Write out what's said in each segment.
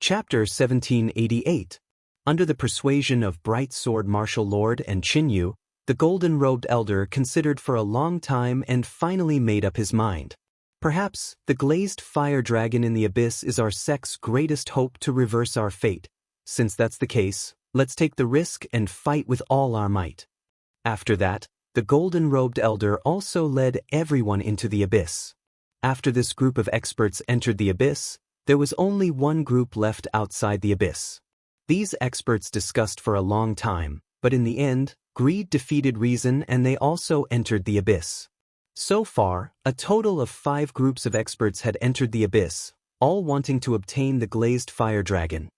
Chapter 1788. Under the persuasion of Bright Sword Martial Lord and Qinyu, the golden-robed elder considered for a long time and finally made up his mind. Perhaps the glazed fire dragon in the abyss is our sect's greatest hope to reverse our fate. Since that's the case, let's take the risk and fight with all our might. After that, the golden-robed elder also led everyone into the abyss. After this group of experts entered the abyss, there was only one group left outside the abyss. These experts discussed for a long time, but in the end, greed defeated reason and they also entered the abyss. So far, a total of 5 groups of experts had entered the abyss, all wanting to obtain the glazed fire dragon.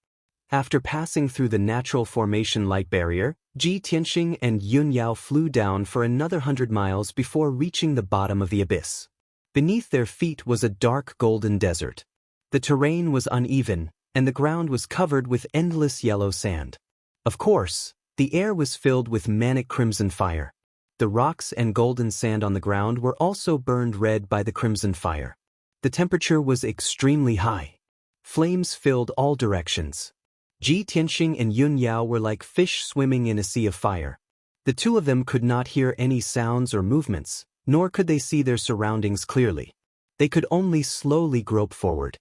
After passing through the natural formation light barrier, Ji Tianxing and Yun Yao flew down for another 100 miles before reaching the bottom of the abyss. Beneath their feet was a dark golden desert. The terrain was uneven, and the ground was covered with endless yellow sand. Of course, the air was filled with manic crimson fire. The rocks and golden sand on the ground were also burned red by the crimson fire. The temperature was extremely high. Flames filled all directions. Ji Tianxing and Yun Yao were like fish swimming in a sea of fire. The two of them could not hear any sounds or movements, nor could they see their surroundings clearly. They could only slowly grope forward.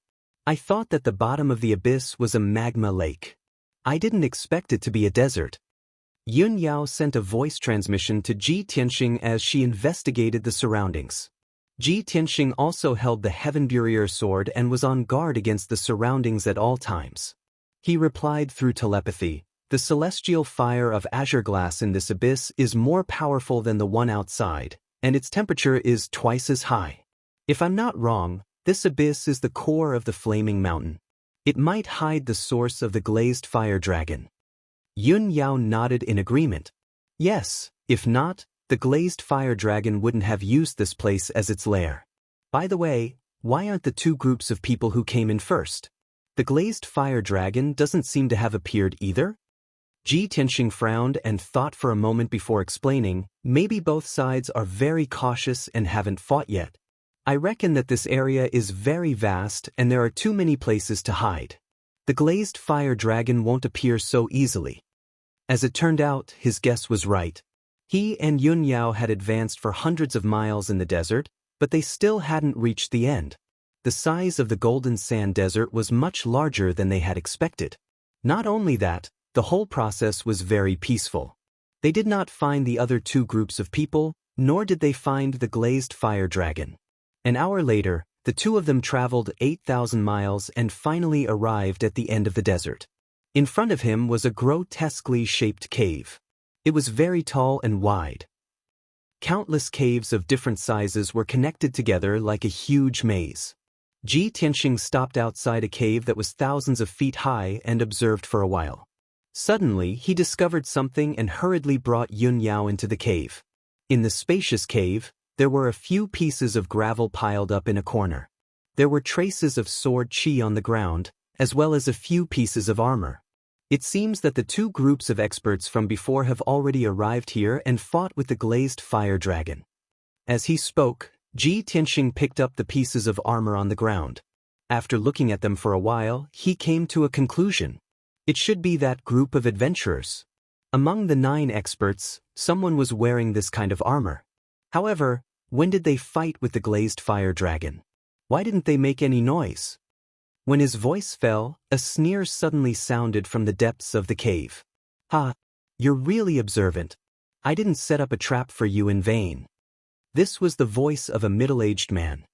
I thought that the bottom of the abyss was a magma lake. I didn't expect it to be a desert. Yun Yao sent a voice transmission to Ji Tianxing as she investigated the surroundings. Ji Tianxing also held the Heaven Barrier sword and was on guard against the surroundings at all times. He replied through telepathy, "The celestial fire of azure glass in this abyss is more powerful than the one outside, and its temperature is twice as high. If I'm not wrong, this abyss is the core of the flaming mountain. It might hide the source of the glazed fire dragon." Yun Yao nodded in agreement. Yes, if not, the glazed fire dragon wouldn't have used this place as its lair. By the way, why aren't the 2 groups of people who came in first? The glazed fire dragon doesn't seem to have appeared either? Ji Tianxing frowned and thought for a moment before explaining, maybe both sides are very cautious and haven't fought yet. I reckon that this area is very vast and there are too many places to hide. The glazed fire dragon won't appear so easily. As it turned out, his guess was right. He and Yun Yao had advanced for hundreds of miles in the desert, but they still hadn't reached the end. The size of the golden sand desert was much larger than they had expected. Not only that, the whole process was very peaceful. They did not find the other 2 groups of people, nor did they find the glazed fire dragon. An hour later, the 2 of them traveled 8,000 miles and finally arrived at the end of the desert. In front of him was a grotesquely shaped cave. It was very tall and wide. Countless caves of different sizes were connected together like a huge maze. Ji Tianxing stopped outside a cave that was thousands of feet high and observed for a while. Suddenly, he discovered something and hurriedly brought Yun Yao into the cave. In the spacious cave, there were a few pieces of gravel piled up in a corner. There were traces of sword qi on the ground, as well as a few pieces of armor. It seems that the 2 groups of experts from before have already arrived here and fought with the glazed fire dragon. As he spoke, Ji Tianxing picked up the pieces of armor on the ground. After looking at them for a while, he came to a conclusion. It should be that group of adventurers. Among the 9 experts, someone was wearing this kind of armor. However, when did they fight with the glazed fire dragon? Why didn't they make any noise? When his voice fell, a sneer suddenly sounded from the depths of the cave. "Ha! You're really observant. I didn't set up a trap for you in vain." This was the voice of a middle-aged man.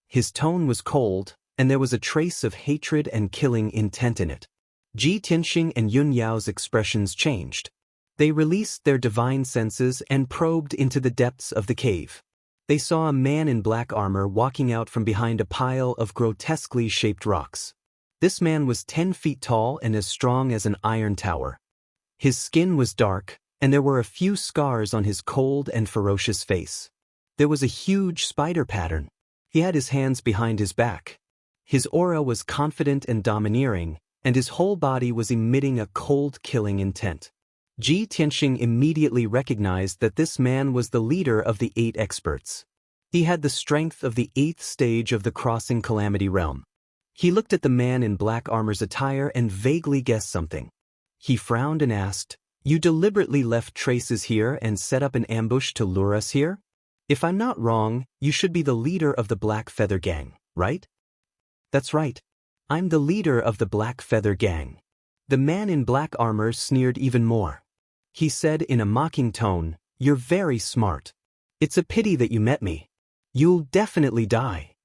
His tone was cold, and there was a trace of hatred and killing intent in it. Ji Tianxing and Yun Yao's expressions changed. They released their divine senses and probed into the depths of the cave. They saw a man in black armor walking out from behind a pile of grotesquely shaped rocks. This man was 10 feet tall and as strong as an iron tower. His skin was dark, and there were a few scars on his cold and ferocious face. There was a huge spider pattern. He had his hands behind his back. His aura was confident and domineering, and his whole body was emitting a cold, killing intent. Ji Tianxing immediately recognized that this man was the leader of the 8 experts. He had the strength of the 8th stage of the Crossing Calamity Realm. He looked at the man in black armor's attire and vaguely guessed something. He frowned and asked, "You deliberately left traces here and set up an ambush to lure us here? If I'm not wrong, you should be the leader of the Black Feather Gang, right?" "That's right. I'm the leader of the Black Feather Gang." The man in black armor sneered even more. He said in a mocking tone, "You're very smart. It's a pity that you met me. You'll definitely die."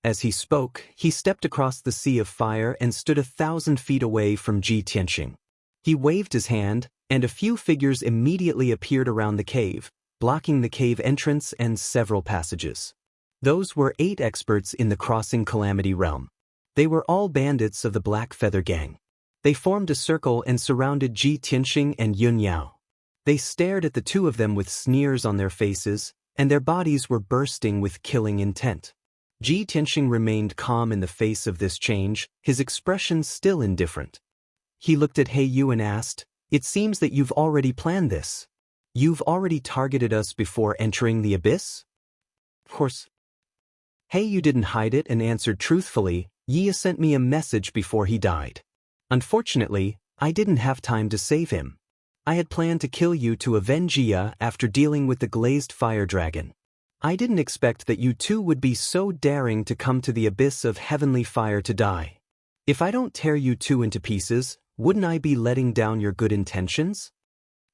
As he spoke, he stepped across the sea of fire and stood 1,000 feet away from Ji Tianxing. He waved his hand, and a few figures immediately appeared around the cave, blocking the cave entrance and several passages. Those were 8 experts in the Crossing Calamity realm. They were all bandits of the Black Feather Gang. They formed a circle and surrounded Ji Tianxing and Yun Yao. They stared at the two of them with sneers on their faces, and their bodies were bursting with killing intent. Ji Tianxing remained calm in the face of this change, his expression still indifferent. He looked at He Yu and asked, "It seems that you've already planned this. You've already targeted us before entering the abyss?" "Of course." He Yu didn't hide it and answered truthfully, "Yi sent me a message before he died. Unfortunately, I didn't have time to save him. I had planned to kill you to avenge Yi after dealing with the glazed fire dragon. I didn't expect that you two would be so daring to come to the abyss of heavenly fire to die. If I don't tear you two into pieces, wouldn't I be letting down your good intentions?"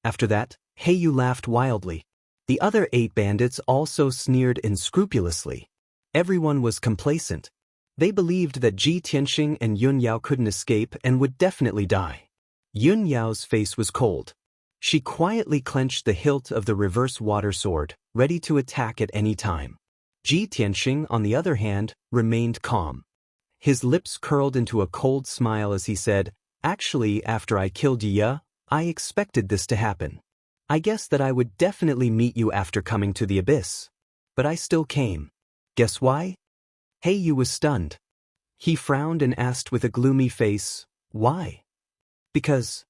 After that, He Yu laughed wildly. The other 8 bandits also sneered unscrupulously. Everyone was complacent. They believed that Ji Tianxing and Yun Yao couldn't escape and would definitely die. Yun Yao's face was cold. She quietly clenched the hilt of the reverse water sword, ready to attack at any time. Ji Tianxing, on the other hand, remained calm. His lips curled into a cold smile as he said, "Actually, after I killed Yi, I expected this to happen. I guessed that I would definitely meet you after coming to the abyss. But I still came. Guess why?" He Yu was stunned. He frowned and asked with a gloomy face, "Why?" "Because..."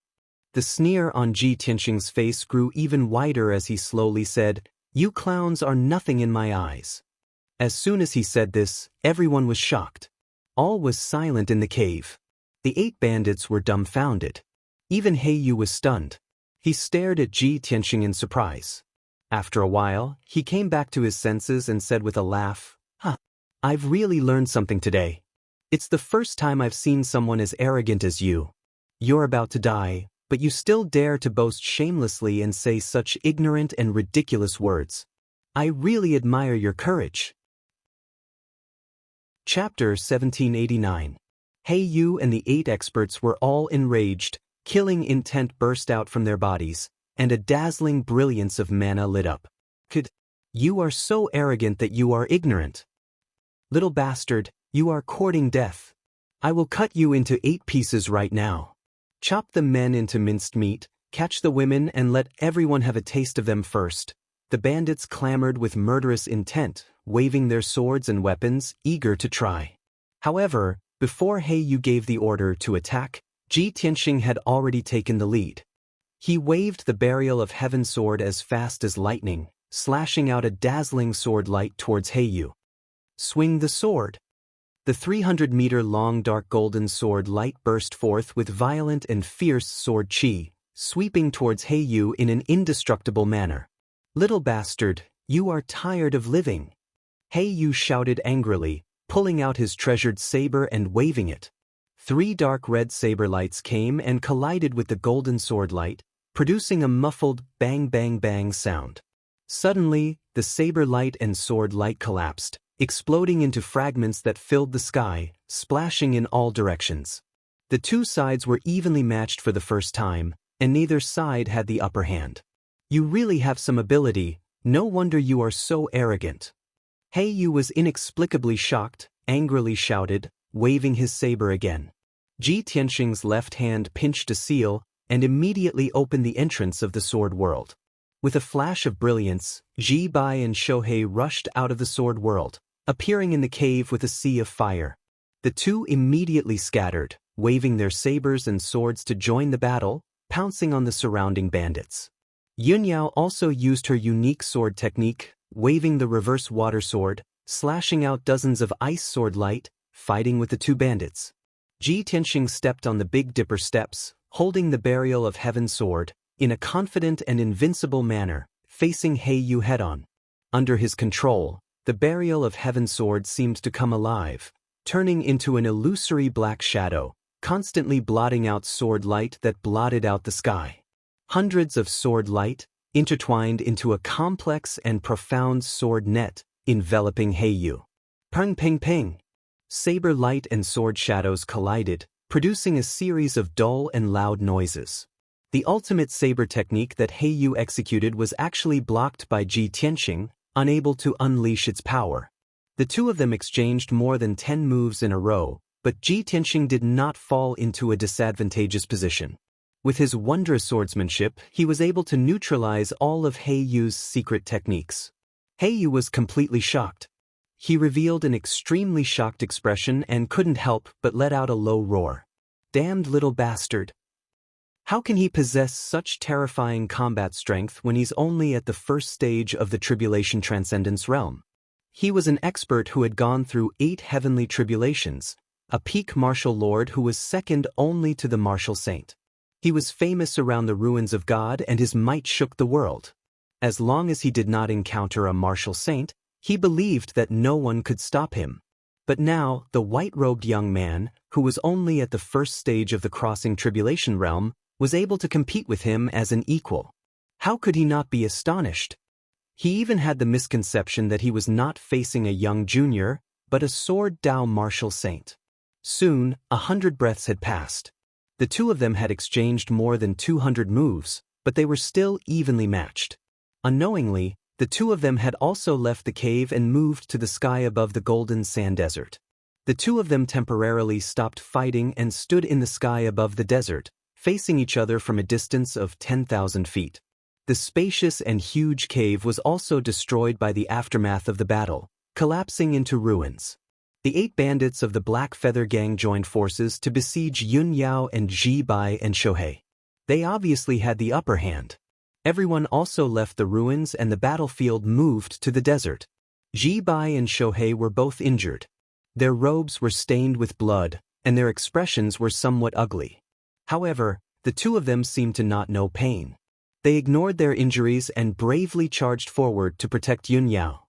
The sneer on Ji Tianxing's face grew even wider as he slowly said, "You clowns are nothing in my eyes." As soon as he said this, everyone was shocked. All was silent in the cave. The 8 bandits were dumbfounded. Even He Yu was stunned. He stared at Ji Tianxing in surprise. After a while, he came back to his senses and said with a laugh, "I've really learned something today. It's the first time I've seen someone as arrogant as you. You're about to die, but you still dare to boast shamelessly and say such ignorant and ridiculous words. I really admire your courage." Chapter 1789. He Yu and the 8 experts were all enraged, killing intent burst out from their bodies, and a dazzling brilliance of mana lit up. "You are so arrogant that you are ignorant. Little bastard, you are courting death. I will cut you into 8 pieces right now. Chop the men into minced meat, catch the women and let everyone have a taste of them first." The bandits clamored with murderous intent, waving their swords and weapons, eager to try. However, before He Yu gave the order to attack, Ji Tianxing had already taken the lead. He waved the Burial of Heaven sword as fast as lightning, slashing out a dazzling sword light towards He Yu. "Swing the sword." The 300-meter-long dark golden sword light burst forth with violent and fierce sword chi, sweeping towards He Yu in an indestructible manner. "Little bastard, you are tired of living." He Yu shouted angrily, pulling out his treasured saber and waving it. 3 dark red saber lights came and collided with the golden sword light, producing a muffled bang bang bang sound. Suddenly, the saber light and sword light collapsed, exploding into fragments that filled the sky, splashing in all directions. The 2 sides were evenly matched for the first time, and neither side had the upper hand. "You really have some ability, no wonder you are so arrogant." He Yu was inexplicably shocked, angrily shouted, waving his saber again. Ji Tianxing's left hand pinched a seal, and immediately opened the entrance of the sword world. With a flash of brilliance, Ji Bai and Shohei rushed out of the sword world, appearing in the cave with a sea of fire. The 2 immediately scattered, waving their sabers and swords to join the battle, pouncing on the surrounding bandits. Yun Yao also used her unique sword technique, waving the reverse water sword, slashing out dozens of ice sword light, fighting with the two bandits. Ji Tianxing stepped on the Big Dipper steps, holding the Burial of Heaven sword, in a confident and invincible manner, facing He Yu head-on. Under his control, the Burial of Heaven sword seemed to come alive, turning into an illusory black shadow, constantly blotting out sword light that blotted out the sky. Hundreds of sword light, intertwined into a complex and profound sword net, enveloping He Yu. Peng peng peng. Saber light and sword shadows collided, producing a series of dull and loud noises. The ultimate saber technique that He Yu executed was actually blocked by Ji Tianxing, unable to unleash its power. The two of them exchanged more than 10 moves in a row, but Ji Tianxing did not fall into a disadvantageous position. With his wondrous swordsmanship, he was able to neutralize all of He Yu's secret techniques. He Yu was completely shocked. He revealed an extremely shocked expression and couldn't help but let out a low roar. Damned little bastard. How can he possess such terrifying combat strength when he's only at the first stage of the Tribulation Transcendence realm? He was an expert who had gone through 8 heavenly tribulations, a peak martial lord who was second only to the martial saint. He was famous around the ruins of God and his might shook the world. As long as he did not encounter a martial saint, he believed that no one could stop him. But now, the white-robed young man, who was only at the first stage of the crossing tribulation realm, was able to compete with him as an equal. How could he not be astonished? He even had the misconception that he was not facing a young junior, but a sword Dao martial saint. Soon, 100 breaths had passed. The two of them had exchanged more than 200 moves, but they were still evenly matched. Unknowingly, the two of them had also left the cave and moved to the sky above the golden sand desert. The two of them temporarily stopped fighting and stood in the sky above the desert, facing each other from a distance of 10,000 feet. The spacious and huge cave was also destroyed by the aftermath of the battle, collapsing into ruins. The 8 bandits of the Black Feather Gang joined forces to besiege Yun Yao and Ji Bai and Shohei. They obviously had the upper hand. Everyone also left the ruins and the battlefield moved to the desert. Ji Bai and Shohei were both injured. Their robes were stained with blood, and their expressions were somewhat ugly. However, the two of them seemed to not know pain. They ignored their injuries and bravely charged forward to protect Yun Yao.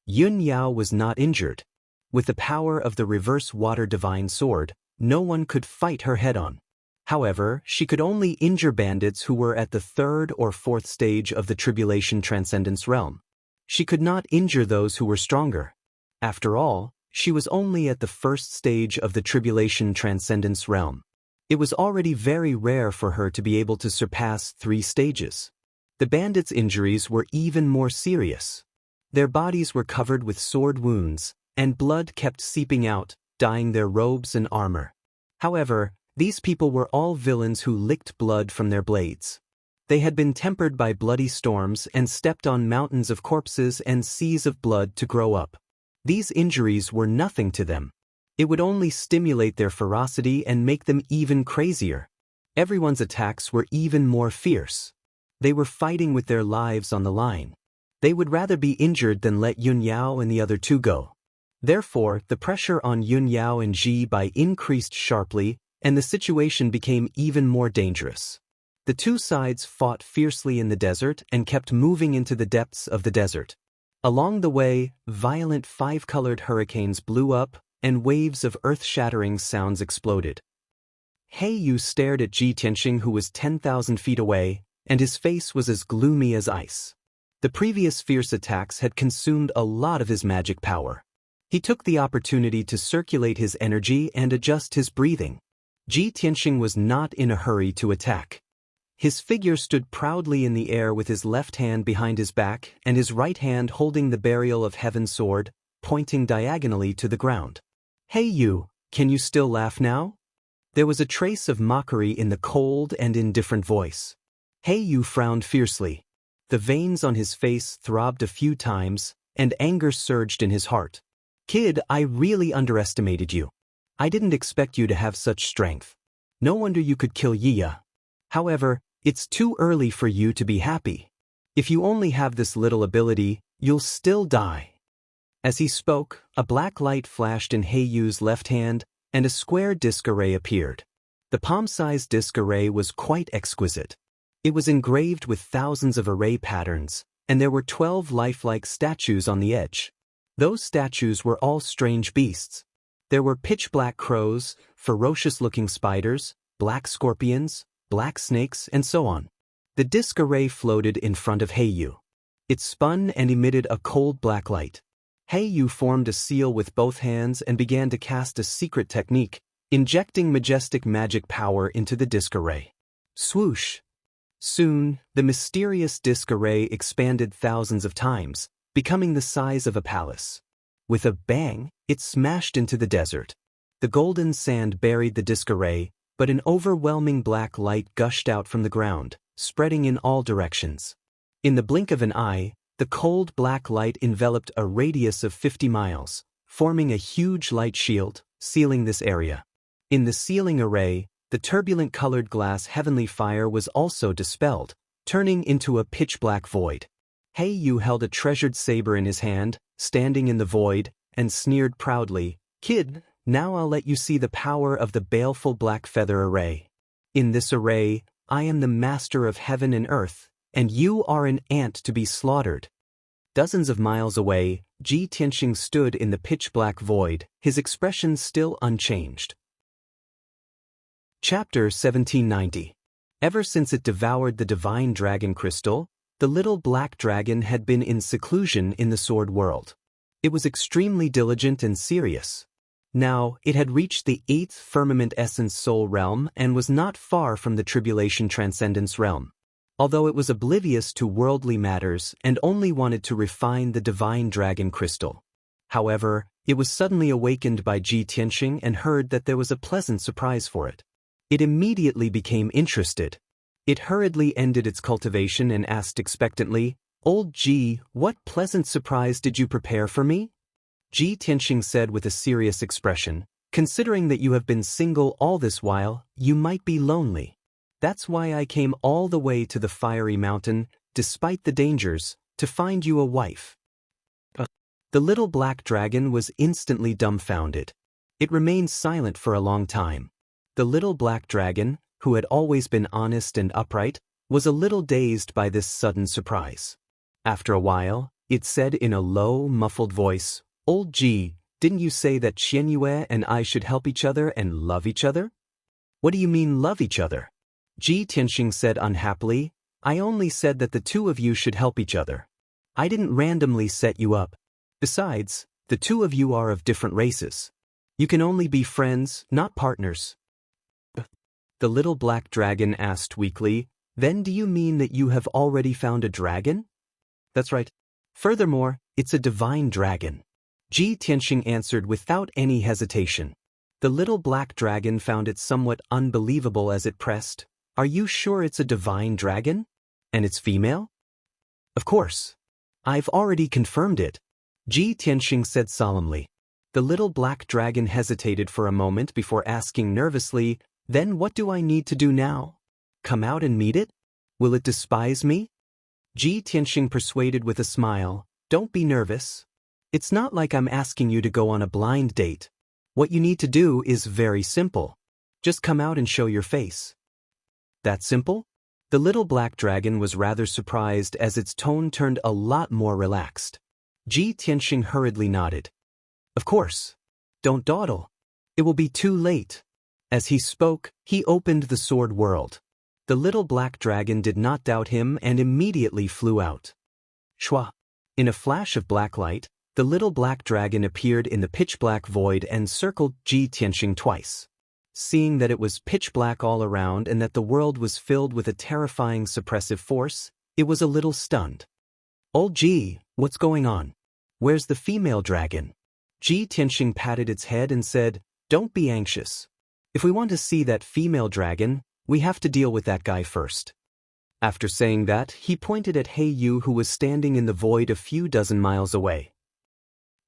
Yun Yao was not injured. With the power of the reverse water divine sword, no one could fight her head-on. However, she could only injure bandits who were at the 3rd or 4th stage of the Tribulation Transcendence realm. She could not injure those who were stronger. After all, she was only at the 1st stage of the Tribulation Transcendence realm. It was already very rare for her to be able to surpass 3 stages. The bandits' injuries were even more serious. Their bodies were covered with sword wounds, and blood kept seeping out, dyeing their robes and armor. However, these people were all villains who licked blood from their blades. They had been tempered by bloody storms and stepped on mountains of corpses and seas of blood to grow up. These injuries were nothing to them. It would only stimulate their ferocity and make them even crazier. Everyone's attacks were even more fierce. They were fighting with their lives on the line. They would rather be injured than let Yun Yao and the other two go. Therefore, the pressure on Yun Yao and Ji Bai increased sharply, and the situation became even more dangerous. The two sides fought fiercely in the desert and kept moving into the depths of the desert. Along the way, violent 5-colored hurricanes blew up, and waves of earth-shattering sounds exploded. He Yu stared at Ji Tianxing, who was 10,000 feet away, and his face was as gloomy as ice. The previous fierce attacks had consumed a lot of his magic power. He took the opportunity to circulate his energy and adjust his breathing. Ji Tianxing was not in a hurry to attack. His figure stood proudly in the air with his left hand behind his back and his right hand holding the Burial of Heaven sword, pointing diagonally to the ground. Hey you, can you still laugh now? There was a trace of mockery in the cold and indifferent voice. Hey you frowned fiercely. The veins on his face throbbed a few times, and anger surged in his heart. Kid, I really underestimated you. I didn't expect you to have such strength. No wonder you could kill Yiya. However, it's too early for you to be happy. If you only have this little ability, you'll still die. As he spoke, a black light flashed in Heiyu's left hand, and a square disc array appeared. The palm-sized disc array was quite exquisite. It was engraved with thousands of array patterns, and there were 12 lifelike statues on the edge. Those statues were all strange beasts. There were pitch-black crows, ferocious-looking spiders, black scorpions, black snakes, and so on. The disc array floated in front of Heiyu. It spun and emitted a cold black light. Heiyu formed a seal with both hands and began to cast a secret technique, injecting majestic magic power into the disc array. Swoosh! Soon, the mysterious disc array expanded thousands of times, becoming the size of a palace. With a bang, it smashed into the desert. The golden sand buried the disc array, but an overwhelming black light gushed out from the ground, spreading in all directions. In the blink of an eye, the cold black light enveloped a radius of 50 miles, forming a huge light shield, sealing this area. In the sealing array, the turbulent colored glass heavenly fire was also dispelled, turning into a pitch-black void. Heiyu held a treasured saber in his hand, standing in the void, and sneered proudly, "Kid, now I'll let you see the power of the baleful black feather array. In this array, I am the master of heaven and earth, and you are an ant to be slaughtered." Dozens of miles away, Ji Tianxing stood in the pitch-black void, his expression still unchanged. Chapter 1790. Ever since it devoured the divine dragon crystal, the little black dragon had been in seclusion in the sword world. It was extremely diligent and serious. Now, it had reached the 8th firmament essence soul realm and was not far from the tribulation transcendence realm. Although it was oblivious to worldly matters and only wanted to refine the divine dragon crystal. However, it was suddenly awakened by Ji Tianxing and heard that there was a pleasant surprise for it. It immediately became interested. It hurriedly ended its cultivation and asked expectantly, "Old Ji, what pleasant surprise did you prepare for me?" Ji Tianxing said with a serious expression, "Considering that you have been single all this while, you might be lonely. That's why I came all the way to the fiery mountain, despite the dangers, to find you a wife." The little black dragon was instantly dumbfounded. It remained silent for a long time. The little black dragon, who had always been honest and upright, was a little dazed by this sudden surprise. After a while, it said in a low, muffled voice, "Old Ji, didn't you say that Xianxia and I should help each other and love each other?" "What do you mean love each other?" Ji Tianxing said unhappily, "I only said that the two of you should help each other. I didn't randomly set you up. Besides, the two of you are of different races. You can only be friends, not partners." The little black dragon asked weakly, "Then do you mean that you have already found a dragon?" "That's right. Furthermore, it's a divine dragon." Ji Tianxing answered without any hesitation. The little black dragon found it somewhat unbelievable as it pressed, "Are you sure it's a divine dragon? And it's female?" "Of course. I've already confirmed it," Ji Tianxing said solemnly. The little black dragon hesitated for a moment before asking nervously, "Then what do I need to do now? Come out and meet it? Will it despise me?" Ji Tianxing persuaded with a smile, "Don't be nervous. It's not like I'm asking you to go on a blind date. What you need to do is very simple. Just come out and show your face." "That simple?" The little black dragon was rather surprised as its tone turned a lot more relaxed. Ji Tianxing hurriedly nodded. "Of course. Don't dawdle. It will be too late." As he spoke, he opened the sword world. The little black dragon did not doubt him and immediately flew out. Shwa! In a flash of black light, the little black dragon appeared in the pitch-black void and circled Ji Tianxing twice. Seeing that it was pitch black all around and that the world was filled with a terrifying suppressive force, it was a little stunned. "Old Ji, what's going on? Where's the female dragon?" Ji Tianxing patted its head and said, "Don't be anxious. If we want to see that female dragon, we have to deal with that guy first." After saying that, he pointed at Heiyu, who was standing in the void a few dozen miles away.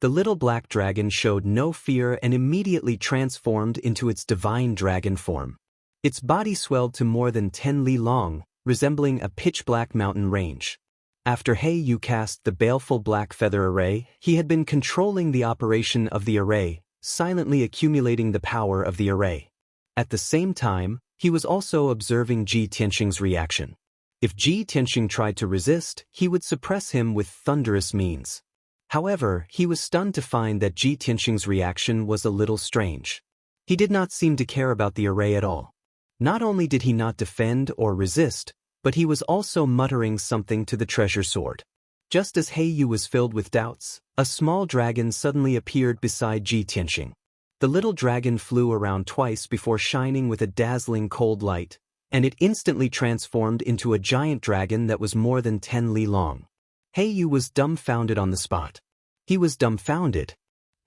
The little black dragon showed no fear and immediately transformed into its divine dragon form. Its body swelled to more than 10 li long, resembling a pitch-black mountain range. After Yu cast the baleful black feather array, he had been controlling the operation of the array, silently accumulating the power of the array. At the same time, he was also observing Ji Tianxing's reaction. If Ji Tianxing tried to resist, he would suppress him with thunderous means. However, he was stunned to find that Ji Tianxing's reaction was a little strange. He did not seem to care about the array at all. Not only did he not defend or resist, but he was also muttering something to the treasure sword. Just as Yu was filled with doubts, a small dragon suddenly appeared beside Ji Tianxing. The little dragon flew around twice before shining with a dazzling cold light, and it instantly transformed into a giant dragon that was more than 10 li long. Yu was dumbfounded on the spot. He was dumbfounded.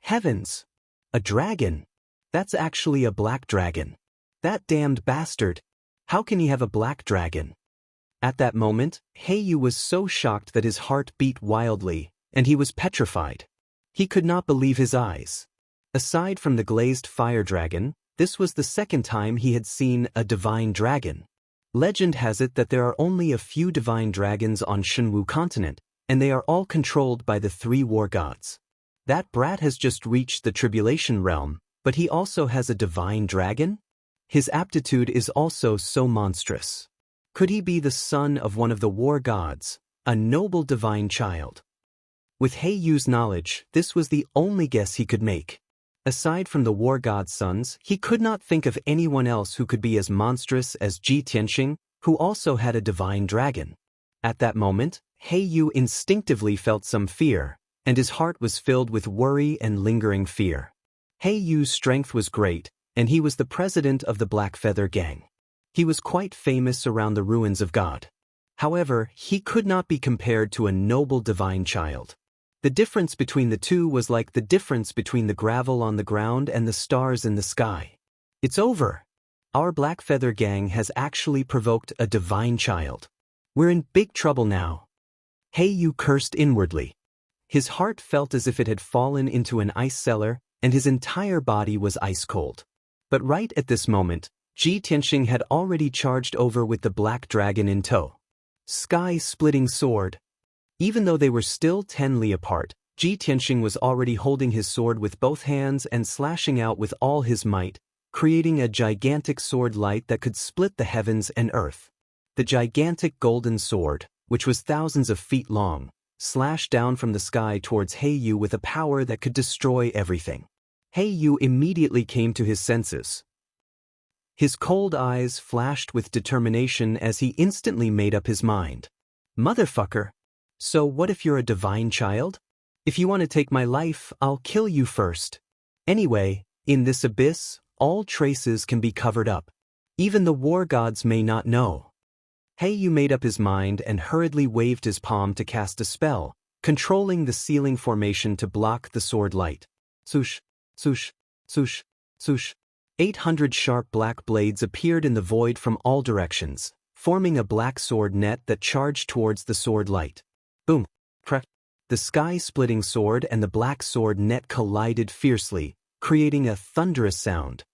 Heavens! A dragon! That's actually a black dragon. That damned bastard! How can he have a black dragon? At that moment, Yu was so shocked that his heart beat wildly, and he was petrified. He could not believe his eyes. Aside from the glazed fire dragon, this was the second time he had seen a divine dragon. Legend has it that there are only a few divine dragons on Shenwu continent, and they are all controlled by the 3 war gods. That brat has just reached the tribulation realm, but he also has a divine dragon? His aptitude is also so monstrous. Could he be the son of one of the war gods, a noble divine child? With Yu's knowledge, this was the only guess he could make. Aside from the war god's sons, he could not think of anyone else who could be as monstrous as Ji Tianxing, who also had a divine dragon. At that moment, Yu instinctively felt some fear, and his heart was filled with worry and lingering fear. Yu's strength was great, and he was the president of the Black Feather Gang. He was quite famous around the ruins of God. However, he could not be compared to a noble divine child. The difference between the two was like the difference between the gravel on the ground and the stars in the sky. It's over. Our Black Feather Gang has actually provoked a divine child. We're in big trouble now. Yu cursed inwardly. His heart felt as if it had fallen into an ice cellar, and his entire body was ice cold. But right at this moment, Ji Tianxing had already charged over with the black dragon in tow. Sky-splitting sword. Even though they were still 10 li apart, Ji Tianxing was already holding his sword with both hands and slashing out with all his might, creating a gigantic sword light that could split the heavens and earth. The gigantic golden sword, which was thousands of feet long, slashed down from the sky towards Yu with a power that could destroy everything. Yu immediately came to his senses. His cold eyes flashed with determination as he instantly made up his mind. Motherfucker! So what if you're a divine child? If you want to take my life, I'll kill you first. Anyway, in this abyss, all traces can be covered up. Even the war gods may not know. Yu made up his mind and hurriedly waved his palm to cast a spell, controlling the ceiling formation to block the sword light. Swoosh, swoosh, swoosh, swoosh. 800 sharp black blades appeared in the void from all directions, forming a black sword net that charged towards the sword light. Boom! Crack! The sky-splitting sword and the black sword net collided fiercely, creating a thunderous sound.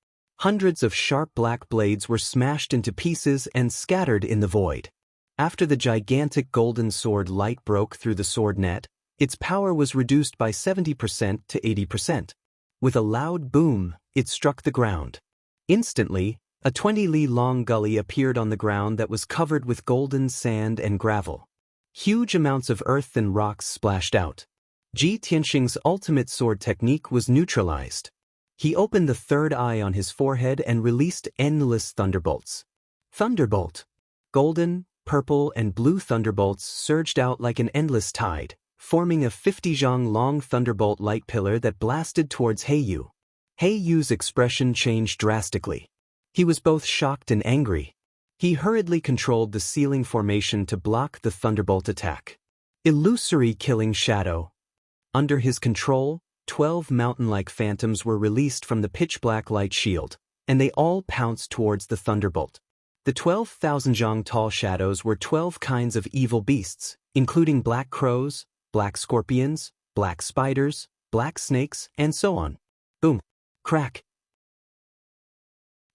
Hundreds of sharp black blades were smashed into pieces and scattered in the void. After the gigantic golden sword light broke through the sword net, its power was reduced by 70% to 80%. With a loud boom, it struck the ground. Instantly, a 20 li long gully appeared on the ground that was covered with golden sand and gravel. Huge amounts of earth and rocks splashed out. Ji Tianxing's ultimate sword technique was neutralized. He opened the third eye on his forehead and released endless thunderbolts. Thunderbolt! Golden, purple, and blue thunderbolts surged out like an endless tide, forming a 50-zhang-long thunderbolt light pillar that blasted towards Yu. Yu's expression changed drastically. He was both shocked and angry. He hurriedly controlled the ceiling formation to block the thunderbolt attack. Illusory killing shadow. Under his control, 12 mountain-like phantoms were released from the pitch-black light shield, and they all pounced towards the thunderbolt. The 12,000 zhang tall shadows were 12 kinds of evil beasts, including black crows, black scorpions, black spiders, black snakes, and so on. Boom! Crack!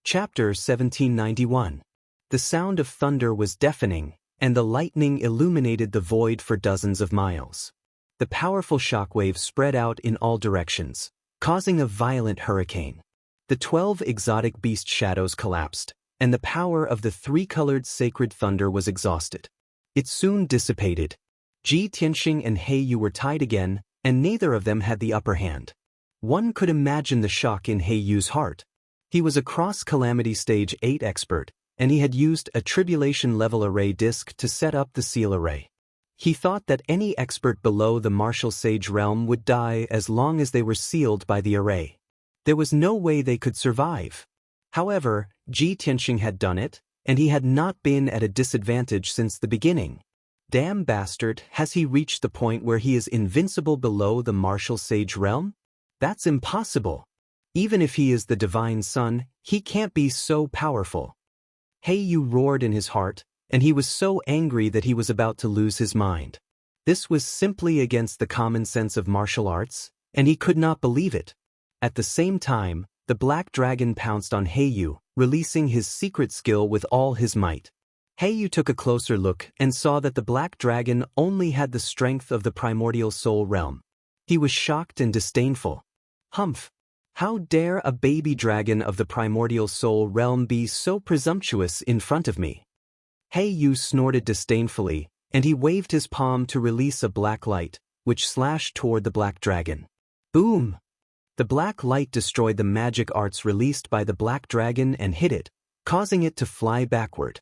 Chapter 1791. The sound of thunder was deafening, and the lightning illuminated the void for dozens of miles. The powerful shockwave spread out in all directions, causing a violent hurricane. The 12 exotic beast shadows collapsed, and the power of the three-colored sacred thunder was exhausted. It soon dissipated. Ji Tianxing and He Yu were tied again, and neither of them had the upper hand. One could imagine the shock in He Yu's heart. He was a cross-calamity stage 8 expert, and he had used a tribulation-level array disk to set up the seal array. He thought that any expert below the martial sage realm would die as long as they were sealed by the array. There was no way they could survive. However, Ji Tianxing had done it, and he had not been at a disadvantage since the beginning. Damn bastard, has he reached the point where he is invincible below the martial sage realm? That's impossible. Even if he is the divine son, he can't be so powerful. He Yu roared in his heart, and he was so angry that he was about to lose his mind. This was simply against the common sense of martial arts, and he could not believe it. At the same time, the black dragon pounced on He Yu, releasing his secret skill with all his might. He Yu took a closer look and saw that the black dragon only had the strength of the primordial soul realm. He was shocked and disdainful. Humph! How dare a baby dragon of the primordial soul realm be so presumptuous in front of me? He Yu snorted disdainfully, and he waved his palm to release a black light, which slashed toward the black dragon. Boom! The black light destroyed the magic arts released by the black dragon and hit it, causing it to fly backward.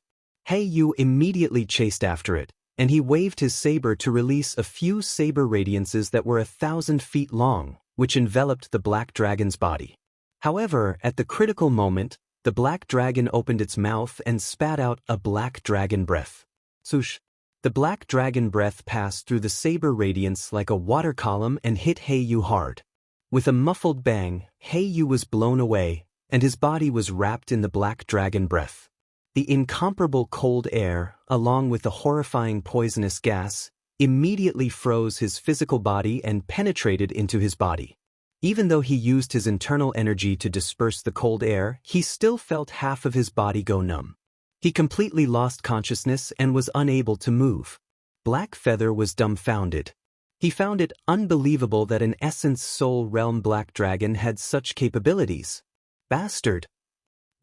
He Yu immediately chased after it, and he waved his saber to release a few saber radiances that were 1,000 feet long, which enveloped the black dragon's body. However, at the critical moment, the black dragon opened its mouth and spat out a black dragon breath. Swoosh! The black dragon breath passed through the saber radiance like a water column and hit He Yu hard. With a muffled bang, He Yu was blown away, and his body was wrapped in the black dragon breath. The incomparable cold air, along with the horrifying poisonous gas, immediately froze his physical body and penetrated into his body. Even though he used his internal energy to disperse the cold air, he still felt half of his body go numb. He completely lost consciousness and was unable to move. Black Feather was dumbfounded. He found it unbelievable that an Essence Soul Realm Black Dragon had such capabilities. Bastard!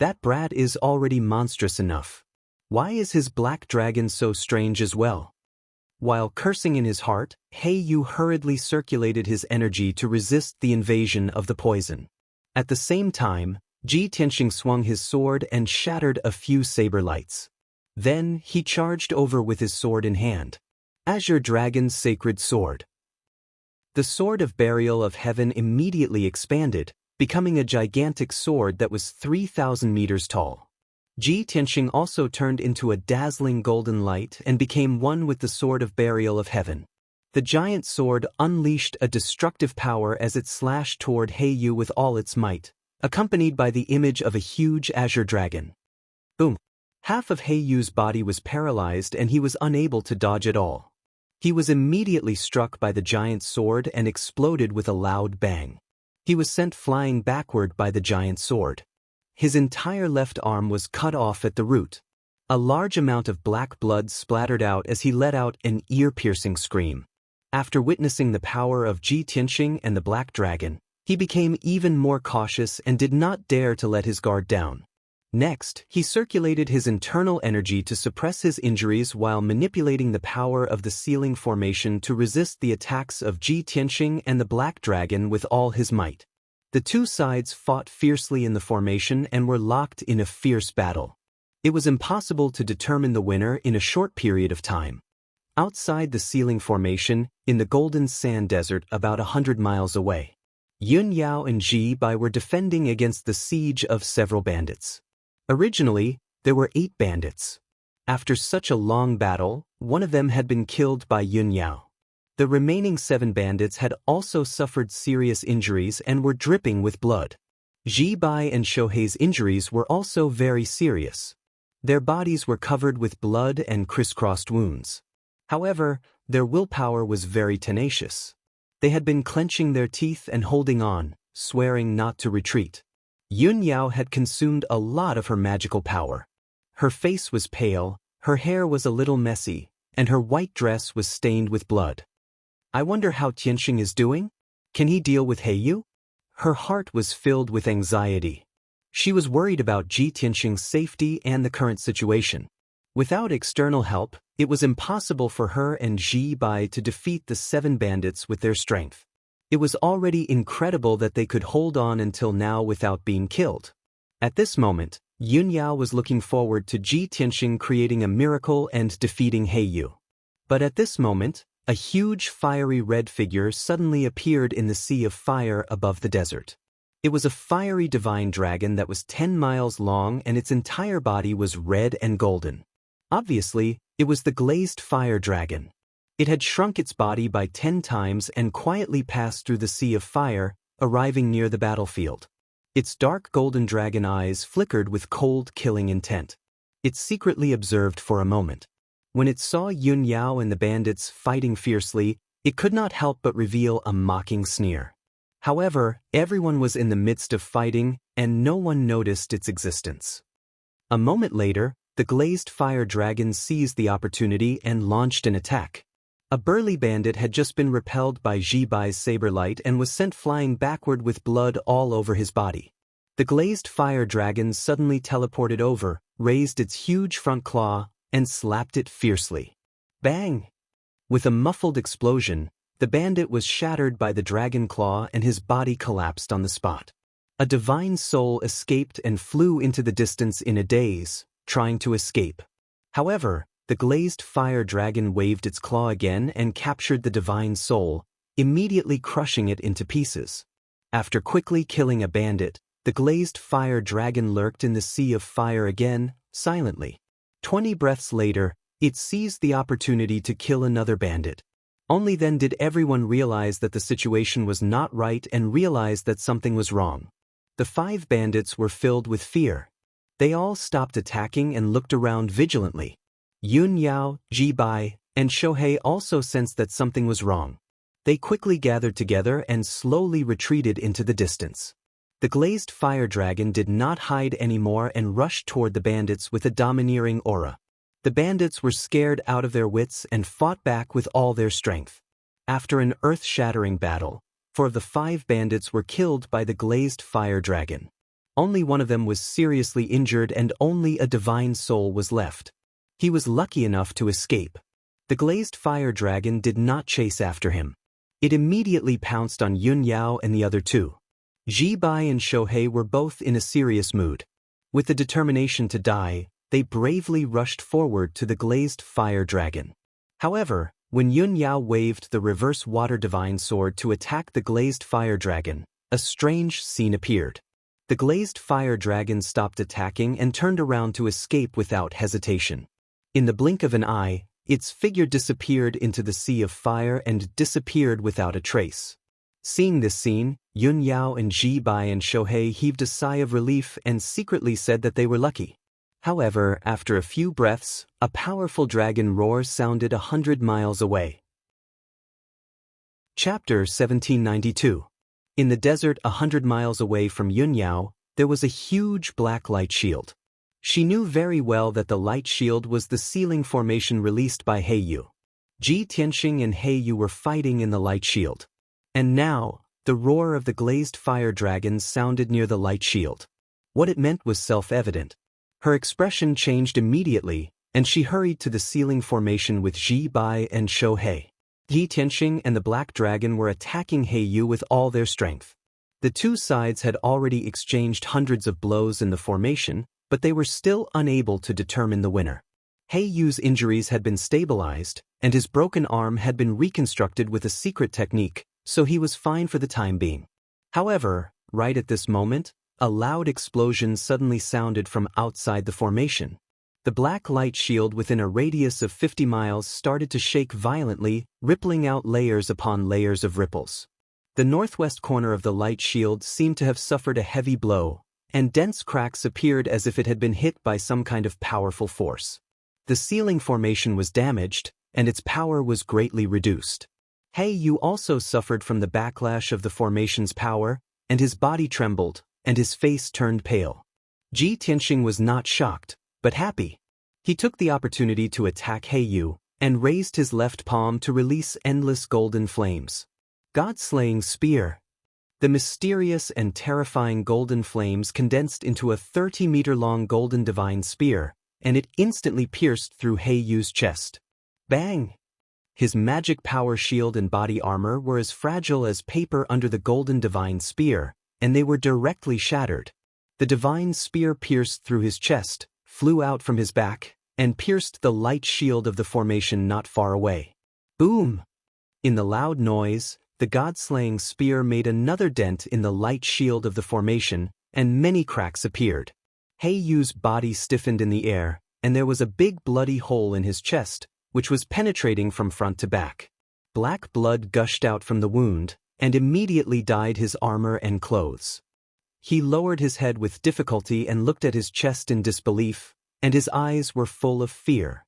That brat is already monstrous enough. Why is his Black Dragon so strange as well? While cursing in his heart, He Yu hurriedly circulated his energy to resist the invasion of the poison. At the same time, Ji Tianxing swung his sword and shattered a few saber lights. Then he charged over with his sword in hand. Azure Dragon's Sacred Sword. The Sword of Burial of Heaven immediately expanded, becoming a gigantic sword that was 3,000 meters tall. Ji Tianxing also turned into a dazzling golden light and became one with the Sword of Burial of Heaven. The giant sword unleashed a destructive power as it slashed toward He Yu with all its might, accompanied by the image of a huge azure dragon. Boom! Half of He Yu's body was paralyzed and he was unable to dodge at all. He was immediately struck by the giant sword and exploded with a loud bang. He was sent flying backward by the giant sword. His entire left arm was cut off at the root. A large amount of black blood splattered out as he let out an ear-piercing scream. After witnessing the power of Ji Tianxing and the Black Dragon, he became even more cautious and did not dare to let his guard down. Next, he circulated his internal energy to suppress his injuries while manipulating the power of the sealing formation to resist the attacks of Ji Tianxing and the Black Dragon with all his might. The two sides fought fiercely in the formation and were locked in a fierce battle. It was impossible to determine the winner in a short period of time. Outside the sealing formation, in the Golden Sand Desert about 100 miles away, Yun Yao and Ji Bai were defending against the siege of several bandits. Originally, there were 8 bandits. After such a long battle, one of them had been killed by Yun Yao. The remaining 7 bandits had also suffered serious injuries and were dripping with blood. Ji Bai and Shohei's injuries were also very serious. Their bodies were covered with blood and crisscrossed wounds. However, their willpower was very tenacious. They had been clenching their teeth and holding on, swearing not to retreat. Yun Yao had consumed a lot of her magical power. Her face was pale, Her hair was a little messy, and her white dress was stained with blood. I wonder how Tianxing is doing? Can he deal with Heiyu? Her heart was filled with anxiety. She was worried about Tianxing's safety and the current situation. Without external help, it was impossible for her and Bai to defeat the 7 bandits with their strength. It was already incredible that they could hold on until now without being killed. At this moment, Yunyao was looking forward to Tianxing creating a miracle and defeating Heiyu. But at this moment, a huge fiery red figure suddenly appeared in the sea of fire above the desert. It was a fiery divine dragon that was 10 miles long and its entire body was red and golden. Obviously, it was the glazed fire dragon. It had shrunk its body by 10 times and quietly passed through the sea of fire, arriving near the battlefield. Its dark golden dragon eyes flickered with cold, killing intent. It secretly observed for a moment. When it saw Yunyao and the bandits fighting fiercely, it could not help but reveal a mocking sneer. However, everyone was in the midst of fighting, and no one noticed its existence. A moment later, the glazed fire dragon seized the opportunity and launched an attack. A burly bandit had just been repelled by Bai's saber light and was sent flying backward with blood all over his body. The glazed fire dragon suddenly teleported over, raised its huge front claw, and slapped it fiercely. Bang! With a muffled explosion, the bandit was shattered by the dragon claw and his body collapsed on the spot. A divine soul escaped and flew into the distance in a daze, trying to escape. However, the glazed fire dragon waved its claw again and captured the divine soul, immediately crushing it into pieces. After quickly killing a bandit, the glazed fire dragon lurked in the sea of fire again, silently. 20 breaths later, it seized the opportunity to kill another bandit. Only then did everyone realize that the situation was not right and realize that something was wrong. The 5 bandits were filled with fear. They all stopped attacking and looked around vigilantly. Yunyao, Bai, and Shohei also sensed that something was wrong. They quickly gathered together and slowly retreated into the distance. The glazed fire dragon did not hide anymore and rushed toward the bandits with a domineering aura. The bandits were scared out of their wits and fought back with all their strength. After an earth-shattering battle, 4 of the 5 bandits were killed by the glazed fire dragon. Only one of them was seriously injured and only a divine soul was left. He was lucky enough to escape. The glazed fire dragon did not chase after him. It immediately pounced on Yunyao and the other 2. Bai and Shohei were both in a serious mood. With the determination to die, they bravely rushed forward to the glazed fire dragon. However, when Yunyao waved the reverse water divine sword to attack the glazed fire dragon, a strange scene appeared. The glazed fire dragon stopped attacking and turned around to escape without hesitation. In the blink of an eye, its figure disappeared into the sea of fire and disappeared without a trace. Seeing this scene, Yunyao and Bai and Shohei heaved a sigh of relief and secretly said that they were lucky. However, after a few breaths, a powerful dragon roar sounded 100 miles away. Chapter 1792. In the desert 100 miles away from Yunyao, there was a huge black light shield. She knew very well that the light shield was the sealing formation released by Heiyu. Tianxing and Heiyu were fighting in the light shield. And now, the roar of the glazed fire dragon sounded near the light shield. What it meant was self-evident. Her expression changed immediately, and she hurried to the sealing formation with Bai and Shohei. Tianxing and the black dragon were attacking Heiyu with all their strength. The 2 sides had already exchanged hundreds of blows in the formation, but they were still unable to determine the winner. Heiyu's injuries had been stabilized, and his broken arm had been reconstructed with a secret technique, so he was fine for the time being. However, right at this moment, a loud explosion suddenly sounded from outside the formation. The black light shield within a radius of 50 miles started to shake violently, rippling out layers upon layers of ripples. The northwest corner of the light shield seemed to have suffered a heavy blow, and dense cracks appeared as if it had been hit by some kind of powerful force. The sealing formation was damaged, and its power was greatly reduced. Heiyu also suffered from the backlash of the formation's power, and his body trembled, and his face turned pale. Tianxing was not shocked, but happy. He took the opportunity to attack Heiyu, and raised his left palm to release endless golden flames. God-slaying spear. The mysterious and terrifying golden flames condensed into a 30-meter-long golden divine spear, and it instantly pierced through Heiyu's chest. Bang! His magic power shield and body armor were as fragile as paper under the golden divine spear, and they were directly shattered. The divine spear pierced through his chest, flew out from his back, and pierced the light shield of the formation not far away. Boom! In the loud noise, the god-slaying spear made another dent in the light shield of the formation, and many cracks appeared. Heiyu's body stiffened in the air, and there was a big bloody hole in his chest, which was penetrating from front to back. Black blood gushed out from the wound, and immediately dyed his armor and clothes. He lowered his head with difficulty and looked at his chest in disbelief, and his eyes were full of fear.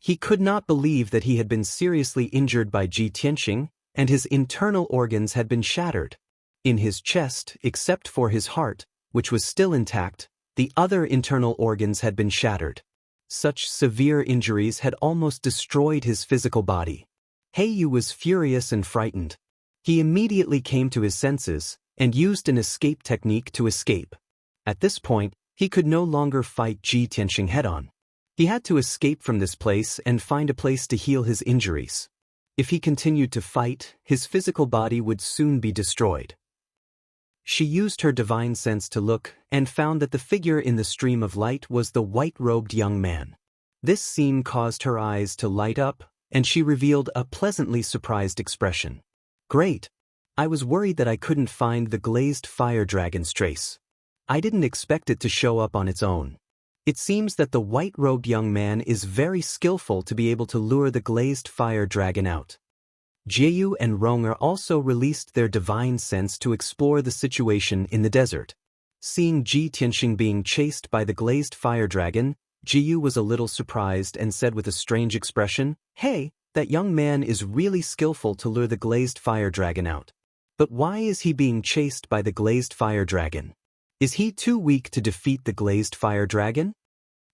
He could not believe that he had been seriously injured by Ji Tianxing, and his internal organs had been shattered. In his chest, except for his heart, which was still intact, the other internal organs had been shattered. Such severe injuries had almost destroyed his physical body. Heiyu was furious and frightened. He immediately came to his senses, and used an escape technique to escape. At this point, he could no longer fight Ji Tianxing head-on. He had to escape from this place and find a place to heal his injuries. If he continued to fight, his physical body would soon be destroyed. She used her divine sense to look, and found that the figure in the stream of light was the white-robed young man. This scene caused her eyes to light up, and she revealed a pleasantly surprised expression. Great! I was worried that I couldn't find the glazed fire dragon's trace. I didn't expect it to show up on its own. It seems that the white-robed young man is very skillful to be able to lure the glazed fire dragon out. Jieyu and Ronger also released their divine sense to explore the situation in the desert. Seeing Ji Tianxing being chased by the glazed fire dragon, Jieyu was a little surprised and said with a strange expression, "Hey, that young man is really skillful to lure the glazed fire dragon out. But why is he being chased by the glazed fire dragon? Is he too weak to defeat the glazed fire dragon?"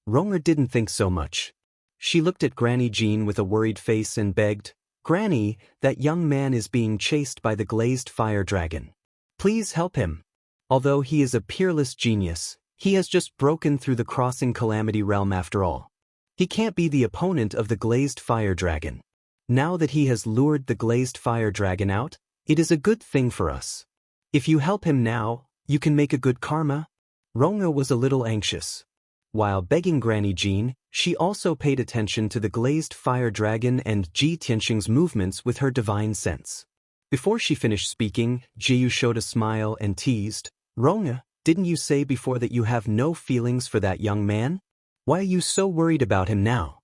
Ronger didn't think so much. She looked at Granny Jean with a worried face and begged, "Granny, that young man is being chased by the glazed fire dragon. Please help him. Although he is a peerless genius, he has just broken through the crossing calamity realm after all. He can't be the opponent of the glazed fire dragon. Now that he has lured the glazed fire dragon out, it is a good thing for us. If you help him now, you can make a good karma." Ronger was a little anxious. While begging Granny Jean, she also paid attention to the glazed fire dragon and Ji Tianxing's movements with her divine sense. Before she finished speaking, Jieyu showed a smile and teased, "Ronger, didn't you say before that you have no feelings for that young man? Why are you so worried about him now?"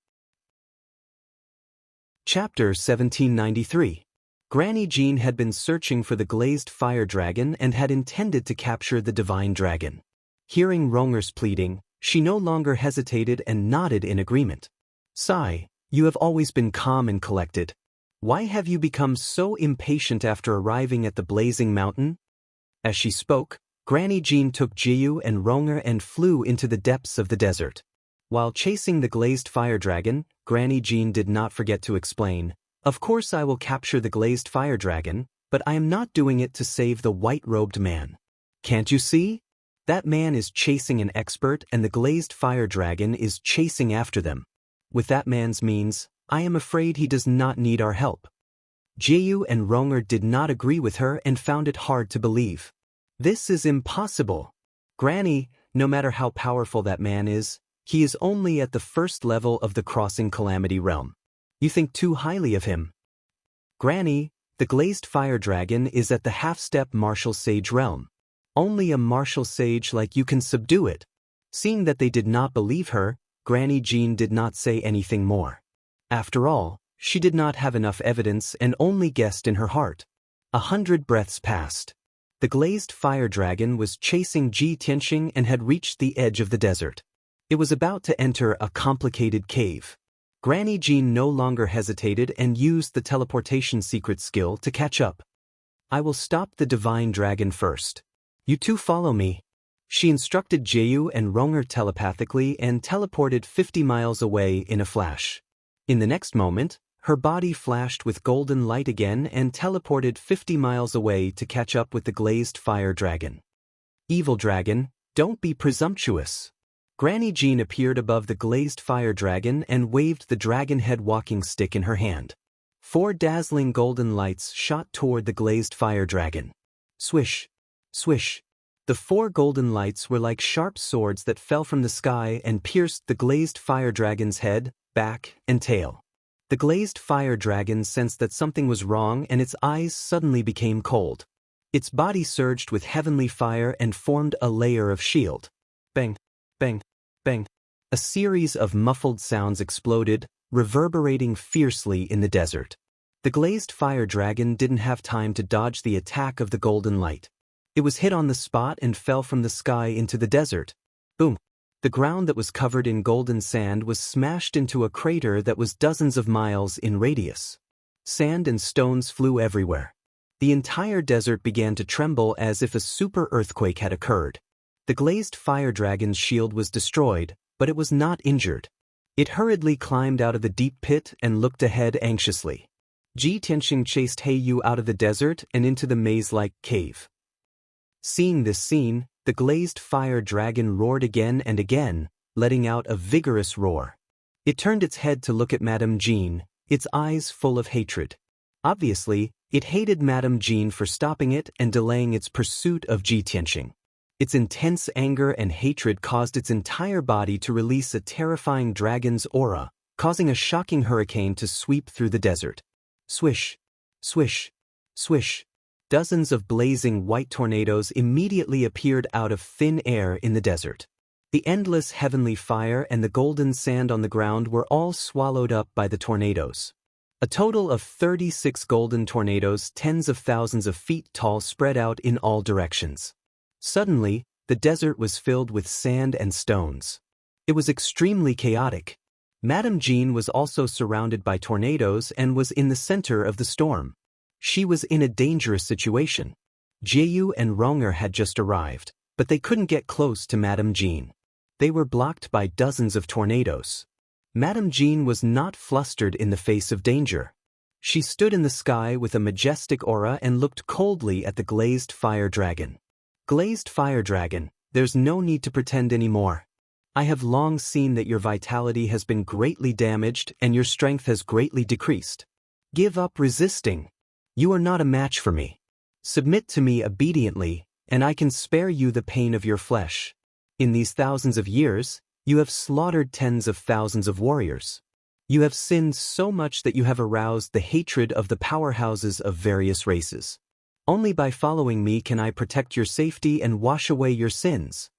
Chapter 1793. Granny Jean had been searching for the glazed fire dragon and had intended to capture the divine dragon. Hearing Ronger's pleading, she no longer hesitated and nodded in agreement. "Sai, you have always been calm and collected. Why have you become so impatient after arriving at the blazing mountain?" As she spoke, Granny Jean took Jieyu and Ronger and flew into the depths of the desert. While chasing the glazed fire dragon, Granny Jean did not forget to explain, "Of course I will capture the glazed fire dragon, but I am not doing it to save the white-robed man. Can't you see? That man is chasing an expert and the glazed fire dragon is chasing after them. With that man's means, I am afraid he does not need our help." Jieyu and Ronger did not agree with her and found it hard to believe. "This is impossible. Granny, no matter how powerful that man is, he is only at the first level of the crossing calamity realm. You think too highly of him." "Granny, the glazed fire dragon is at the half-step martial sage realm. Only a martial sage like you can subdue it." Seeing that they did not believe her, Granny Jean did not say anything more. After all, she did not have enough evidence and only guessed in her heart. 100 breaths passed. The glazed fire dragon was chasing Ji Tianxing and had reached the edge of the desert. It was about to enter a complicated cave. Granny Jean no longer hesitated and used the teleportation secret skill to catch up. "I will stop the divine dragon first. You two follow me." She instructed Jiu and Ronger telepathically and teleported 50 miles away in a flash. In the next moment, her body flashed with golden light again and teleported 50 miles away to catch up with the glazed fire dragon. Evil dragon, don't be presumptuous. Granny Jean appeared above the glazed fire dragon and waved the dragon head walking stick in her hand. 4 dazzling golden lights shot toward the glazed fire dragon. Swish, swish. The 4 golden lights were like sharp swords that fell from the sky and pierced the glazed fire dragon's head, back, and tail. The glazed fire dragon sensed that something was wrong and its eyes suddenly became cold. Its body surged with heavenly fire and formed a layer of shield. Bang, bang, bang. A series of muffled sounds exploded, reverberating fiercely in the desert. The glazed fire dragon didn't have time to dodge the attack of the golden light. It was hit on the spot and fell from the sky into the desert. Boom! The ground that was covered in golden sand was smashed into a crater that was dozens of miles in radius. Sand and stones flew everywhere. The entire desert began to tremble as if a super earthquake had occurred. The glazed fire dragon's shield was destroyed, but it was not injured. It hurriedly climbed out of the deep pit and looked ahead anxiously. Ji Tianxing chased Heiyu out of the desert and into the maze-like cave. Seeing this scene, the glazed fire dragon roared again and again, letting out a vigorous roar. It turned its head to look at Madame Jean, its eyes full of hatred. Obviously, it hated Madame Jean for stopping it and delaying its pursuit of Ji Tianxing. Its intense anger and hatred caused its entire body to release a terrifying dragon's aura, causing a shocking hurricane to sweep through the desert. Swish, swish, swish. Dozens of blazing white tornadoes immediately appeared out of thin air in the desert. The endless heavenly fire and the golden sand on the ground were all swallowed up by the tornadoes. A total of 36 golden tornadoes, tens of thousands of feet tall, spread out in all directions. Suddenly, the desert was filled with sand and stones. It was extremely chaotic. Madame Jean was also surrounded by tornadoes and was in the center of the storm. She was in a dangerous situation. Jiu and Ronger had just arrived, but they couldn't get close to Madame Jean. They were blocked by dozens of tornadoes. Madame Jean was not flustered in the face of danger. She stood in the sky with a majestic aura and looked coldly at the glazed fire dragon. Glazed fire dragon, there's no need to pretend anymore. I have long seen that your vitality has been greatly damaged and your strength has greatly decreased. Give up resisting. You are not a match for me. Submit to me obediently, and I can spare you the pain of your flesh. In these thousands of years, you have slaughtered tens of thousands of warriors. You have sinned so much that you have aroused the hatred of the powerhouses of various races. Only by following me can I protect your safety and wash away your sins.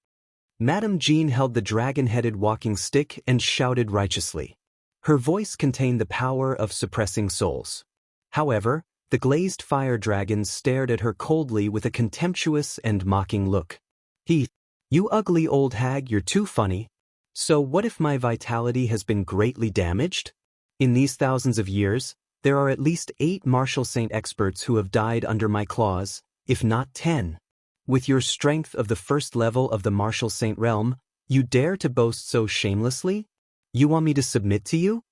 Madame Jean held the dragon-headed walking stick and shouted righteously. Her voice contained the power of suppressing souls. However, the glazed fire dragon stared at her coldly with a contemptuous and mocking look. You ugly old hag, you're too funny. So what if my vitality has been greatly damaged? In these thousands of years, there are at least 8 martial saint experts who have died under my claws, if not 10. With your strength of the first level of the martial saint realm, you dare to boast so shamelessly? You want me to submit to you?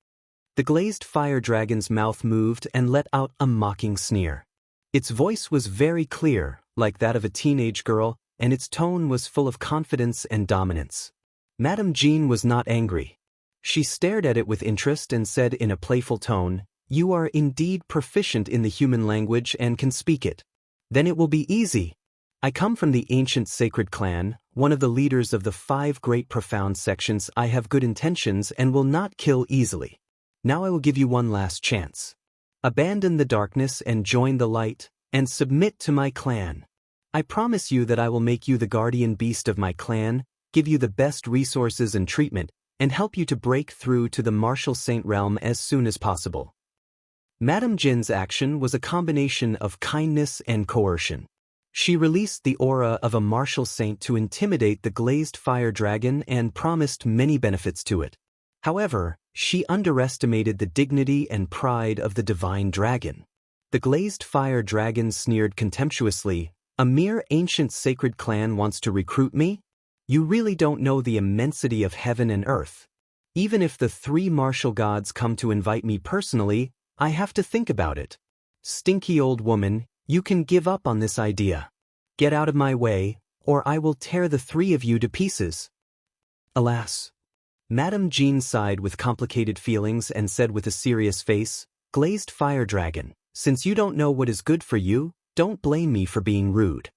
The glazed fire dragon's mouth moved and let out a mocking sneer. Its voice was very clear, like that of a teenage girl, and its tone was full of confidence and dominance. Madame Jean was not angry. She stared at it with interest and said in a playful tone, "You are indeed proficient in the human language and can speak it. Then it will be easy. I come from the ancient sacred clan, one of the leaders of the 5 great profound sections. I have good intentions and will not kill easily. Now I will give you one last chance. Abandon the darkness and join the light, and submit to my clan. I promise you that I will make you the guardian beast of my clan, give you the best resources and treatment, and help you to break through to the martial saint realm as soon as possible." Madame Jin's action was a combination of kindness and coercion. She released the aura of a martial saint to intimidate the glazed fire dragon and promised many benefits to it. However, she underestimated the dignity and pride of the divine dragon. The glazed fire dragon sneered contemptuously, "A mere ancient sacred clan wants to recruit me? You really don't know the immensity of heaven and earth. Even if the three martial gods come to invite me personally, I have to think about it. Stinky old woman, you can give up on this idea. Get out of my way, or I will tear the three of you to pieces. Alas. Madame Jean sighed with complicated feelings and said with a serious face, Glazed fire dragon, since you don't know what is good for you, don't blame me for being rude.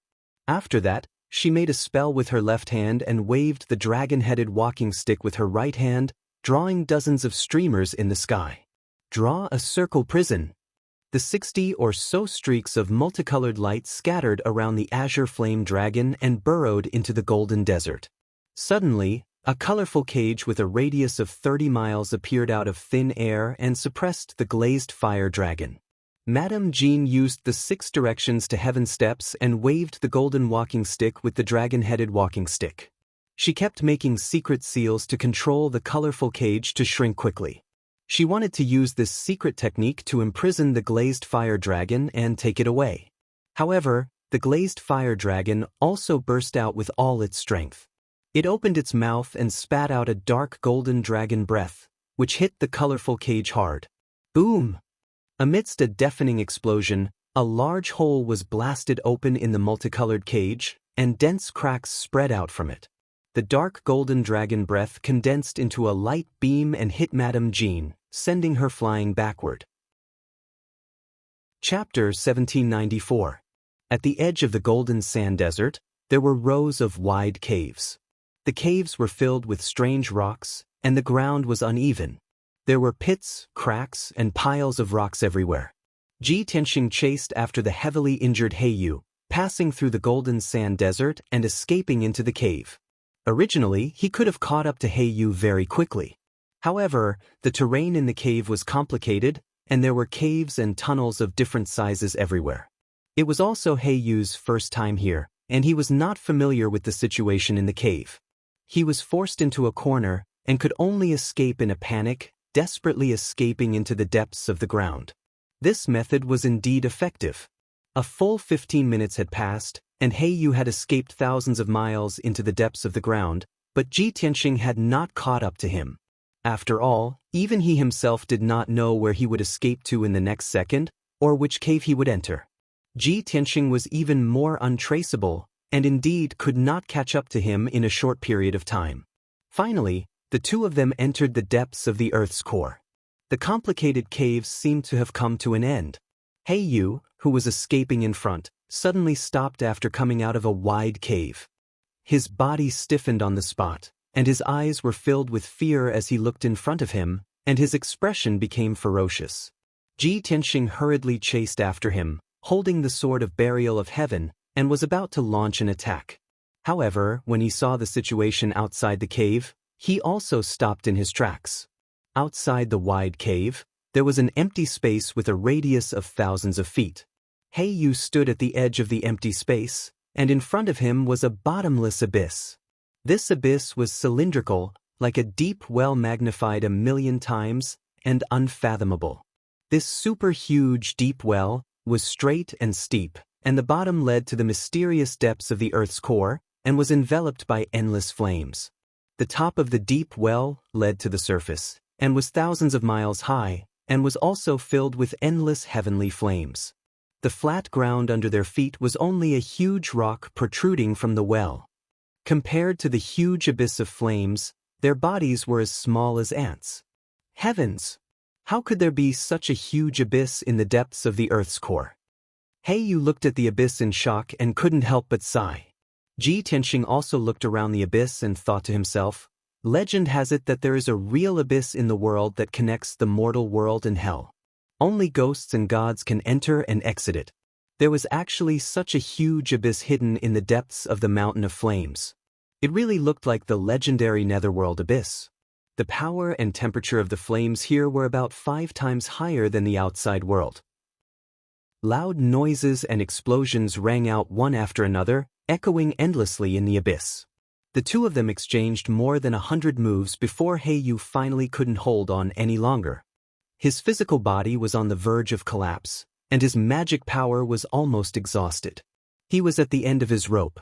After that, she made a spell with her left hand and waved the dragon-headed walking stick with her right hand, drawing dozens of streamers in the sky. Draw a circle prison. The 60 or so streaks of multicolored light scattered around the azure flame dragon and burrowed into the golden desert. Suddenly, a colorful cage with a radius of 30 miles appeared out of thin air and suppressed the glazed fire dragon. Madame Jean used the 6 directions to heaven steps and waved the golden walking stick with the dragon-headed walking stick. She kept making secret seals to control the colorful cage to shrink quickly. She wanted to use this secret technique to imprison the glazed fire dragon and take it away. However, the glazed fire dragon also burst out with all its strength. It opened its mouth and spat out a dark golden dragon breath, which hit the colorful cage hard. Boom! Amidst a deafening explosion, a large hole was blasted open in the multicolored cage, and dense cracks spread out from it. The dark golden dragon breath condensed into a light beam and hit Madame Jean, sending her flying backward. Chapter 1794. At the edge of the golden sand desert, there were rows of wide caves. The caves were filled with strange rocks, and the ground was uneven. There were pits, cracks, and piles of rocks everywhere. Ji Tianxing chased after the heavily injured Heiyu, passing through the golden sand desert and escaping into the cave. Originally, he could have caught up to Heiyu very quickly. However, the terrain in the cave was complicated, and there were caves and tunnels of different sizes everywhere. It was also Heiyu's first time here, and he was not familiar with the situation in the cave. He was forced into a corner and could only escape in a panic, desperately escaping into the depths of the ground. This method was indeed effective. A full 15 minutes had passed, and Heiyu had escaped thousands of miles into the depths of the ground, but Ji Tianxing had not caught up to him. After all, even he himself did not know where he would escape to in the next second, or which cave he would enter. Ji Tianxing was even more untraceable, and indeed could not catch up to him in a short period of time. Finally, the two of them entered the depths of the Earth's core. The complicated caves seemed to have come to an end. Heiyu, who was escaping in front, suddenly stopped after coming out of a wide cave. His body stiffened on the spot, and his eyes were filled with fear as he looked in front of him, and his expression became ferocious. Ji Tianxing hurriedly chased after him, holding the sword of burial of heaven, and was about to launch an attack. However, when he saw the situation outside the cave, he also stopped in his tracks. Outside the wide cave, there was an empty space with a radius of thousands of feet. Heiyu stood at the edge of the empty space, and in front of him was a bottomless abyss. This abyss was cylindrical, like a deep well magnified 1,000,000 times, and unfathomable. This super-huge deep well was straight and steep, and the bottom led to the mysterious depths of the Earth's core, and was enveloped by endless flames. The top of the deep well led to the surface, and was thousands of miles high, and was also filled with endless heavenly flames. The flat ground under their feet was only a huge rock protruding from the well. Compared to the huge abyss of flames, their bodies were as small as ants. Heavens! How could there be such a huge abyss in the depths of the Earth's core? Heiyu looked at the abyss in shock and couldn't help but sigh. Ji Tianxing also looked around the abyss and thought to himself, legend has it that there is a real abyss in the world that connects the mortal world and hell. Only ghosts and gods can enter and exit it. There was actually such a huge abyss hidden in the depths of the mountain of flames. It really looked like the legendary netherworld abyss. The power and temperature of the flames here were about 5 times higher than the outside world. Loud noises and explosions rang out one after another, echoing endlessly in the abyss. The two of them exchanged more than 100 moves before Heiyu finally couldn't hold on any longer. His physical body was on the verge of collapse, and his magic power was almost exhausted. He was at the end of his rope.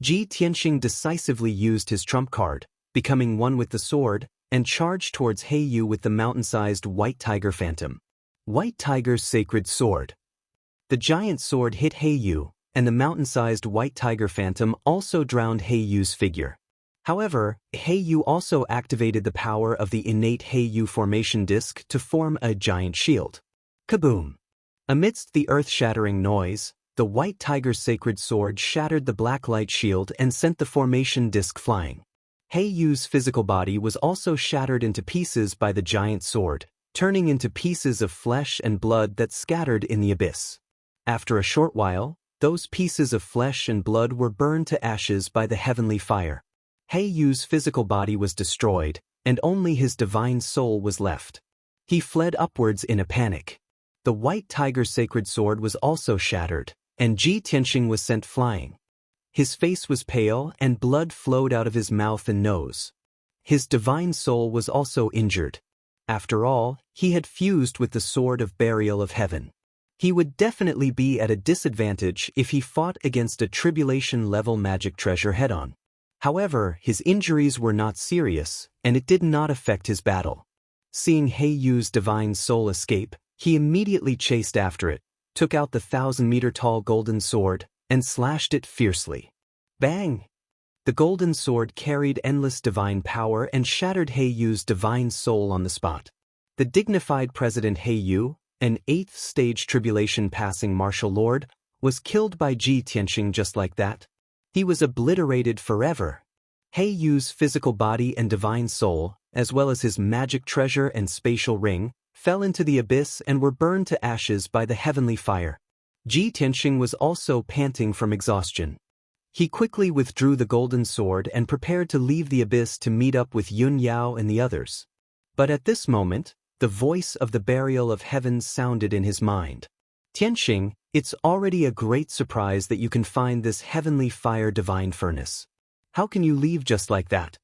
Ji Tianxing decisively used his trump card, becoming one with the sword, and charged towards Heiyu with the mountain-sized White Tiger Phantom. White Tiger's Sacred Sword. The giant sword hit Heiyu, and the mountain-sized White Tiger Phantom also drowned Heiyu's figure. However, Heiyu also activated the power of the innate Heiyu formation disc to form a giant shield. Kaboom! Amidst the earth-shattering noise, the White Tiger's sacred sword shattered the black light shield and sent the formation disc flying. Heiyu's physical body was also shattered into pieces by the giant sword, turning into pieces of flesh and blood that scattered in the abyss. After a short while, those pieces of flesh and blood were burned to ashes by the heavenly fire. Heiyu's physical body was destroyed, and only his divine soul was left. He fled upwards in a panic. The White Tiger's sacred sword was also shattered, and Ji Tianxing was sent flying. His face was pale and blood flowed out of his mouth and nose. His divine soul was also injured. After all, he had fused with the sword of burial of heaven. He would definitely be at a disadvantage if he fought against a tribulation-level magic treasure head-on. However, his injuries were not serious, and it did not affect his battle. Seeing Heiyu's divine soul escape, he immediately chased after it, took out the 1,000-meter-tall golden sword, and slashed it fiercely. Bang! The golden sword carried endless divine power and shattered Heiyu's divine soul on the spot. The dignified President Heiyu, an 8th-stage tribulation-passing martial lord, was killed by Ji Tianxing just like that. He was obliterated forever. Heiyu's physical body and divine soul, as well as his magic treasure and spatial ring, fell into the abyss and were burned to ashes by the heavenly fire. Ji Tianxing was also panting from exhaustion. He quickly withdrew the golden sword and prepared to leave the abyss to meet up with Yun Yao and the others. But at this moment, the voice of the burial of heaven sounded in his mind. Tianxing, it's already a great surprise that you can find this heavenly fire divine furnace. How can you leave just like that?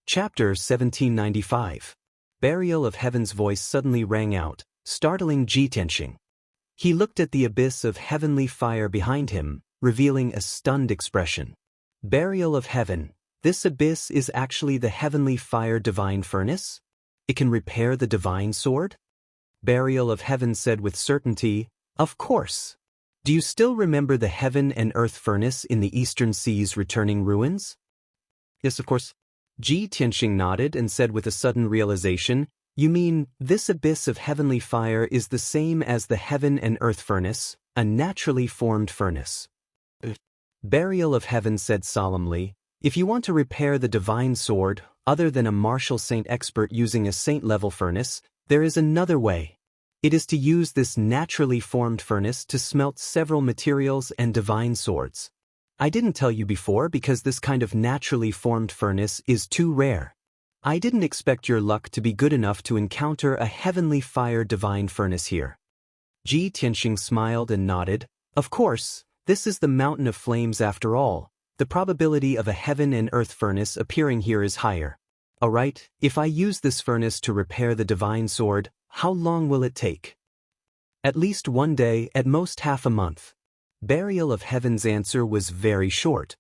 Chapter 1795. Burial of Heaven's voice suddenly rang out, startling Ji Tianxing. He looked at the abyss of heavenly fire behind him, revealing a stunned expression. Burial of Heaven, this abyss is actually the heavenly fire divine furnace? It can repair the divine sword? Burial of Heaven said with certainty, of course. Do you still remember the heaven and earth furnace in the eastern sea's returning ruins? Yes, of course. Ji Tianxing nodded and said with a sudden realization, you mean, this abyss of heavenly fire is the same as the heaven and earth furnace, a naturally formed furnace. Burial of Heaven said solemnly, if you want to repair the divine sword, other than a martial saint expert using a saint-level furnace, there is another way. It is to use this naturally formed furnace to smelt several materials and divine swords. I didn't tell you before because this kind of naturally formed furnace is too rare. I didn't expect your luck to be good enough to encounter a heavenly fire divine furnace here. Ji Tianxing smiled and nodded. Of course, this is the mountain of flames after all. The probability of a heaven and earth furnace appearing here is higher. Alright, if I use this furnace to repair the divine sword, how long will it take? At least 1 day, at most half a month. Burial of Heaven's answer was very short.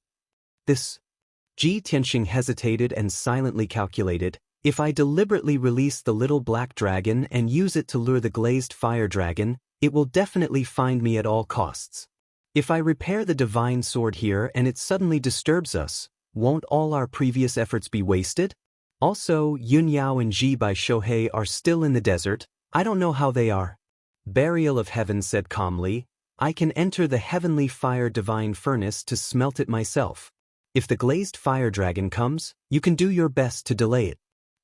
Ji Tianxing hesitated and silently calculated, if I deliberately release the little black dragon and use it to lure the glazed fire dragon, it will definitely find me at all costs. If I repair the divine sword here and it suddenly disturbs us, won't all our previous efforts be wasted? Also, Yun Yao and Ji Bai Shohei are still in the desert. I don't know how they are. Burial of Heaven said calmly, I can enter the heavenly fire divine furnace to smelt it myself. If the glazed fire dragon comes, you can do your best to delay it.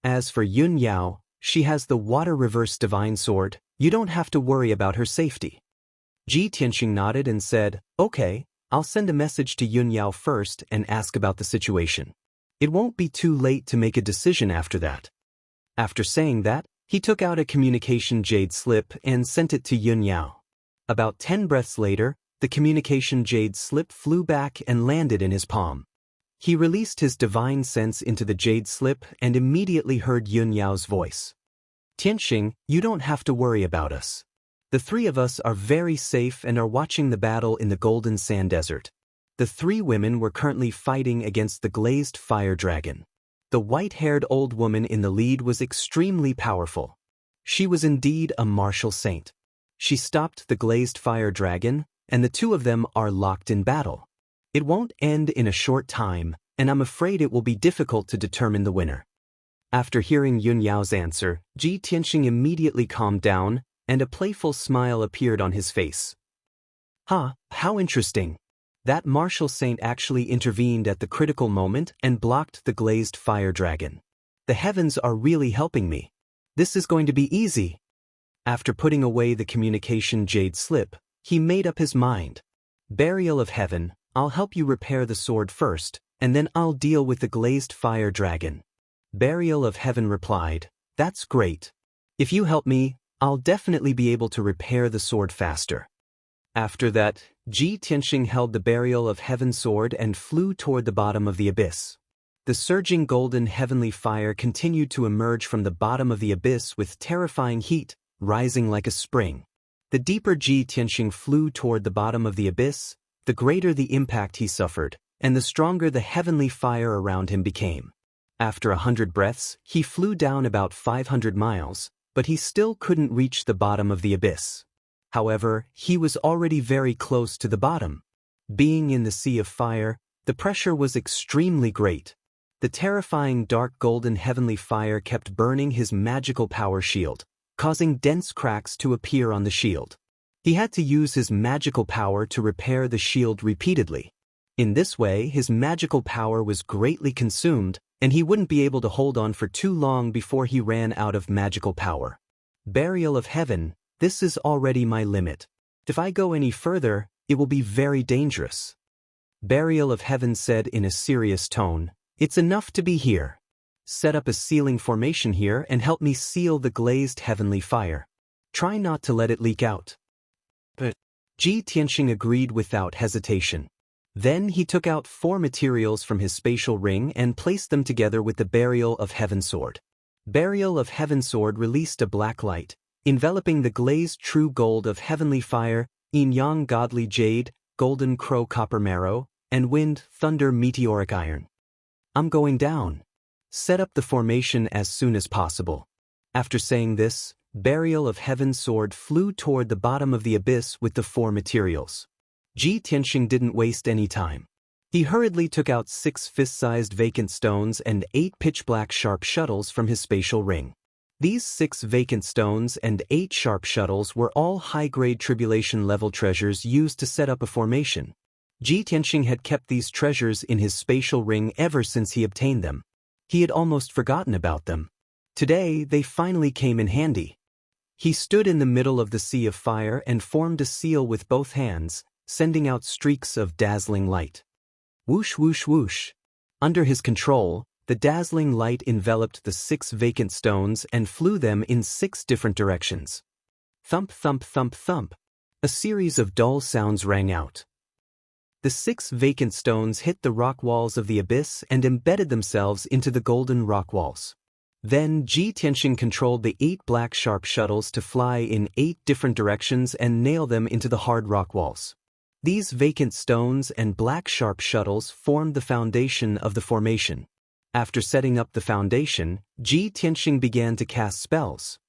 As for Yun Yao, she has the water reverse divine sword, you don't have to worry about her safety. Ji Tianxing nodded and said, okay, I'll send a message to Yun Yao first and ask about the situation. It won't be too late to make a decision after that. After saying that, he took out a communication jade slip and sent it to Yun Yao. About 10 breaths later, the communication jade slip flew back and landed in his palm. He released his divine sense into the jade slip and immediately heard Yun Yao's voice. Tianxing, you don't have to worry about us. The 3 of us are very safe and are watching the battle in the Golden Sand Desert. The three women were currently fighting against the glazed fire dragon. The white-haired old woman in the lead was extremely powerful. She was indeed a martial saint. She stopped the glazed fire dragon, and the two of them are locked in battle. It won't end in a short time, and I'm afraid it will be difficult to determine the winner. After hearing Yun Yao's answer, Ji Tianxing immediately calmed down, and a playful smile appeared on his face. How interesting. That martial saint actually intervened at the critical moment and blocked the glazed fire dragon. The heavens are really helping me. This is going to be easy. After putting away the communication jade slip, he made up his mind. Burial of Heaven, I'll help you repair the sword first, and then I'll deal with the glazed fire dragon. Burial of Heaven replied, that's great. If you help me, I'll definitely be able to repair the sword faster. After that, Ji Tianxing held the Burial of Heaven sword and flew toward the bottom of the abyss. The surging golden heavenly fire continued to emerge from the bottom of the abyss with terrifying heat, rising like a spring. The deeper Ji Tianxing flew toward the bottom of the abyss, the greater the impact he suffered, and the stronger the heavenly fire around him became. After 100 breaths, he flew down about 500 miles, but he still couldn't reach the bottom of the abyss. However, he was already very close to the bottom. Being in the sea of fire, the pressure was extremely great. The terrifying dark golden heavenly fire kept burning his magical power shield, causing dense cracks to appear on the shield. He had to use his magical power to repair the shield repeatedly. In this way, his magical power was greatly consumed, and he wouldn't be able to hold on for too long before he ran out of magical power. Burial of Heaven, this is already my limit. If I go any further, it will be very dangerous. Burial of Heaven said in a serious tone, it's enough to be here. Set up a sealing formation here and help me seal the glazed heavenly fire. Try not to let it leak out. But Ji Tianxing agreed without hesitation. Then he took out 4 materials from his spatial ring and placed them together with the Burial of Heaven sword. Burial of Heaven sword released a black light, enveloping the glazed true gold of heavenly fire, yin-yang godly jade, golden crow copper marrow, and wind, thunder meteoric iron. I'm going down. Set up the formation as soon as possible. After saying this, Burial of Heaven sword flew toward the bottom of the abyss with the 4 materials. Ji Tianxing didn't waste any time. He hurriedly took out 6 fist-sized vacant stones and 8 pitch-black sharp shuttles from his spatial ring. These 6 vacant stones and 8 sharp shuttles were all high-grade tribulation-level treasures used to set up a formation. Ji Tianxing had kept these treasures in his spatial ring ever since he obtained them. He had almost forgotten about them. Today, they finally came in handy. He stood in the middle of the sea of fire and formed a seal with both hands, sending out streaks of dazzling light. Whoosh whoosh whoosh. Under his control, the dazzling light enveloped the 6 vacant stones and flew them in 6 different directions. Thump thump thump thump. A series of dull sounds rang out. The 6 vacant stones hit the rock walls of the abyss and embedded themselves into the golden rock walls. Then Ji Tianxing controlled the 8 black sharp shuttles to fly in 8 different directions and nail them into the hard rock walls. These vacant stones and black sharp shuttles formed the foundation of the formation. After setting up the foundation, Ji Tianxing began to cast spells.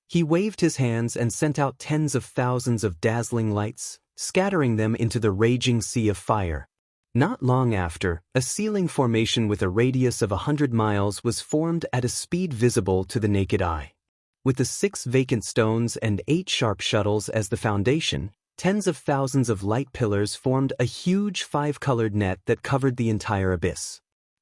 He waved his hands and sent out tens of thousands of dazzling lights, scattering them into the raging sea of fire. Not long after, a sealing formation with a radius of 100 miles was formed at a speed visible to the naked eye. With the 6 vacant stones and 8 sharp shuttles as the foundation, tens of thousands of light pillars formed a huge 5-colored net that covered the entire abyss.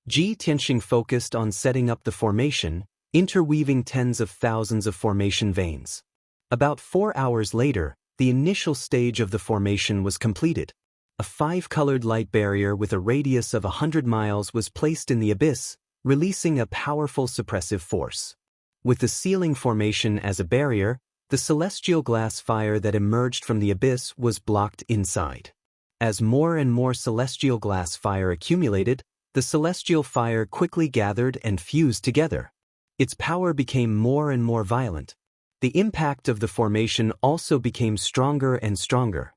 Ji Tianxing focused on setting up the formation, interweaving tens of thousands of formation veins. About 4 hours later, the initial stage of the formation was completed. A 5-colored light barrier with a radius of 100 miles was placed in the abyss, releasing a powerful suppressive force. With the sealing formation as a barrier, the celestial glass fire that emerged from the abyss was blocked inside. As more and more celestial glass fire accumulated, the celestial fire quickly gathered and fused together. Its power became more and more violent. The impact of the formation also became stronger and stronger.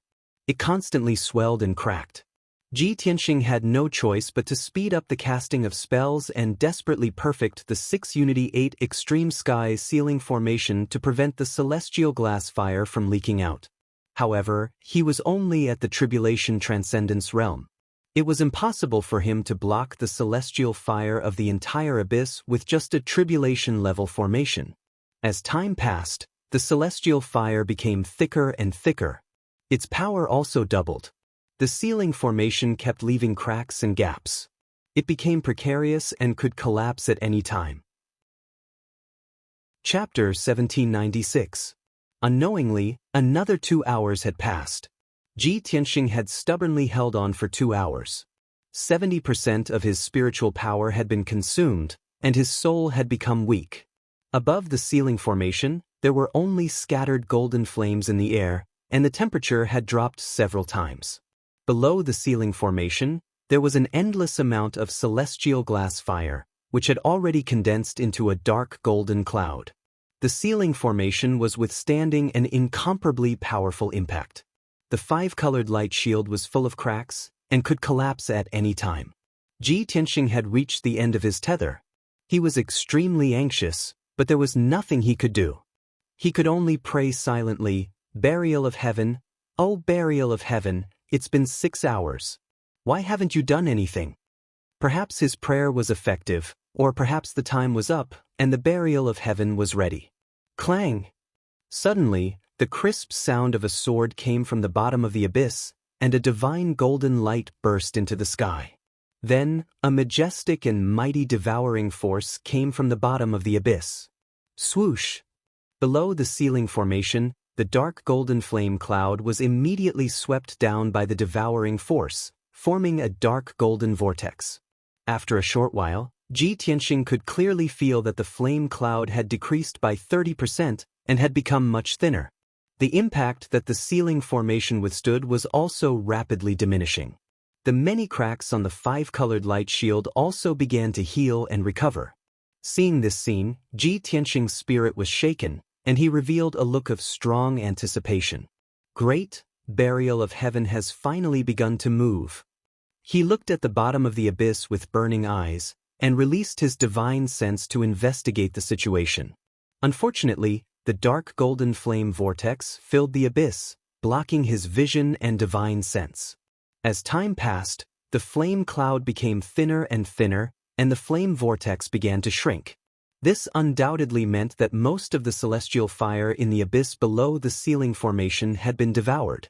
It constantly swelled and cracked. Ji Tianxing had no choice but to speed up the casting of spells and desperately perfect the 6 Unity 8 Extreme Skies sealing formation to prevent the celestial glass fire from leaking out. However, he was only at the Tribulation Transcendence realm. It was impossible for him to block the celestial fire of the entire abyss with just a Tribulation-level formation. As time passed, the celestial fire became thicker and thicker. Its power also doubled. The sealing formation kept leaving cracks and gaps. It became precarious and could collapse at any time. Chapter 1796. Unknowingly, another 2 hours had passed. Ji Tianxing had stubbornly held on for 2 hours. 70% of his spiritual power had been consumed, and his soul had become weak. Above the sealing formation, there were only scattered golden flames in the air, and the temperature had dropped several times. Below the sealing formation, there was an endless amount of celestial glass fire, which had already condensed into a dark golden cloud. The sealing formation was withstanding an incomparably powerful impact. The 5-colored light shield was full of cracks and could collapse at any time. Ji Tianxing had reached the end of his tether. He was extremely anxious, but there was nothing he could do. He could only pray silently, "Burial of heaven, oh burial of heaven, it's been 6 hours. Why haven't you done anything?" Perhaps his prayer was effective, or perhaps the time was up, and the burial of heaven was ready. Clang! Suddenly, the crisp sound of a sword came from the bottom of the abyss, and a divine golden light burst into the sky. Then, a majestic and mighty devouring force came from the bottom of the abyss. Swoosh! Below the sealing formation, the dark golden flame cloud was immediately swept down by the devouring force, forming a dark golden vortex. After a short while, Ji Tianxing could clearly feel that the flame cloud had decreased by 30% and had become much thinner. The impact that the sealing formation withstood was also rapidly diminishing. The many cracks on the 5-colored light shield also began to heal and recover. Seeing this scene, Ji Tianxing's spirit was shaken, and he revealed a look of strong anticipation. Great, burial of heaven has finally begun to move. He looked at the bottom of the abyss with burning eyes, and released his divine sense to investigate the situation. Unfortunately, the dark golden flame vortex filled the abyss, blocking his vision and divine sense. As time passed, the flame cloud became thinner and thinner, and the flame vortex began to shrink. This undoubtedly meant that most of the celestial fire in the abyss below the sealing formation had been devoured.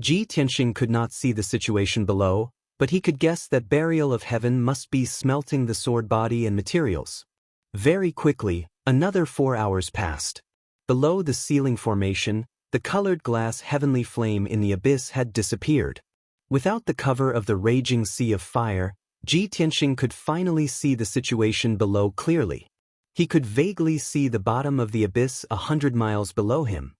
Ji Tianxing could not see the situation below, but he could guess that burial of heaven must be smelting the sword body and materials. Very quickly, another 4 hours passed. Below the sealing formation, the colored glass heavenly flame in the abyss had disappeared. Without the cover of the raging sea of fire, Ji Tianxing could finally see the situation below clearly. He could vaguely see the bottom of the abyss 100 miles below him.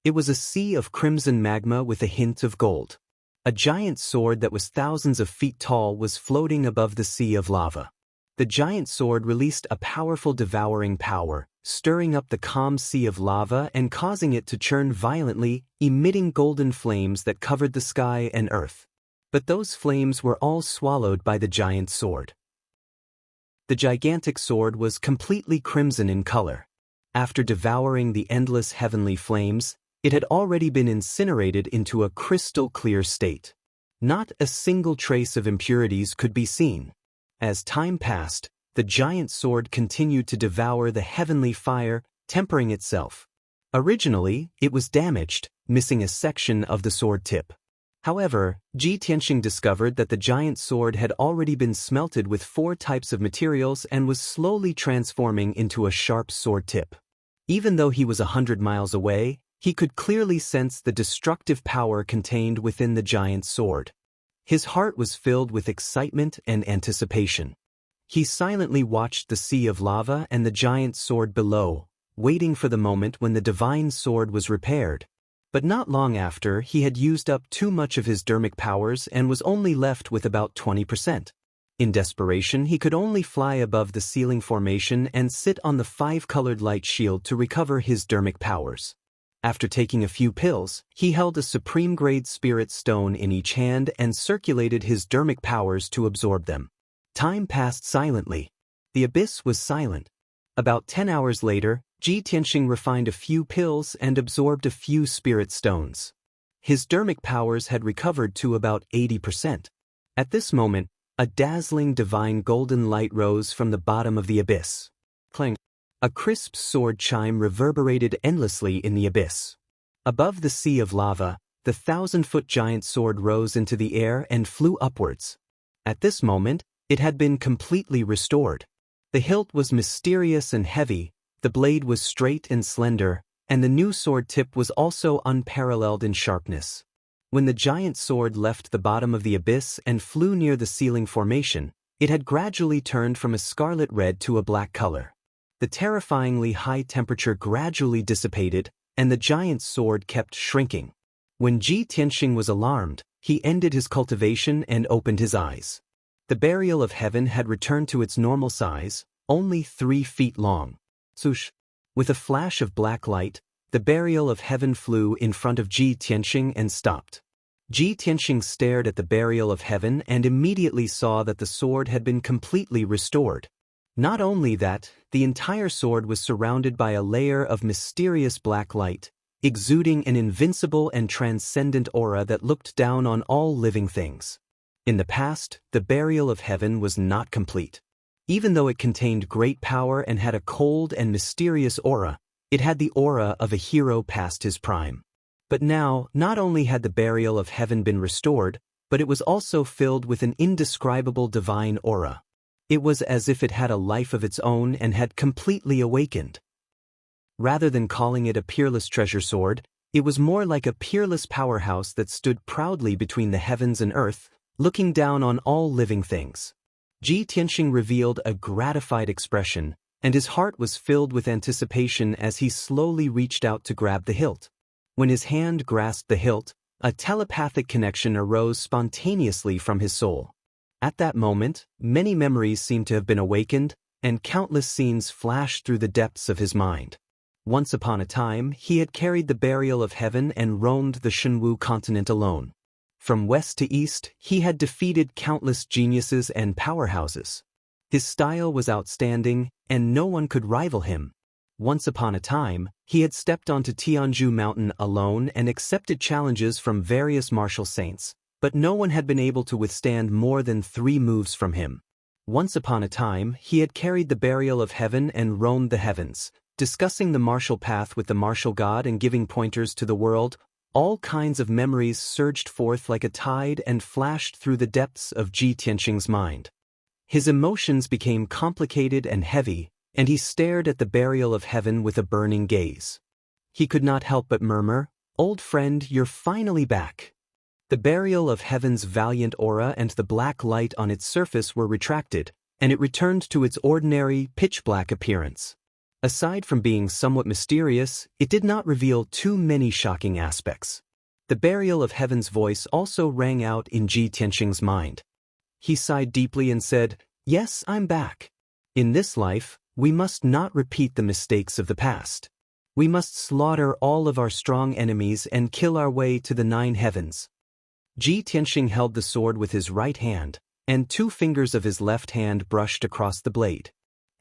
It was a sea of crimson magma with a hint of gold. A giant sword that was thousands of feet tall was floating above the sea of lava. The giant sword released a powerful devouring power, stirring up the calm sea of lava and causing it to churn violently, emitting golden flames that covered the sky and earth. But those flames were all swallowed by the giant sword. The gigantic sword was completely crimson in color. After devouring the endless heavenly flames, it had already been incinerated into a crystal-clear state. Not a single trace of impurities could be seen. As time passed, the giant sword continued to devour the heavenly fire, tempering itself. Originally, it was damaged, missing a section of the sword tip. However, Ji Tianxing discovered that the giant sword had already been smelted with 4 types of materials and was slowly transforming into a sharp sword tip. Even though he was 100 miles away, he could clearly sense the destructive power contained within the giant sword. His heart was filled with excitement and anticipation. He silently watched the sea of lava and the giant sword below, waiting for the moment when the divine sword was repaired. But not long after, he had used up too much of his dermic powers and was only left with about 20%. In desperation, he could only fly above the sealing formation and sit on the 5-colored light shield to recover his dermic powers. After taking a few pills, he held a supreme-grade spirit stone in each hand and circulated his dermic powers to absorb them. Time passed silently. The abyss was silent. About 10 hours later, Ji Tianxing refined a few pills and absorbed a few spirit stones. His dermic powers had recovered to about 80%. At this moment, a dazzling divine golden light rose from the bottom of the abyss. Clang! A crisp sword chime reverberated endlessly in the abyss. Above the sea of lava, the 1,000-foot giant sword rose into the air and flew upwards. At this moment, it had been completely restored. The hilt was mysterious and heavy, the blade was straight and slender, and the new sword tip was also unparalleled in sharpness. When the giant sword left the bottom of the abyss and flew near the ceiling formation, it had gradually turned from a scarlet red to a black color. The terrifyingly high temperature gradually dissipated, and the giant's sword kept shrinking. When Ji Tianxing was alarmed, he ended his cultivation and opened his eyes. The burial of heaven had returned to its normal size, only 3 feet long. Swoosh! With a flash of black light, the burial of heaven flew in front of Ji Tianxing and stopped. Ji Tianxing stared at the burial of heaven and immediately saw that the sword had been completely restored. Not only that, the entire sword was surrounded by a layer of mysterious black light, exuding an invincible and transcendent aura that looked down on all living things. In the past, the burial of heaven was not complete. Even though it contained great power and had a cold and mysterious aura, it had the aura of a hero past his prime. But now, not only had the burial of heaven been restored, but it was also filled with an indescribable divine aura. It was as if it had a life of its own and had completely awakened. Rather than calling it a peerless treasure sword, it was more like a peerless powerhouse that stood proudly between the heavens and earth, looking down on all living things. Ji Tianxing revealed a gratified expression, and his heart was filled with anticipation as he slowly reached out to grab the hilt. When his hand grasped the hilt, a telepathic connection arose spontaneously from his soul. At that moment, many memories seemed to have been awakened, and countless scenes flashed through the depths of his mind. Once upon a time, he had carried the burial of heaven and roamed the Shenwu continent alone. From west to east, he had defeated countless geniuses and powerhouses. His style was outstanding, and no one could rival him. Once upon a time, he had stepped onto Tianzhu Mountain alone and accepted challenges from various martial saints, but no one had been able to withstand more than 3 moves from him. Once upon a time, he had carried the burial of heaven and roamed the heavens, discussing the martial path with the martial god and giving pointers to the world. All kinds of memories surged forth like a tide and flashed through the depths of Ji Tianxing's mind. His emotions became complicated and heavy, and he stared at the burial of heaven with a burning gaze. He could not help but murmur, "Old friend, you're finally back." The burial of heaven's valiant aura and the black light on its surface were retracted, and it returned to its ordinary, pitch-black appearance. Aside from being somewhat mysterious, it did not reveal too many shocking aspects. The burial of heaven's voice also rang out in Ji Tianxing's mind. He sighed deeply and said, "Yes, I'm back. In this life, we must not repeat the mistakes of the past. We must slaughter all of our strong enemies and kill our way to the 9 heavens." Ji Tianxing held the sword with his right hand, and 2 fingers of his left hand brushed across the blade.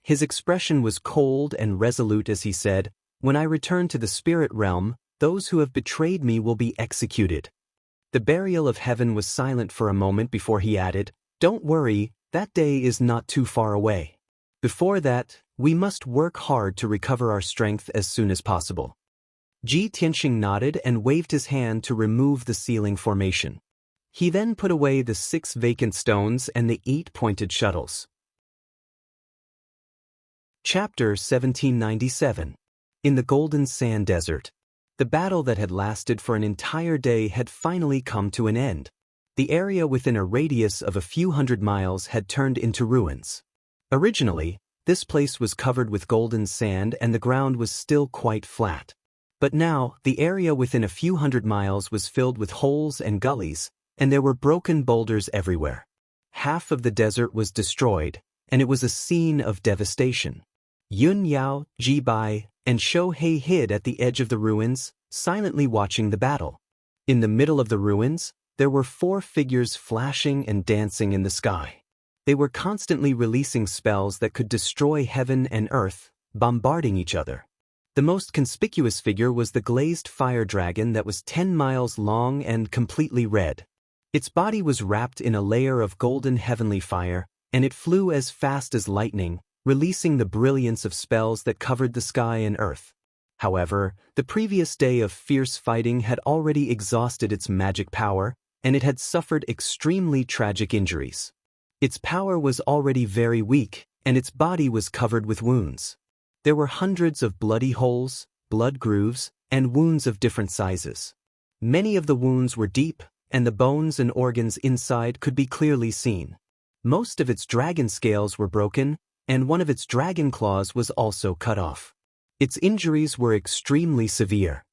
His expression was cold and resolute as he said, "When I return to the spirit realm, those who have betrayed me will be executed." The burial of heaven was silent for a moment before he added, "Don't worry, that day is not too far away. Before that, we must work hard to recover our strength as soon as possible." Ji Tianxing nodded and waved his hand to remove the ceiling formation. He then put away the 6 vacant stones and the 8 pointed shuttles. Chapter 1797. In the Golden Sand Desert. The battle that had lasted for an entire day had finally come to an end. The area within a radius of a few hundred miles had turned into ruins. Originally, this place was covered with golden sand and the ground was still quite flat. But now, the area within a few hundred miles was filled with holes and gullies, and there were broken boulders everywhere. Half of the desert was destroyed, and it was a scene of devastation. Yun Yao, Ji Bai, and Shou Hei hid at the edge of the ruins, silently watching the battle. In the middle of the ruins, there were 4 figures flashing and dancing in the sky. They were constantly releasing spells that could destroy heaven and earth, bombarding each other. The most conspicuous figure was the glazed fire dragon that was 10 miles long and completely red. Its body was wrapped in a layer of golden heavenly fire, and it flew as fast as lightning, releasing the brilliance of spells that covered the sky and earth. However, the previous day of fierce fighting had already exhausted its magic power, and it had suffered extremely tragic injuries. Its power was already very weak, and its body was covered with wounds. There were hundreds of bloody holes, blood grooves, and wounds of different sizes. Many of the wounds were deep, and the bones and organs inside could be clearly seen. Most of its dragon scales were broken, and one of its dragon claws was also cut off. Its injuries were extremely severe.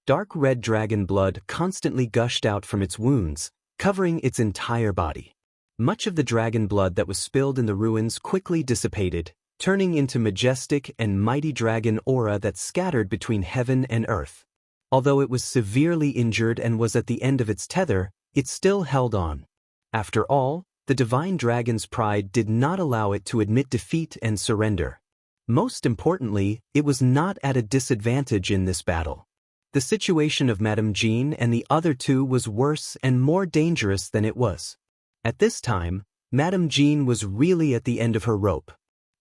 Dark red dragon blood constantly gushed out from its wounds, covering its entire body. Much of the dragon blood that was spilled in the ruins quickly dissipated, turning into majestic and mighty dragon aura that scattered between heaven and earth. Although it was severely injured and was at the end of its tether, it still held on. After all, the divine dragon's pride did not allow it to admit defeat and surrender. Most importantly, it was not at a disadvantage in this battle. The situation of Madame Jean and the other 2 was worse and more dangerous than it was. At this time, Madame Jean was really at the end of her rope.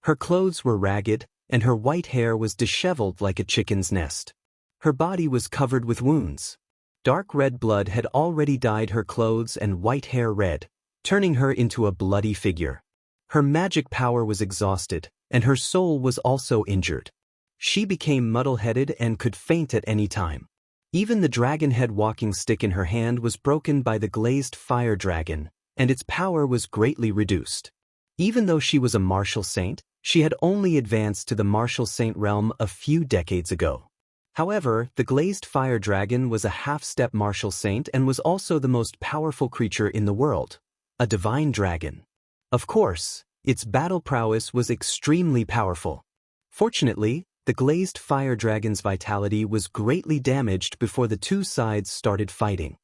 Her clothes were ragged, and her white hair was disheveled like a chicken's nest. Her body was covered with wounds. Dark red blood had already dyed her clothes and white hair red, turning her into a bloody figure. Her magic power was exhausted, and her soul was also injured. She became muddle-headed and could faint at any time. Even the dragon head walking stick in her hand was broken by the glazed fire dragon, and its power was greatly reduced. Even though she was a martial saint, she had only advanced to the martial saint realm a few decades ago. However, the glazed fire dragon was a half-step martial saint and was also the most powerful creature in the world, a divine dragon. Of course, its battle prowess was extremely powerful. Fortunately, the glazed fire dragon's vitality was greatly damaged before the 2 sides started fighting.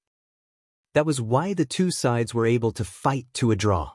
That was why the 2 sides were able to fight to a draw.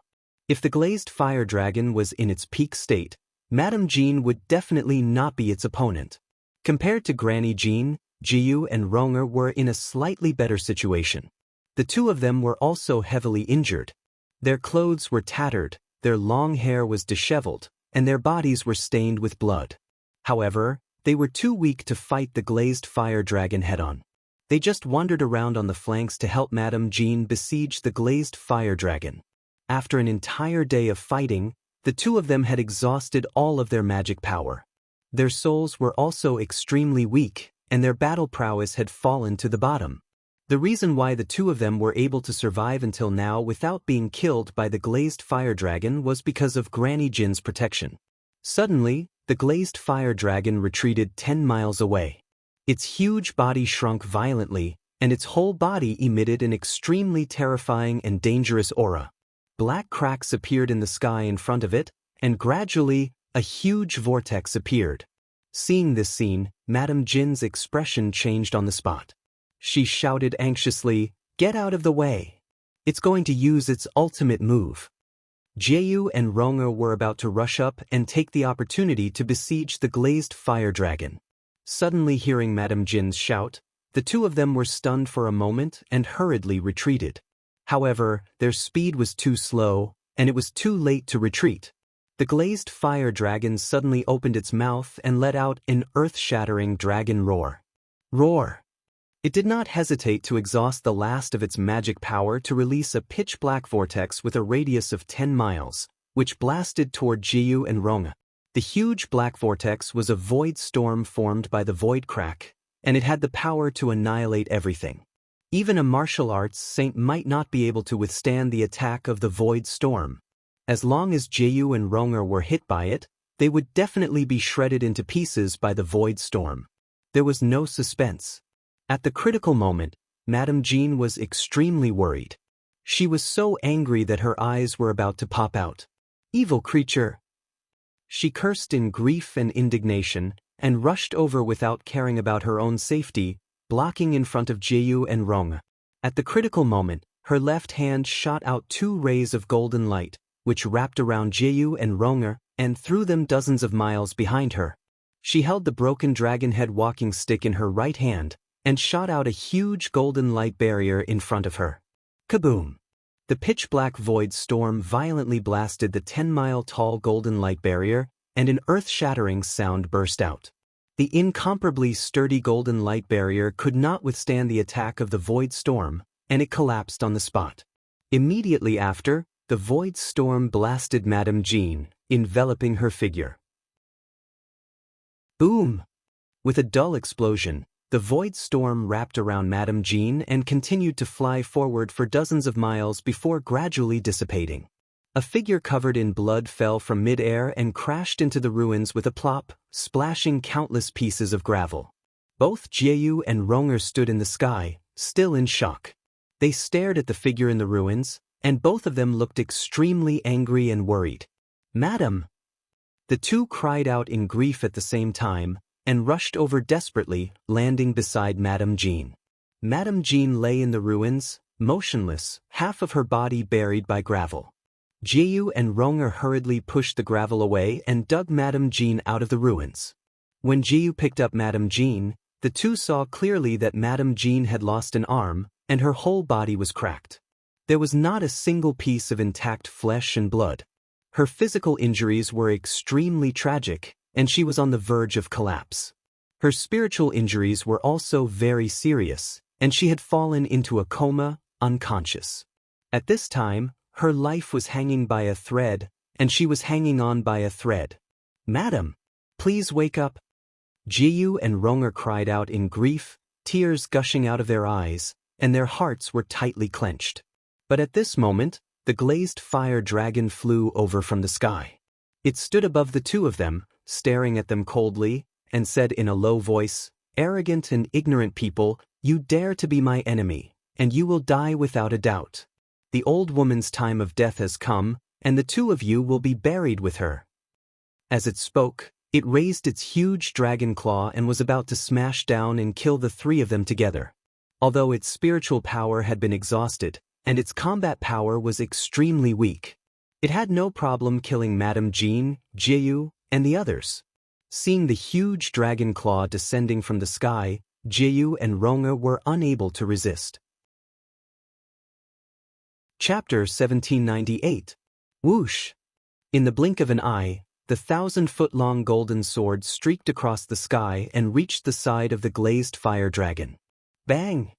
If the glazed fire dragon was in its peak state, Madame Jean would definitely not be its opponent. Compared to Granny Jean, Jiyu and Ronger were in a slightly better situation. The 2 of them were also heavily injured. Their clothes were tattered, their long hair was disheveled, and their bodies were stained with blood. However, they were too weak to fight the glazed fire dragon head-on. They just wandered around on the flanks to help Madame Jean besiege the glazed fire dragon. After an entire day of fighting, the 2 of them had exhausted all of their magic power. Their souls were also extremely weak, and their battle prowess had fallen to the bottom. The reason why the 2 of them were able to survive until now without being killed by the glazed fire dragon was because of Granny Jin's protection. Suddenly, the glazed fire dragon retreated 10 miles away. Its huge body shrunk violently, and its whole body emitted an extremely terrifying and dangerous aura. Black cracks appeared in the sky in front of it, and gradually, a huge vortex appeared. Seeing this scene, Madame Jin's expression changed on the spot. She shouted anxiously, "Get out of the way! It's going to use its ultimate move." Jiyu and Ronger were about to rush up and take the opportunity to besiege the glazed fire dragon. Suddenly hearing Madame Jin's shout, the 2 of them were stunned for a moment and hurriedly retreated. However, their speed was too slow, and it was too late to retreat. The glazed fire dragon suddenly opened its mouth and let out an earth-shattering dragon roar. Roar! It did not hesitate to exhaust the last of its magic power to release a pitch-black vortex with a radius of 10 miles, which blasted toward Jiyu and Ronga. The huge black vortex was a void storm formed by the void crack, and it had the power to annihilate everything. Even a martial arts saint might not be able to withstand the attack of the void storm. As long as Jiyu and Ronger were hit by it, they would definitely be shredded into pieces by the void storm. There was no suspense. At the critical moment, Madame Jean was extremely worried. She was so angry that her eyes were about to pop out. "Evil creature!" She cursed in grief and indignation, and rushed over without caring about her own safety, blocking in front of Jiyu and Rong. At the critical moment, her left hand shot out 2 rays of golden light, which wrapped around Jiyu and Rong and threw them dozens of miles behind her. She held the broken dragon head walking stick in her right hand and shot out a huge golden light barrier in front of her. Kaboom! The pitch-black void storm violently blasted the 10-mile-tall golden light barrier, and an earth-shattering sound burst out. The incomparably sturdy golden light barrier could not withstand the attack of the void storm, and it collapsed on the spot. Immediately after, the void storm blasted Madame Jean, enveloping her figure. Boom! With a dull explosion, the void storm wrapped around Madame Jean and continued to fly forward for dozens of miles before gradually dissipating. A figure covered in blood fell from mid-air and crashed into the ruins with a plop, splashing countless pieces of gravel. Both Jiyu and Rong stood in the sky, still in shock. They stared at the figure in the ruins, and both of them looked extremely angry and worried. "Madam!" The two cried out in grief at the same time, and rushed over desperately, landing beside Madame Jean. Madame Jean lay in the ruins, motionless, half of her body buried by gravel. Jiyu and Rong hurriedly pushed the gravel away and dug Madame Jean out of the ruins. When Jiyu picked up Madame Jean, the two saw clearly that Madame Jean had lost an arm, and her whole body was cracked. There was not a single piece of intact flesh and blood. Her physical injuries were extremely tragic, and she was on the verge of collapse. Her spiritual injuries were also very serious, and she had fallen into a coma, unconscious. At this time, her life was hanging by a thread, and she was hanging on by a thread. "Madam, please wake up." Jiyu and Rong cried out in grief, tears gushing out of their eyes, and their hearts were tightly clenched. But at this moment, the glazed fire dragon flew over from the sky. It stood above the two of them, staring at them coldly, and said in a low voice, "Arrogant and ignorant people, you dare to be my enemy, and you will die without a doubt. The old woman's time of death has come, and the two of you will be buried with her." As it spoke, it raised its huge dragon claw and was about to smash down and kill the 3 of them together. Although its spiritual power had been exhausted, and its combat power was extremely weak, it had no problem killing Madame Jean, Jiyu, and the others. Seeing the huge dragon claw descending from the sky, Jiyu and Rong were unable to resist. Chapter 1798. Whoosh! In the blink of an eye, the 1,000-foot-long golden sword streaked across the sky and reached the side of the glazed fire dragon. Bang!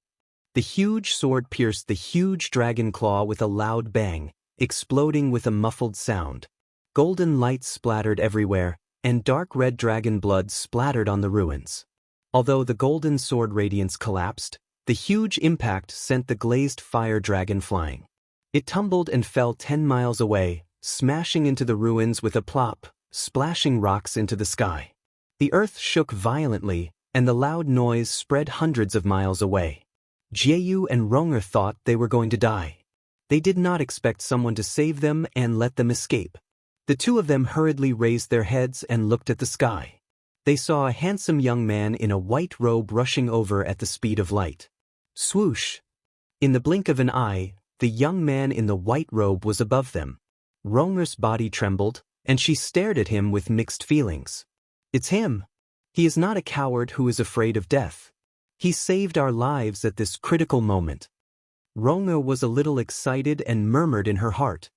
The huge sword pierced the huge dragon claw with a loud bang, exploding with a muffled sound. Golden light splattered everywhere, and dark red dragon blood splattered on the ruins. Although the golden sword radiance collapsed, the huge impact sent the glazed fire dragon flying. It tumbled and fell 10 miles away, smashing into the ruins with a plop, splashing rocks into the sky. The earth shook violently, and the loud noise spread hundreds of miles away. Jiyu and Rong thought they were going to die. They did not expect someone to save them and let them escape. The two of them hurriedly raised their heads and looked at the sky. They saw a handsome young man in a white robe rushing over at the speed of light. Swoosh! In the blink of an eye, the young man in the white robe was above them. Ronger's body trembled, and she stared at him with mixed feelings. "It's him. He is not a coward who is afraid of death. He saved our lives at this critical moment." Ronger was a little excited and murmured in her heart.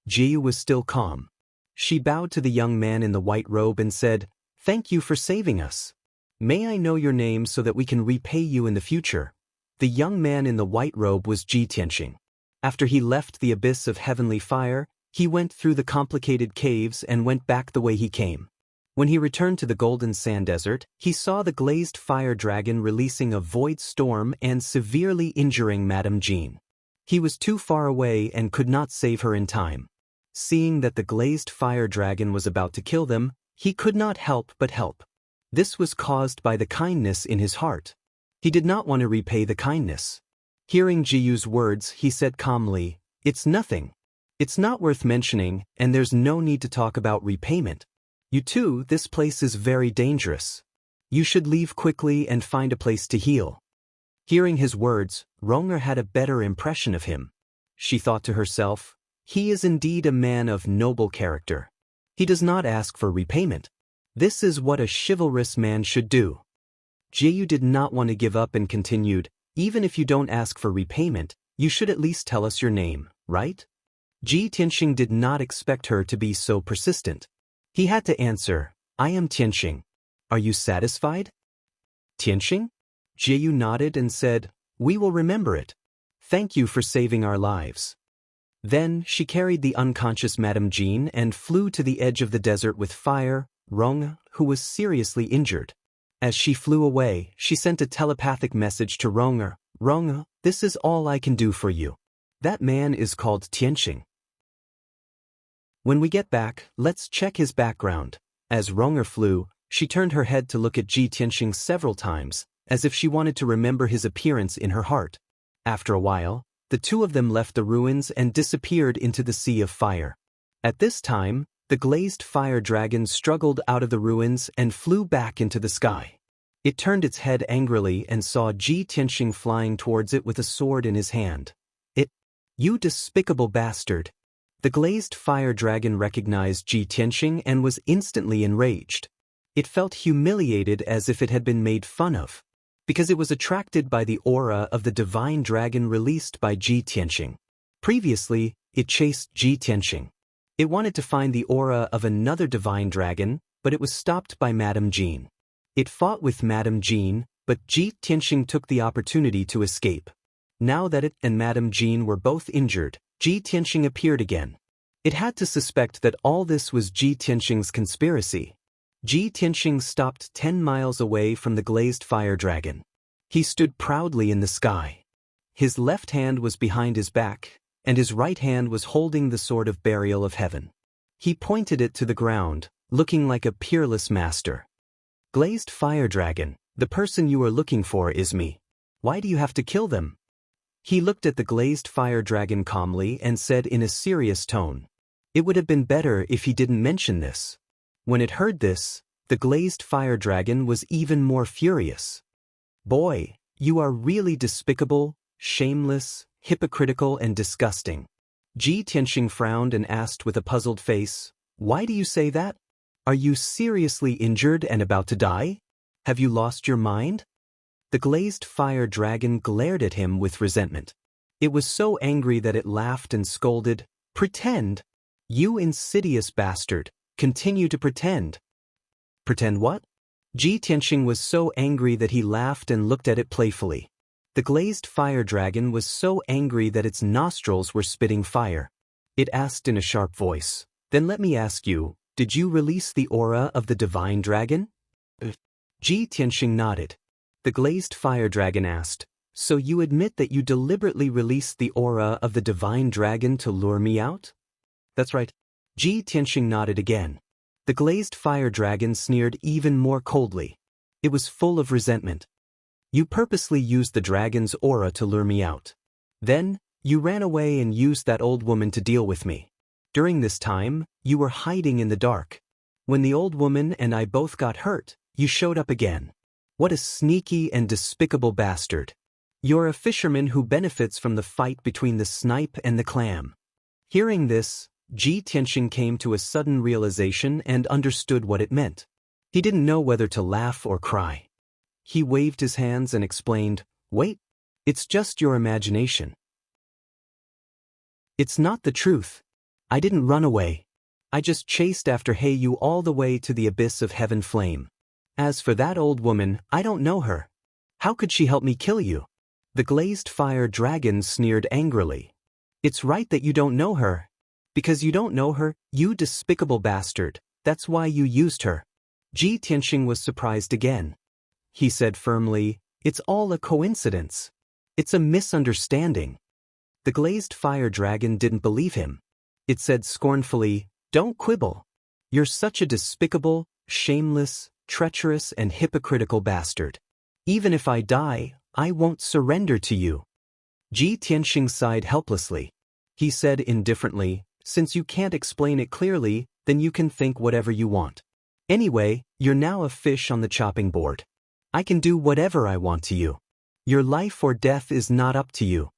Jiyu was still calm. She bowed to the young man in the white robe and said, "Thank you for saving us. May I know your name so that we can repay you in the future?" The young man in the white robe was Ji Tianxing. After he left the abyss of heavenly fire, he went through the complicated caves and went back the way he came. When he returned to the golden sand desert, he saw the glazed fire dragon releasing a void storm and severely injuring Madame Jean. He was too far away and could not save her in time. Seeing that the glazed fire dragon was about to kill them, he could not help but help. This was caused by the kindness in his heart. He did not want to repay the kindness. Hearing Jiyu's words, he said calmly, "It's nothing. It's not worth mentioning, and there's no need to talk about repayment. You two, this place is very dangerous. You should leave quickly and find a place to heal." Hearing his words, Ronger had a better impression of him. She thought to herself, he is indeed a man of noble character. He does not ask for repayment. This is what a chivalrous man should do. Jiyu did not want to give up and continued, even if you don't ask for repayment, you should at least tell us your name, right? Ji Tianxing did not expect her to be so persistent. He had to answer, I am Tianxing. Are you satisfied? Tianxing? Jiyu nodded and said, we will remember it. Thank you for saving our lives. Then she carried the unconscious Madame Jean and flew to the edge of the desert with Fire, Rong, who was seriously injured. As she flew away, she sent a telepathic message to Ronger, Ronger, this is all I can do for you. That man is called Tianxing. When we get back, let's check his background. As Ronger flew, she turned her head to look at Ji Tianxing several times, as if she wanted to remember his appearance in her heart. After a while, the two of them left the ruins and disappeared into the sea of fire. At this time, the glazed fire dragon struggled out of the ruins and flew back into the sky. It turned its head angrily and saw Ji Tianxing flying towards it with a sword in his hand. You despicable bastard! The glazed fire dragon recognized Ji Tianxing and was instantly enraged. It felt humiliated as if it had been made fun of, because it was attracted by the aura of the divine dragon released by Ji Tianxing. Previously, it chased Ji Tianxing. It wanted to find the aura of another divine dragon, but it was stopped by Madame Jean. It fought with Madame Jean, but Ji Tianxing took the opportunity to escape. Now that it and Madame Jean were both injured, Ji Tianxing appeared again. It had to suspect that all this was Ji Tianxing's conspiracy. Ji Tianxing stopped 10 miles away from the glazed fire dragon. He stood proudly in the sky. His left hand was behind his back, and his right hand was holding the sword of burial of heaven. He pointed it to the ground, looking like a peerless master. Glazed fire dragon, the person you are looking for is me. Why do you have to kill them? He looked at the glazed fire dragon calmly and said in a serious tone, it would have been better if he didn't mention this. When it heard this, the glazed fire dragon was even more furious. Boy, you are really despicable, shameless, hypocritical and disgusting. Ji Tianxing frowned and asked with a puzzled face, why do you say that? Are you seriously injured and about to die? Have you lost your mind? The glazed fire dragon glared at him with resentment. It was so angry that it laughed and scolded, pretend! You insidious bastard, continue to pretend. Pretend what? Ji Tianxing was so angry that he laughed and looked at it playfully. The glazed fire dragon was so angry that its nostrils were spitting fire. It asked in a sharp voice, then let me ask you, did you release the aura of the divine dragon? Ji Tianxing nodded. The glazed fire dragon asked, so you admit that you deliberately released the aura of the divine dragon to lure me out? That's right. Ji Tianxing nodded again. The glazed fire dragon sneered even more coldly. It was full of resentment. You purposely used the dragon's aura to lure me out. Then, you ran away and used that old woman to deal with me. During this time, you were hiding in the dark. When the old woman and I both got hurt, you showed up again. What a sneaky and despicable bastard. You're a fisherman who benefits from the fight between the snipe and the clam. Hearing this, Ji Tianxing came to a sudden realization and understood what it meant. He didn't know whether to laugh or cry. He waved his hands and explained, wait, it's just your imagination. It's not the truth. I didn't run away. I just chased after Heiyu all the way to the abyss of heaven flame. As for that old woman, I don't know her. How could she help me kill you? The glazed fire dragon sneered angrily. It's right that you don't know her. Because you don't know her, you despicable bastard, that's why you used her. Ji Tianxing was surprised again. He said firmly, it's all a coincidence. It's a misunderstanding. The glazed fire dragon didn't believe him. It said scornfully, don't quibble. You're such a despicable, shameless, treacherous and hypocritical bastard. Even if I die, I won't surrender to you. Ji Tianxing sighed helplessly. He said indifferently, since you can't explain it clearly, then you can think whatever you want. Anyway, you're now a fish on the chopping board. I can do whatever I want to you. Your life or death is not up to you.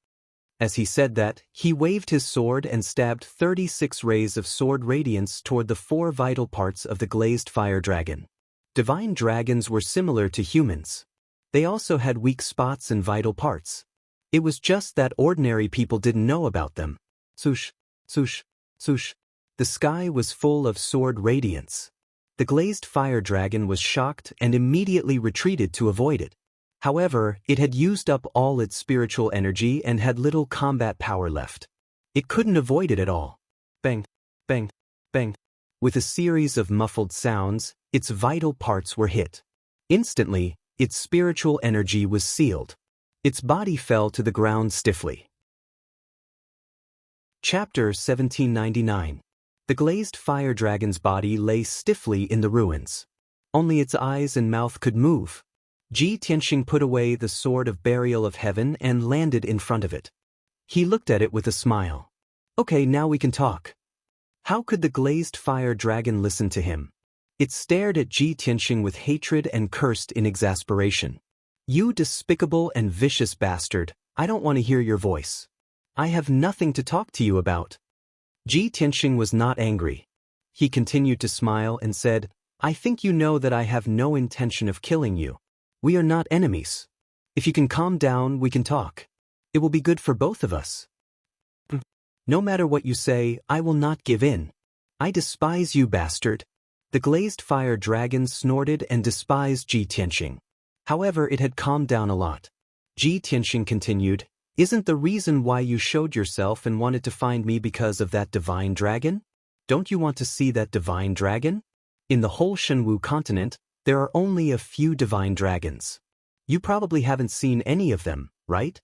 As he said that, he waved his sword and stabbed 36 rays of sword radiance toward the 4 vital parts of the glazed fire dragon. Divine dragons were similar to humans. They also had weak spots and vital parts. It was just that ordinary people didn't know about them. Swoosh, swoosh, swoosh. The sky was full of sword radiance. The glazed fire dragon was shocked and immediately retreated to avoid it. However, it had used up all its spiritual energy and had little combat power left. It couldn't avoid it at all. Bang, bang, bang. With a series of muffled sounds, its vital parts were hit. Instantly, its spiritual energy was sealed. Its body fell to the ground stiffly. Chapter 1799. The glazed fire dragon's body lay stiffly in the ruins. Only its eyes and mouth could move. Ji Tianxing put away the sword of burial of heaven and landed in front of it. He looked at it with a smile. Okay, now we can talk. How could the glazed fire dragon listen to him? It stared at Ji Tianxing with hatred and cursed in exasperation. You despicable and vicious bastard, I don't want to hear your voice. I have nothing to talk to you about. Ji Tianxing was not angry. He continued to smile and said, I think you know that I have no intention of killing you. We are not enemies. If you can calm down, we can talk. It will be good for both of us. No matter what you say, I will not give in. I despise you, bastard. The glazed fire dragon snorted and despised Ji Tianxing. However, it had calmed down a lot. Ji Tianxing continued, Isn't the reason why you showed yourself and wanted to find me because of that divine dragon? Don't you want to see that divine dragon? In the whole Shenwu continent, there are only a few divine dragons. You probably haven't seen any of them, right?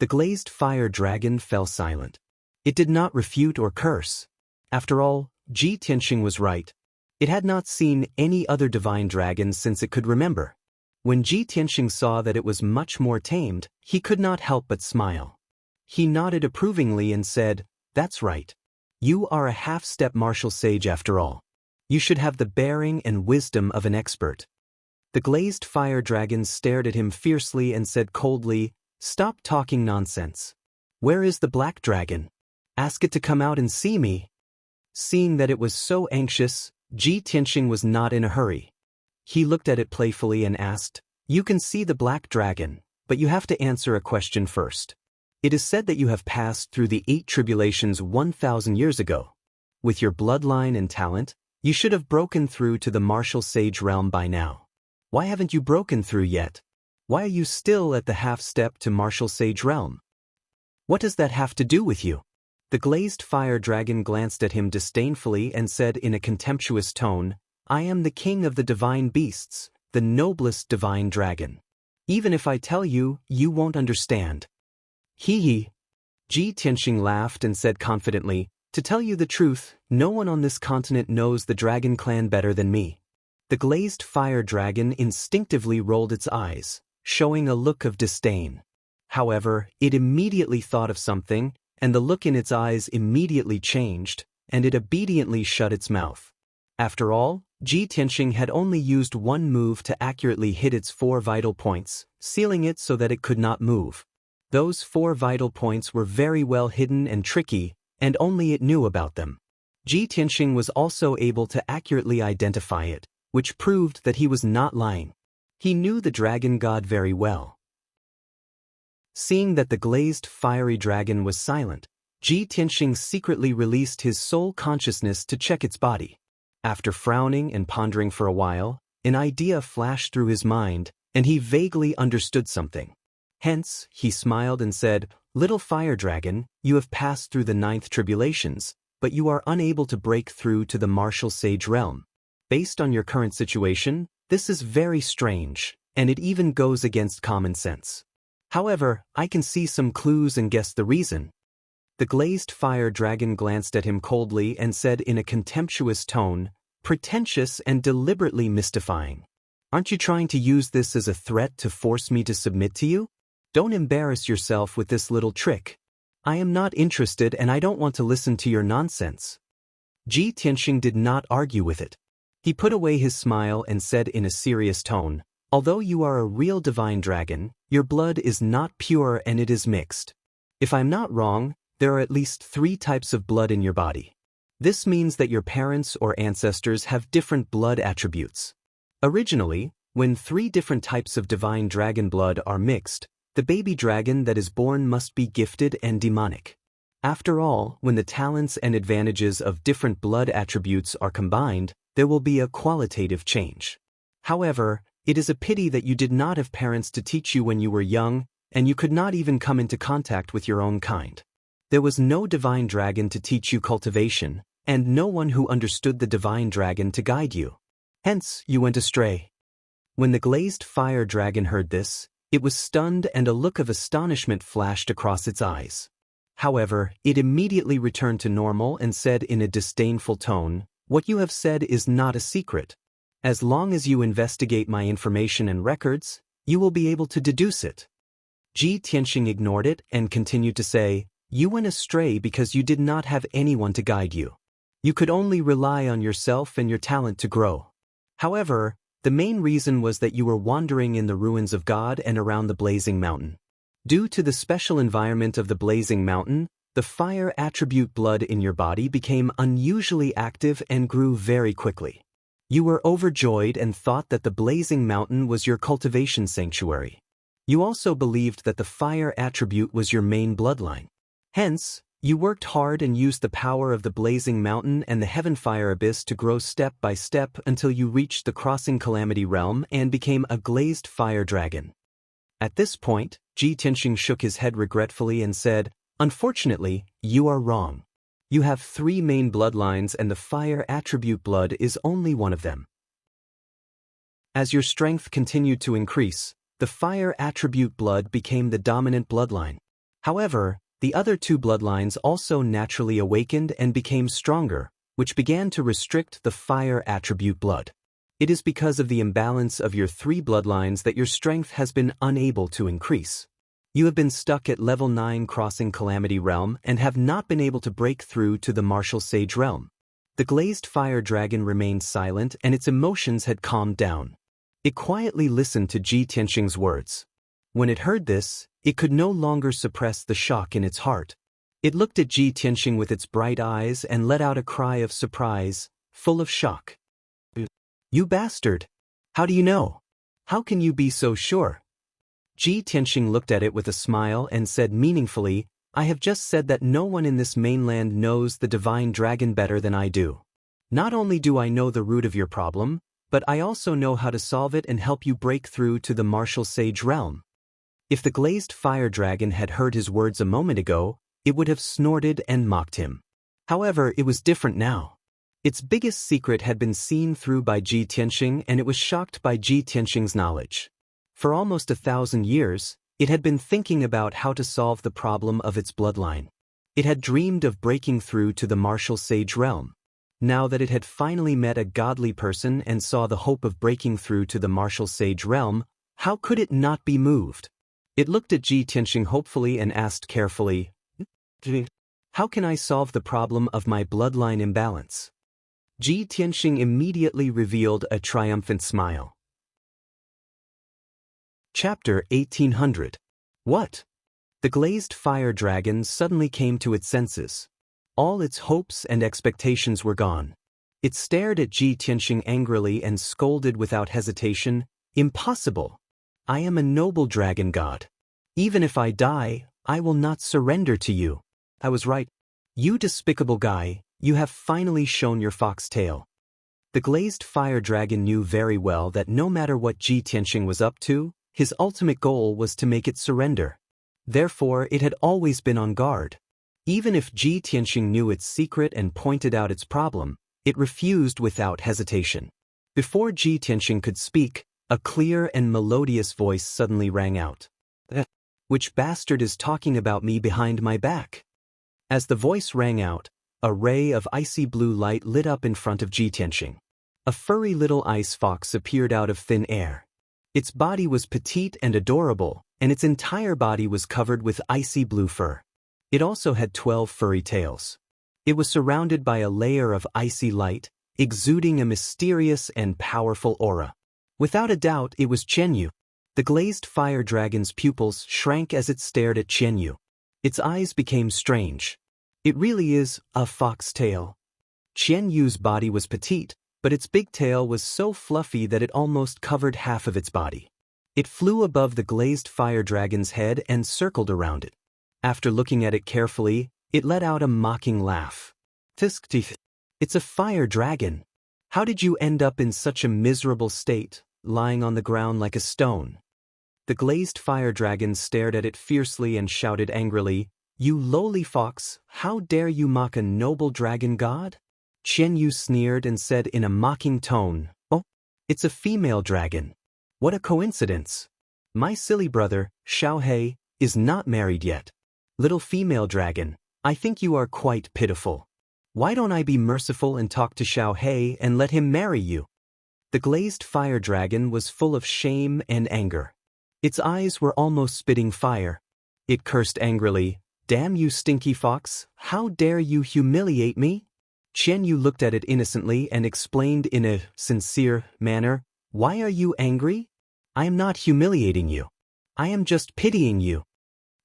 The glazed fire dragon fell silent. It did not refute or curse. After all, Ji Tianxing was right. It had not seen any other divine dragon since it could remember. When Ji Tianxing saw that it was much more tamed, he could not help but smile. He nodded approvingly and said, That's right. You are a half-step martial sage after all. You should have the bearing and wisdom of an expert. The glazed fire dragon stared at him fiercely and said coldly, Stop talking nonsense. Where is the black dragon? Ask it to come out and see me. Seeing that it was so anxious, Ji Tianxing was not in a hurry. He looked at it playfully and asked, You can see the black dragon, but you have to answer a question first. It is said that you have passed through the 8 tribulations 1,000 years ago. With your bloodline and talent, you should have broken through to the martial sage realm by now. Why haven't you broken through yet? Why are you still at the half-step to martial sage realm? What does that have to do with you? The glazed fire dragon glanced at him disdainfully and said in a contemptuous tone, I am the king of the divine beasts, the noblest divine dragon. Even if I tell you, you won't understand. Hee hee. Ji Tianxing laughed and said confidently, To tell you the truth, no one on this continent knows the dragon clan better than me. The glazed fire dragon instinctively rolled its eyes, showing a look of disdain. However, it immediately thought of something, and the look in its eyes immediately changed, and it obediently shut its mouth. After all, Ji Tianxing had only used one move to accurately hit its 4 vital points, sealing it so that it could not move. Those 4 vital points were very well hidden and tricky, and only it knew about them. Ji Tianxing was also able to accurately identify it, which proved that he was not lying. He knew the dragon god very well. Seeing that the glazed fiery dragon was silent, Ji Tianxing secretly released his soul consciousness to check its body. After frowning and pondering for a while, an idea flashed through his mind, and he vaguely understood something. Hence, he smiled and said, Little fire dragon, you have passed through the 9th tribulations, but you are unable to break through to the martial sage realm. Based on your current situation, this is very strange, and it even goes against common sense. However, I can see some clues and guess the reason. The glazed fire dragon glanced at him coldly and said in a contemptuous tone, Pretentious and deliberately mystifying. Aren't you trying to use this as a threat to force me to submit to you? Don't embarrass yourself with this little trick. I am not interested and I don't want to listen to your nonsense. Ji Tianxing did not argue with it. He put away his smile and said in a serious tone, Although you are a real divine dragon, your blood is not pure and it is mixed. If I'm not wrong, there are at least 3 types of blood in your body. This means that your parents or ancestors have different blood attributes. Originally, when 3 different types of divine dragon blood are mixed, the baby dragon that is born must be gifted and demonic. After all, when the talents and advantages of different blood attributes are combined, there will be a qualitative change. However, it is a pity that you did not have parents to teach you when you were young, and you could not even come into contact with your own kind. There was no divine dragon to teach you cultivation, and no one who understood the divine dragon to guide you. Hence, you went astray. When the glazed fire dragon heard this, it was stunned and a look of astonishment flashed across its eyes. However, it immediately returned to normal and said in a disdainful tone, "What you have said is not a secret. As long as you investigate my information and records, you will be able to deduce it." Ji Tianxing ignored it and continued to say, "You went astray because you did not have anyone to guide you. You could only rely on yourself and your talent to grow. However, the main reason was that you were wandering in the ruins of God and around the blazing mountain. Due to the special environment of the blazing mountain, the fire attribute blood in your body became unusually active and grew very quickly. You were overjoyed and thought that the blazing mountain was your cultivation sanctuary. You also believed that the fire attribute was your main bloodline. Hence, you worked hard and used the power of the blazing mountain and the heaven fire abyss to grow step by step until you reached the crossing calamity realm and became a glazed fire dragon." At this point, Ji Tianxing shook his head regretfully and said, "Unfortunately, you are wrong. You have 3 main bloodlines and the fire attribute blood is only one of them. As your strength continued to increase, the fire attribute blood became the dominant bloodline. However, the other 2 bloodlines also naturally awakened and became stronger, which began to restrict the fire attribute blood. It is because of the imbalance of your 3 bloodlines that your strength has been unable to increase. You have been stuck at level 9 crossing Calamity Realm and have not been able to break through to the Martial Sage Realm." The glazed fire dragon remained silent and its emotions had calmed down. It quietly listened to Ji Tianxing's words. When it heard this, it could no longer suppress the shock in its heart. It looked at Ji Tianxing with its bright eyes and let out a cry of surprise, full of shock. "You bastard! How do you know? How can you be so sure?" Ji Tianxing looked at it with a smile and said meaningfully, "I have just said that no one in this mainland knows the divine dragon better than I do. Not only do I know the root of your problem, but I also know how to solve it and help you break through to the Martial Sage Realm." If the glazed fire dragon had heard his words a moment ago, it would have snorted and mocked him. However, it was different now. Its biggest secret had been seen through by Ji Tianxing and it was shocked by Ji Tianxing's knowledge. For almost 1,000 years, it had been thinking about how to solve the problem of its bloodline. It had dreamed of breaking through to the Martial Sage Realm. Now that it had finally met a godly person and saw the hope of breaking through to the Martial Sage Realm, how could it not be moved? It looked at Ji Tianxing hopefully and asked carefully, "How can I solve the problem of my bloodline imbalance?" Ji Tianxing immediately revealed a triumphant smile. Chapter 1800. What? The glazed fire dragon suddenly came to its senses. All its hopes and expectations were gone. It stared at Ji Tianxing angrily and scolded without hesitation, "Impossible! I am a noble dragon god. Even if I die, I will not surrender to you. I was right. You despicable guy, you have finally shown your fox tail." The glazed fire dragon knew very well that no matter what Ji Tianxing was up to, his ultimate goal was to make it surrender. Therefore, it had always been on guard. Even if Ji Tianxing knew its secret and pointed out its problem, it refused without hesitation. Before Ji Tianxing could speak, a clear and melodious voice suddenly rang out. "Which bastard is talking about me behind my back?" As the voice rang out, a ray of icy blue light lit up in front of Ji Tianxing. A furry little ice fox appeared out of thin air. Its body was petite and adorable, and its entire body was covered with icy blue fur. It also had 12 furry tails. It was surrounded by a layer of icy light, exuding a mysterious and powerful aura. Without a doubt, it was Qianyu. The glazed fire dragon's pupils shrank as it stared at Qianyu. Its eyes became strange. It really is a fox tail. Qianyu's body was petite, but its big tail was so fluffy that it almost covered half of its body. It flew above the glazed fire dragon's head and circled around it. After looking at it carefully, it let out a mocking laugh. It's a fire dragon. How did you end up in such a miserable state, lying on the ground like a stone? The glazed fire dragon stared at it fiercely and shouted angrily, "You lowly fox, how dare you mock a noble dragon god?" Qianyu sneered and said in a mocking tone, "Oh, it's a female dragon. What a coincidence. My silly brother, Xiaohei, is not married yet. Little female dragon, I think you are quite pitiful. Why don't I be merciful and talk to Xiaohei and let him marry you?" The glazed fire dragon was full of shame and anger. Its eyes were almost spitting fire. It cursed angrily, "Damn you, stinky fox, how dare you humiliate me?" Qianyu looked at it innocently and explained in a sincere manner, "Why are you angry? I am not humiliating you. I am just pitying you."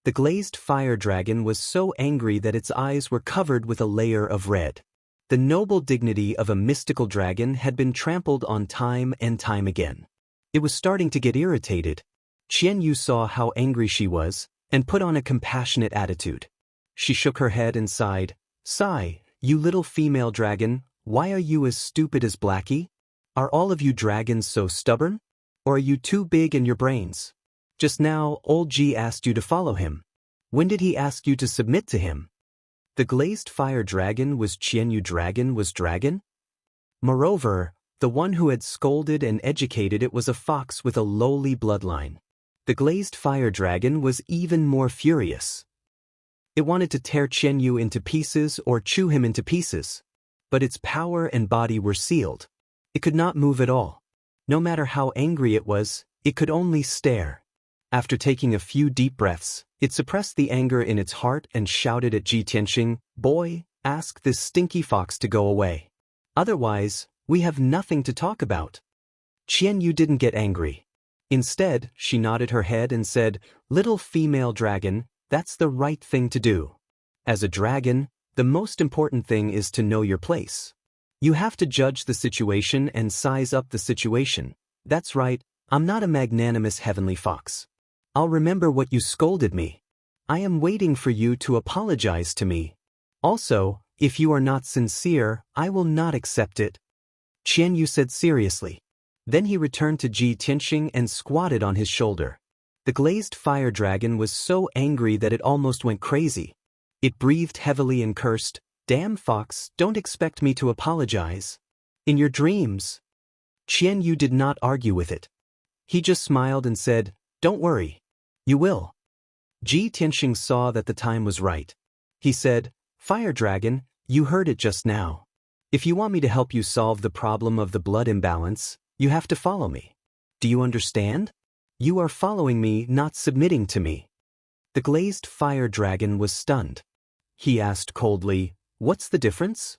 The glazed fire dragon was so angry that its eyes were covered with a layer of red. The noble dignity of a mystical dragon had been trampled on time and time again. It was starting to get irritated. Qianyu saw how angry she was and put on a compassionate attitude. She shook her head and sighed, "Sigh, you little female dragon, why are you as stupid as Blackie? Are all of you dragons so stubborn? Or are you too big in your brains? Just now, old G asked you to follow him. When did he ask you to submit to him?" The glazed fire dragon was Qianyu dragon? Moreover, the one who had scolded and educated it was a fox with a lowly bloodline. The glazed fire dragon was even more furious. It wanted to tear Qianyu into pieces or chew him into pieces. But its power and body were sealed. It could not move at all. No matter how angry it was, it could only stare. After taking a few deep breaths, it suppressed the anger in its heart and shouted at Ji Tianxing, "Boy, ask this stinky fox to go away. Otherwise, we have nothing to talk about." Qianyu didn't get angry. Instead, she nodded her head and said, "Little female dragon, that's the right thing to do. As a dragon, the most important thing is to know your place. You have to judge the situation and size up the situation. That's right, I'm not a magnanimous heavenly fox. I'll remember what you scolded me. I am waiting for you to apologize to me. Also, if you are not sincere, I will not accept it." Qianyu said seriously. Then he returned to Ji Tianxing and squatted on his shoulder. The glazed fire dragon was so angry that it almost went crazy. It breathed heavily and cursed, "Damn fox, don't expect me to apologize. In your dreams." Qianyu did not argue with it. He just smiled and said, "Don't worry. You will." Ji Tianxing saw that the time was right. He said, "Fire dragon, you heard it just now. If you want me to help you solve the problem of the blood imbalance, you have to follow me. Do you understand? You are following me, not submitting to me." The glazed fire dragon was stunned. He asked coldly, "What's the difference?"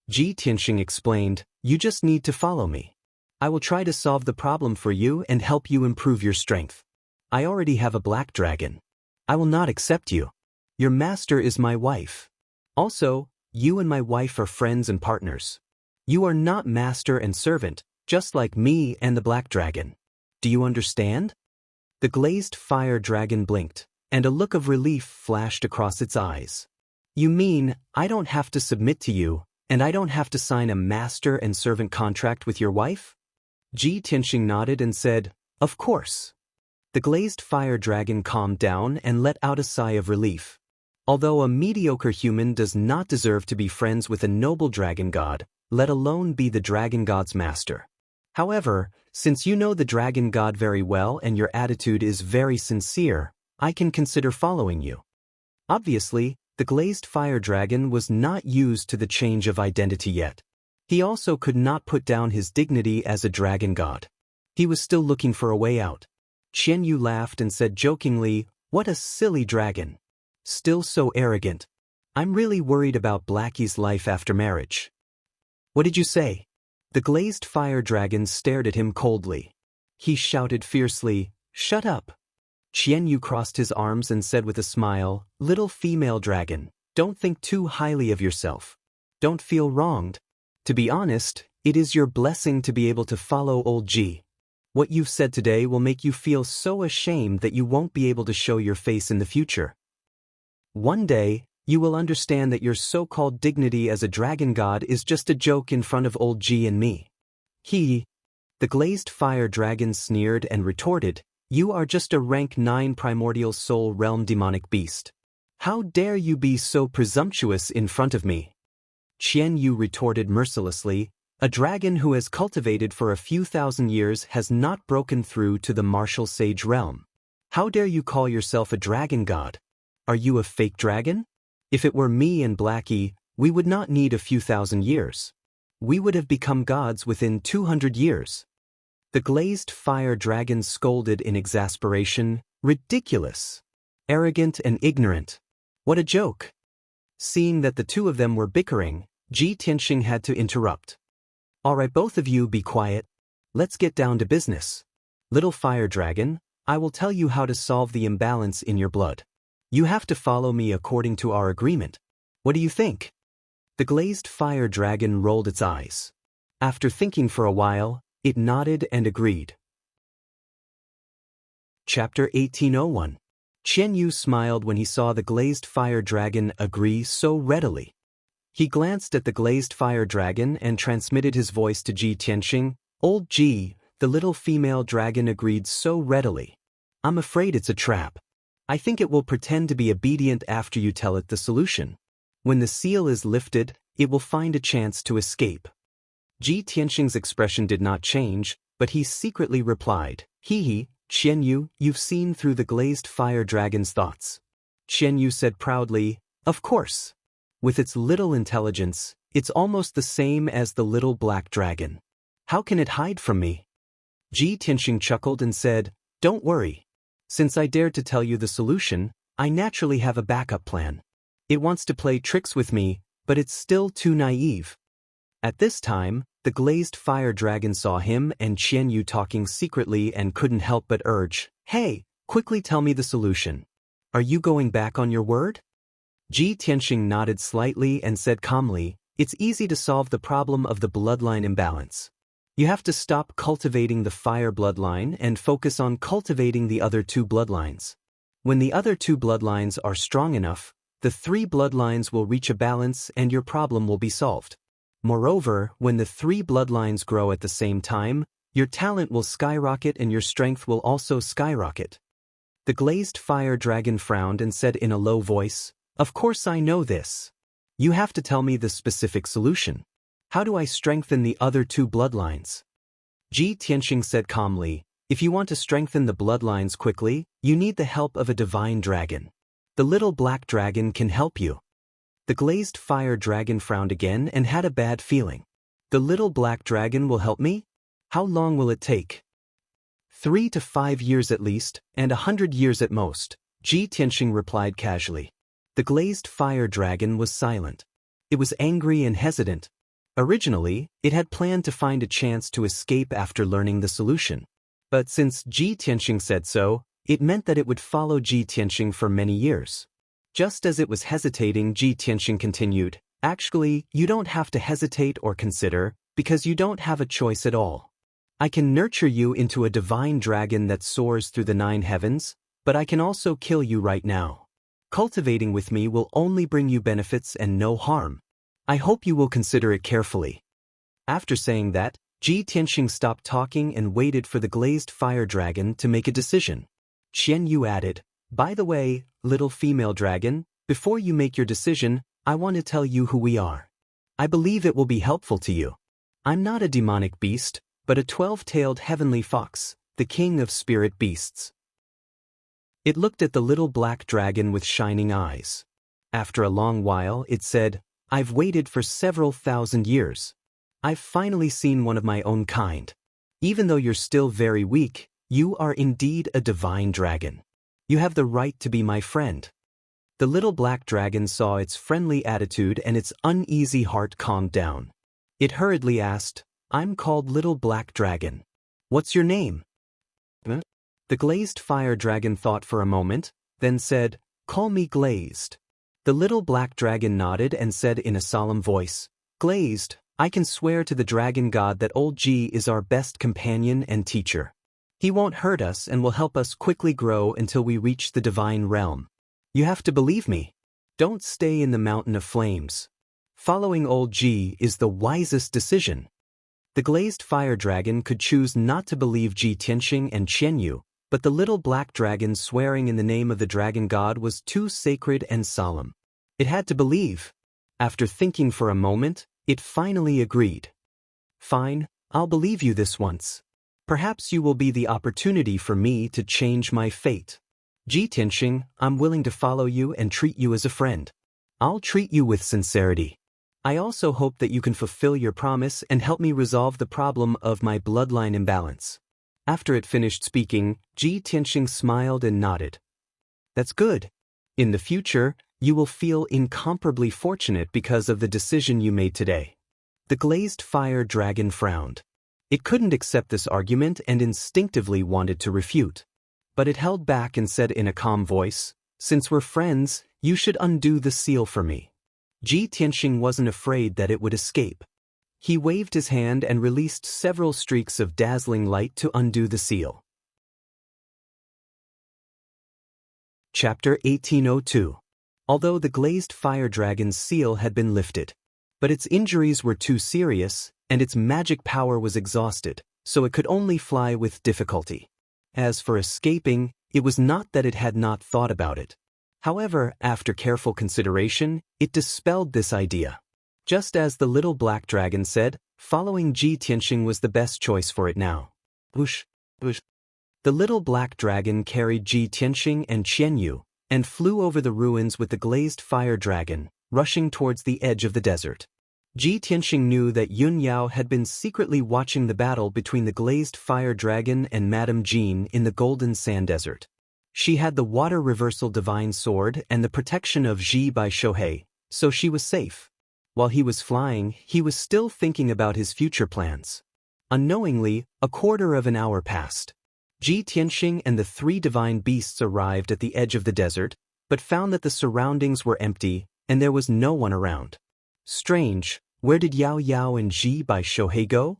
Ji Tianxing explained, "You just need to follow me. I will try to solve the problem for you and help you improve your strength. I already have a black dragon. I will not accept you. Your master is my wife. Also, you and my wife are friends and partners. You are not master and servant, just like me and the black dragon. Do you understand?" The glazed fire dragon blinked, and a look of relief flashed across its eyes. "You mean, I don't have to submit to you, and I don't have to sign a master and servant contract with your wife?" Ji Tianxing nodded and said, "Of course." The glazed fire dragon calmed down and let out a sigh of relief. Although a mediocre human does not deserve to be friends with a noble dragon god, let alone be the dragon god's master. However, since you know the dragon god very well and your attitude is very sincere, I can consider following you. Obviously, the glazed fire dragon was not used to the change of identity yet. He also could not put down his dignity as a dragon god. He was still looking for a way out. Qianyu laughed and said jokingly, "What a silly dragon. Still so arrogant. I'm really worried about Blackie's life after marriage." "What did you say?" The glazed fire dragon stared at him coldly. He shouted fiercely, "Shut up!" Xianyu crossed his arms and said with a smile, "Little female dragon, don't think too highly of yourself. Don't feel wronged. To be honest, it is your blessing to be able to follow old G. What you've said today will make you feel so ashamed that you won't be able to show your face in the future. One day, you will understand that your so-called dignity as a dragon god is just a joke in front of old G and me." The glazed fire dragon sneered and retorted, "You are just a rank 9 primordial soul realm demonic beast. How dare you be so presumptuous in front of me?" Xianyu retorted mercilessly, "A dragon who has cultivated for a few thousand years has not broken through to the martial sage realm. How dare you call yourself a dragon god? Are you a fake dragon? If it were me and Blackie, we would not need a few thousand years. We would have become gods within 200 years. The glazed fire dragon scolded in exasperation, "Ridiculous! Arrogant and ignorant. What a joke!" Seeing that the two of them were bickering, Ji Tianxing had to interrupt. "All right, both of you be quiet. Let's get down to business. Little fire dragon, I will tell you how to solve the imbalance in your blood. You have to follow me according to our agreement. What do you think?" The glazed fire dragon rolled its eyes. After thinking for a while, it nodded and agreed. Chapter 1801. Qianyu smiled when he saw the glazed fire dragon agree so readily. He glanced at the glazed fire dragon and transmitted his voice to Ji Tianxing. "Old Ji, the little female dragon agreed so readily. I'm afraid it's a trap. I think it will pretend to be obedient after you tell it the solution. When the seal is lifted, it will find a chance to escape." Ji Tianxing's expression did not change, but he secretly replied, "Qianyu, you've seen through the glazed fire dragon's thoughts." Qianyu said proudly, "Of course. With its little intelligence, it's almost the same as the little black dragon. How can it hide from me?" Ji Tianxing chuckled and said, "Don't worry. Since I dared to tell you the solution, I naturally have a backup plan. It wants to play tricks with me, but it's still too naive." At this time, the glazed fire dragon saw him and Qianyu talking secretly and couldn't help but urge, "Hey, quickly tell me the solution. Are you going back on your word?" Ji Tianxing nodded slightly and said calmly, "It's easy to solve the problem of the bloodline imbalance. You have to stop cultivating the fire bloodline and focus on cultivating the other two bloodlines. When the other two bloodlines are strong enough, the three bloodlines will reach a balance and your problem will be solved. Moreover, when the three bloodlines grow at the same time, your talent will skyrocket and your strength will also skyrocket." The glazed fire dragon frowned and said in a low voice, "Of course I know this. You have to tell me the specific solution. How do I strengthen the other two bloodlines?" Ji Tianxing said calmly, "If you want to strengthen the bloodlines quickly, you need the help of a divine dragon. The little black dragon can help you." The glazed fire dragon frowned again and had a bad feeling. "The little black dragon will help me? How long will it take?" 3 to 5 years at least, and 100 years at most, Ji Tianxing replied casually. The glazed fire dragon was silent. It was angry and hesitant. Originally, it had planned to find a chance to escape after learning the solution. But since Ji Tianxing said so, it meant that it would follow Ji Tianxing for many years. Just as it was hesitating, Ji Tianxing continued, "Actually, you don't have to hesitate or consider, because you don't have a choice at all. I can nurture you into a divine dragon that soars through the 9 heavens, but I can also kill you right now. Cultivating with me will only bring you benefits and no harm. I hope you will consider it carefully." After saying that, Ji Tianxing stopped talking and waited for the glazed fire dragon to make a decision. Qianyu added, "By the way, little female dragon, before you make your decision, I want to tell you who we are. I believe it will be helpful to you. I'm not a demonic beast, but a 12-tailed heavenly fox, the king of spirit beasts." It looked at the little black dragon with shining eyes. After a long while, it said, "I've waited for several thousand years. I've finally seen one of my own kind. Even though you're still very weak, you are indeed a divine dragon. You have the right to be my friend." The little black dragon saw its friendly attitude and its uneasy heart calmed down. It hurriedly asked, "I'm called Little Black Dragon. What's your name?" The glazed fire dragon thought for a moment, then said, "Call me Glazed." The little black dragon nodded and said in a solemn voice, "Glazed, I can swear to the dragon god that old G is our best companion and teacher. He won't hurt us and will help us quickly grow until we reach the divine realm. You have to believe me. Don't stay in the mountain of flames. Following old G is the wisest decision." The glazed fire dragon could choose not to believe Ji Tianxing and Qianyu, but the little black dragon swearing in the name of the dragon god was too sacred and solemn. It had to believe. After thinking for a moment, it finally agreed. "Fine, I'll believe you this once. Perhaps you will be the opportunity for me to change my fate. Ji Tianxing, I'm willing to follow you and treat you as a friend. I'll treat you with sincerity. I also hope that you can fulfill your promise and help me resolve the problem of my bloodline imbalance." After it finished speaking, Ji Tianxing smiled and nodded. "That's good. In the future, you will feel incomparably fortunate because of the decision you made today." The glazed fire dragon frowned. It couldn't accept this argument and instinctively wanted to refute. But it held back and said in a calm voice, "Since we're friends, you should undo the seal for me." Ji Tianxing wasn't afraid that it would escape. He waved his hand and released several streaks of dazzling light to undo the seal. Chapter 1802. Although the glazed fire dragon's seal had been lifted, but its injuries were too serious, and its magic power was exhausted, so it could only fly with difficulty. As for escaping, it was not that it had not thought about it. However, after careful consideration, it dispelled this idea. Just as the little black dragon said, following Ji Tianxing was the best choice for it now. Whoosh, whoosh. The little black dragon carried Ji Tianxing and Qianyu, and flew over the ruins with the glazed fire dragon, rushing towards the edge of the desert. Ji Tianxing knew that Yun Yao had been secretly watching the battle between the glazed fire dragon and Madame Jean in the Golden Sand Desert. She had the water reversal divine sword and the protection of Ji by Shohei, so she was safe. While he was flying, he was still thinking about his future plans. Unknowingly, a quarter of an hour passed. Ji Tianxing and the three divine beasts arrived at the edge of the desert, but found that the surroundings were empty and there was no one around. Strange, where did Yao Yao and Ji by Shohei go?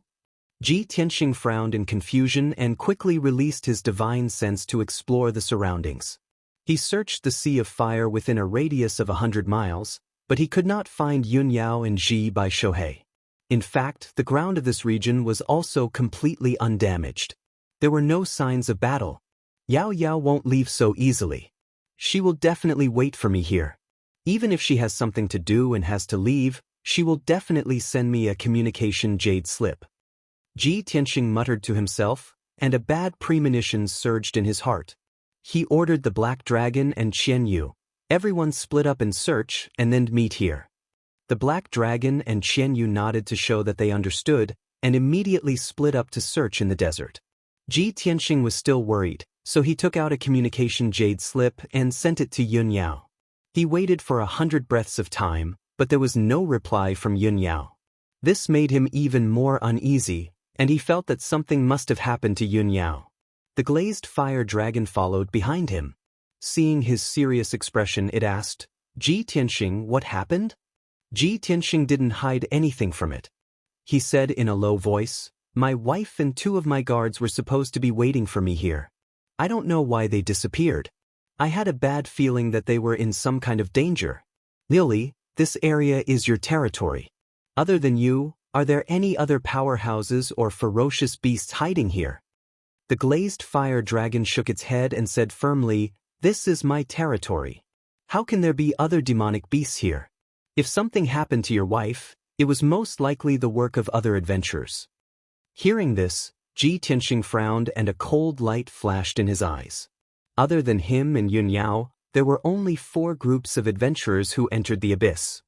Ji Tianxing frowned in confusion and quickly released his divine sense to explore the surroundings. He searched the sea of fire within a radius of 100 miles, but he could not find Yun Yao and Ji by Shohei. In fact, the ground of this region was also completely undamaged. There were no signs of battle. Yao Yao won't leave so easily. She will definitely wait for me here. Even if she has something to do and has to leave, she will definitely send me a communication jade slip. Ji Tianxing muttered to himself, and a bad premonition surged in his heart. He ordered the black dragon and Qianyu, "Everyone split up and search, and then meet here." The black dragon and Qianyu nodded to show that they understood, and immediately split up to search in the desert. Ji Tianxing was still worried, so he took out a communication jade slip and sent it to Yun Yao. He waited for 100 breaths of time, but there was no reply from Yun Yao. This made him even more uneasy, and he felt that something must have happened to Yun Yao. The glazed fire dragon followed behind him. Seeing his serious expression, it asked, "Ji Tianxing, what happened?" Ji Tianxing didn't hide anything from it. He said in a low voice, "My wife and 2 of my guards were supposed to be waiting for me here. I don't know why they disappeared. I had a bad feeling that they were in some kind of danger. Lily, this area is your territory. Other than you, are there any other powerhouses or ferocious beasts hiding here?" The glazed fire dragon shook its head and said firmly, "This is my territory. How can there be other demonic beasts here? If something happened to your wife, it was most likely the work of other adventurers." Hearing this, Ji Tianxing frowned and a cold light flashed in his eyes. Other than him and Yun Yao, there were only 4 groups of adventurers who entered the abyss.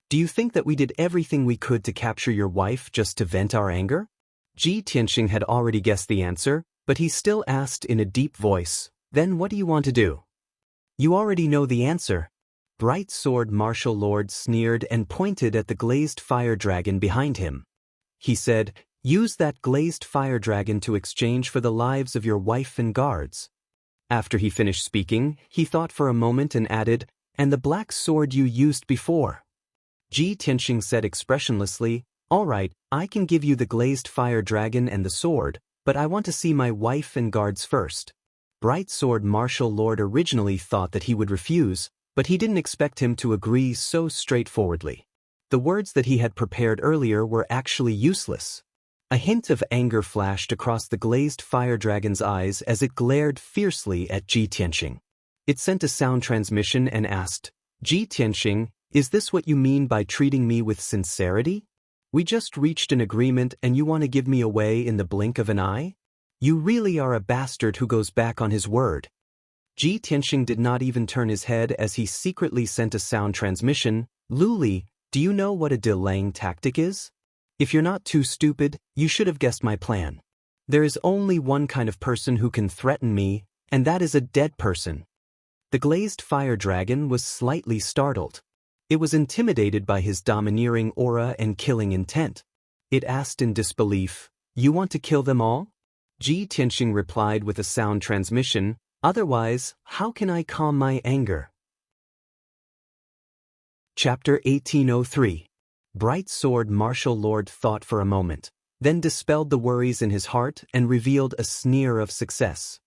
"Do you think that we did everything we could to capture your wife just to vent our anger?" Ji Tianxing had already guessed the answer, but he still asked in a deep voice, "Then what do you want to do?" "You already know the answer." Bright Sword Martial Lord sneered and pointed at the glazed fire dragon behind him. He said, Use that glazed fire dragon to exchange for the lives of your wife and guards. After he finished speaking, he thought for a moment and added, and the black sword you used before. Ji Tianxing said expressionlessly, all right, I can give you the glazed fire dragon and the sword, but I want to see my wife and guards first. Bright Sword Martial Lord originally thought that he would refuse, but he didn't expect him to agree so straightforwardly. The words that he had prepared earlier were actually useless. A hint of anger flashed across the glazed fire dragon's eyes as it glared fiercely at Ji Tianxing. It sent a sound transmission and asked, Ji Tianxing, is this what you mean by treating me with sincerity? We just reached an agreement and you want to give me away in the blink of an eye? You really are a bastard who goes back on his word. Ji Tianxing did not even turn his head as he secretly sent a sound transmission, Luli, do you know what a delaying tactic is? If you're not too stupid, you should have guessed my plan. There is only one kind of person who can threaten me, and that is a dead person. The glazed fire dragon was slightly startled. It was intimidated by his domineering aura and killing intent. It asked in disbelief, you want to kill them all? Ji Tianxing replied with a sound transmission, otherwise, how can I calm my anger? Chapter 1803. Bright Sword Martial Lord thought for a moment, then dispelled the worries in his heart and revealed a sneer of success.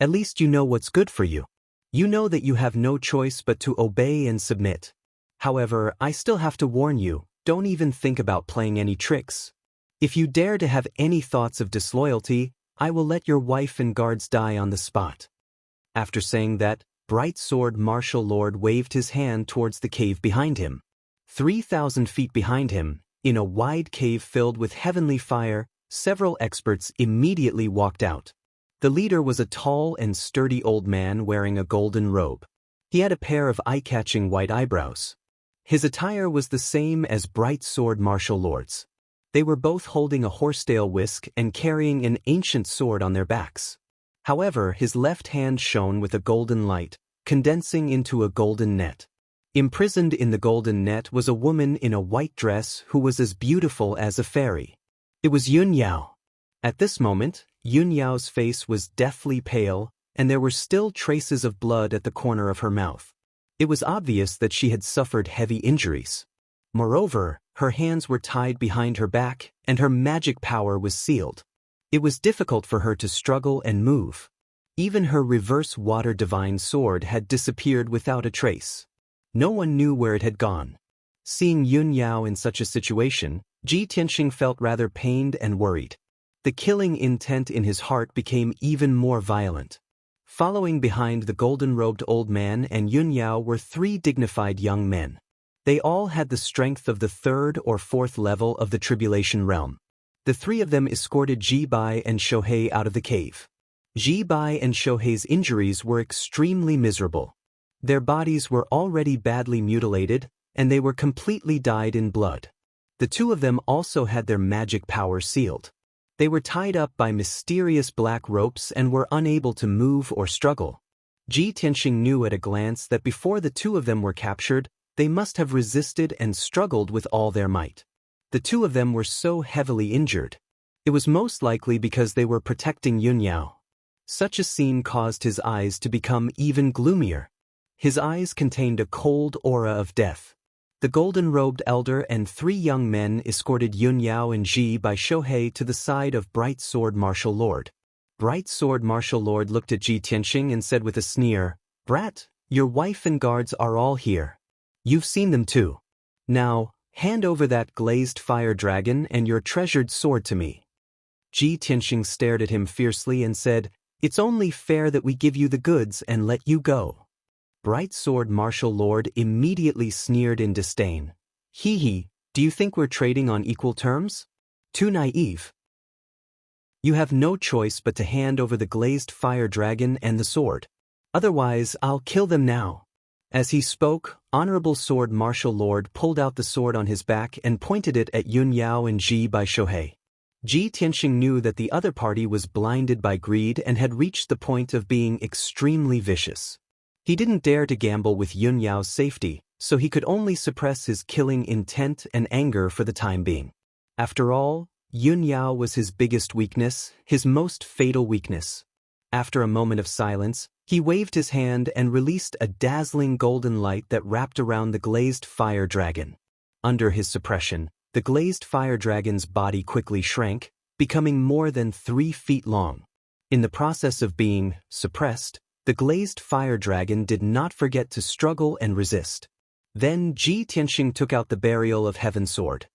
At least you know what's good for you. You know that you have no choice but to obey and submit. However, I still have to warn you, don't even think about playing any tricks. If you dare to have any thoughts of disloyalty, I will let your wife and guards die on the spot. After saying that, Bright Sword Martial Lord waved his hand towards the cave behind him. 3,000 feet behind him, in a wide cave filled with heavenly fire, several experts immediately walked out. The leader was a tall and sturdy old man wearing a golden robe. He had a pair of eye-catching white eyebrows. His attire was the same as Bright Sword Martial Lord's. They were both holding a horsetail whisk and carrying an ancient sword on their backs. However, his left hand shone with a golden light, condensing into a golden net. Imprisoned in the golden net was a woman in a white dress who was as beautiful as a fairy. It was Yun Yao. At this moment, Yun Yao's face was deathly pale, and there were still traces of blood at the corner of her mouth. It was obvious that she had suffered heavy injuries. Moreover, her hands were tied behind her back, and her magic power was sealed. It was difficult for her to struggle and move. Even her reverse water divine sword had disappeared without a trace. No one knew where it had gone. Seeing Yun Yao in such a situation, Ji Tianxing felt rather pained and worried. The killing intent in his heart became even more violent. Following behind the golden-robed old man and Yun Yao were 3 dignified young men. They all had the strength of the 3rd or 4th level of the Tribulation Realm. The 3 of them escorted Ji Bai and Shohei out of the cave. Ji Bai and Shohei's injuries were extremely miserable. Their bodies were already badly mutilated, and they were completely dyed in blood. The 2 of them also had their magic power sealed. They were tied up by mysterious black ropes and were unable to move or struggle. Ji Tianxing knew at a glance that before the 2 of them were captured, they must have resisted and struggled with all their might. The 2 of them were so heavily injured. It was most likely because they were protecting Yun Yao. Such a scene caused his eyes to become even gloomier. His eyes contained a cold aura of death. The golden-robed elder and 3 young men escorted Yun Yao and Ji Bai Shohei to the side of Bright Sword Martial Lord. Bright Sword Martial Lord looked at Ji Tianxing and said with a sneer, Brat, your wife and guards are all here. You've seen them too. Now, hand over that glazed fire dragon and your treasured sword to me. Ji Tianxing stared at him fiercely and said, It's only fair that we give you the goods and let you go. Bright Sword Martial Lord immediately sneered in disdain. Hee hee, do you think we're trading on equal terms? Too naive. You have no choice but to hand over the glazed fire dragon and the sword. Otherwise, I'll kill them now. As he spoke, Honorable Sword Martial Lord pulled out the sword on his back and pointed it at Yun Yao and Ji Bai Shohei. Ji Tianxing knew that the other party was blinded by greed and had reached the point of being extremely vicious. He didn't dare to gamble with Yun Yao's safety, so he could only suppress his killing intent and anger for the time being. After all, Yun Yao was his biggest weakness, his most fatal weakness. After a moment of silence, he waved his hand and released a dazzling golden light that wrapped around the glazed fire dragon. Under his suppression, the glazed fire dragon's body quickly shrank, becoming more than 3 feet long. In the process of being suppressed, the glazed fire dragon did not forget to struggle and resist. Then Ji Tianxing took out the Burial of Heaven sword.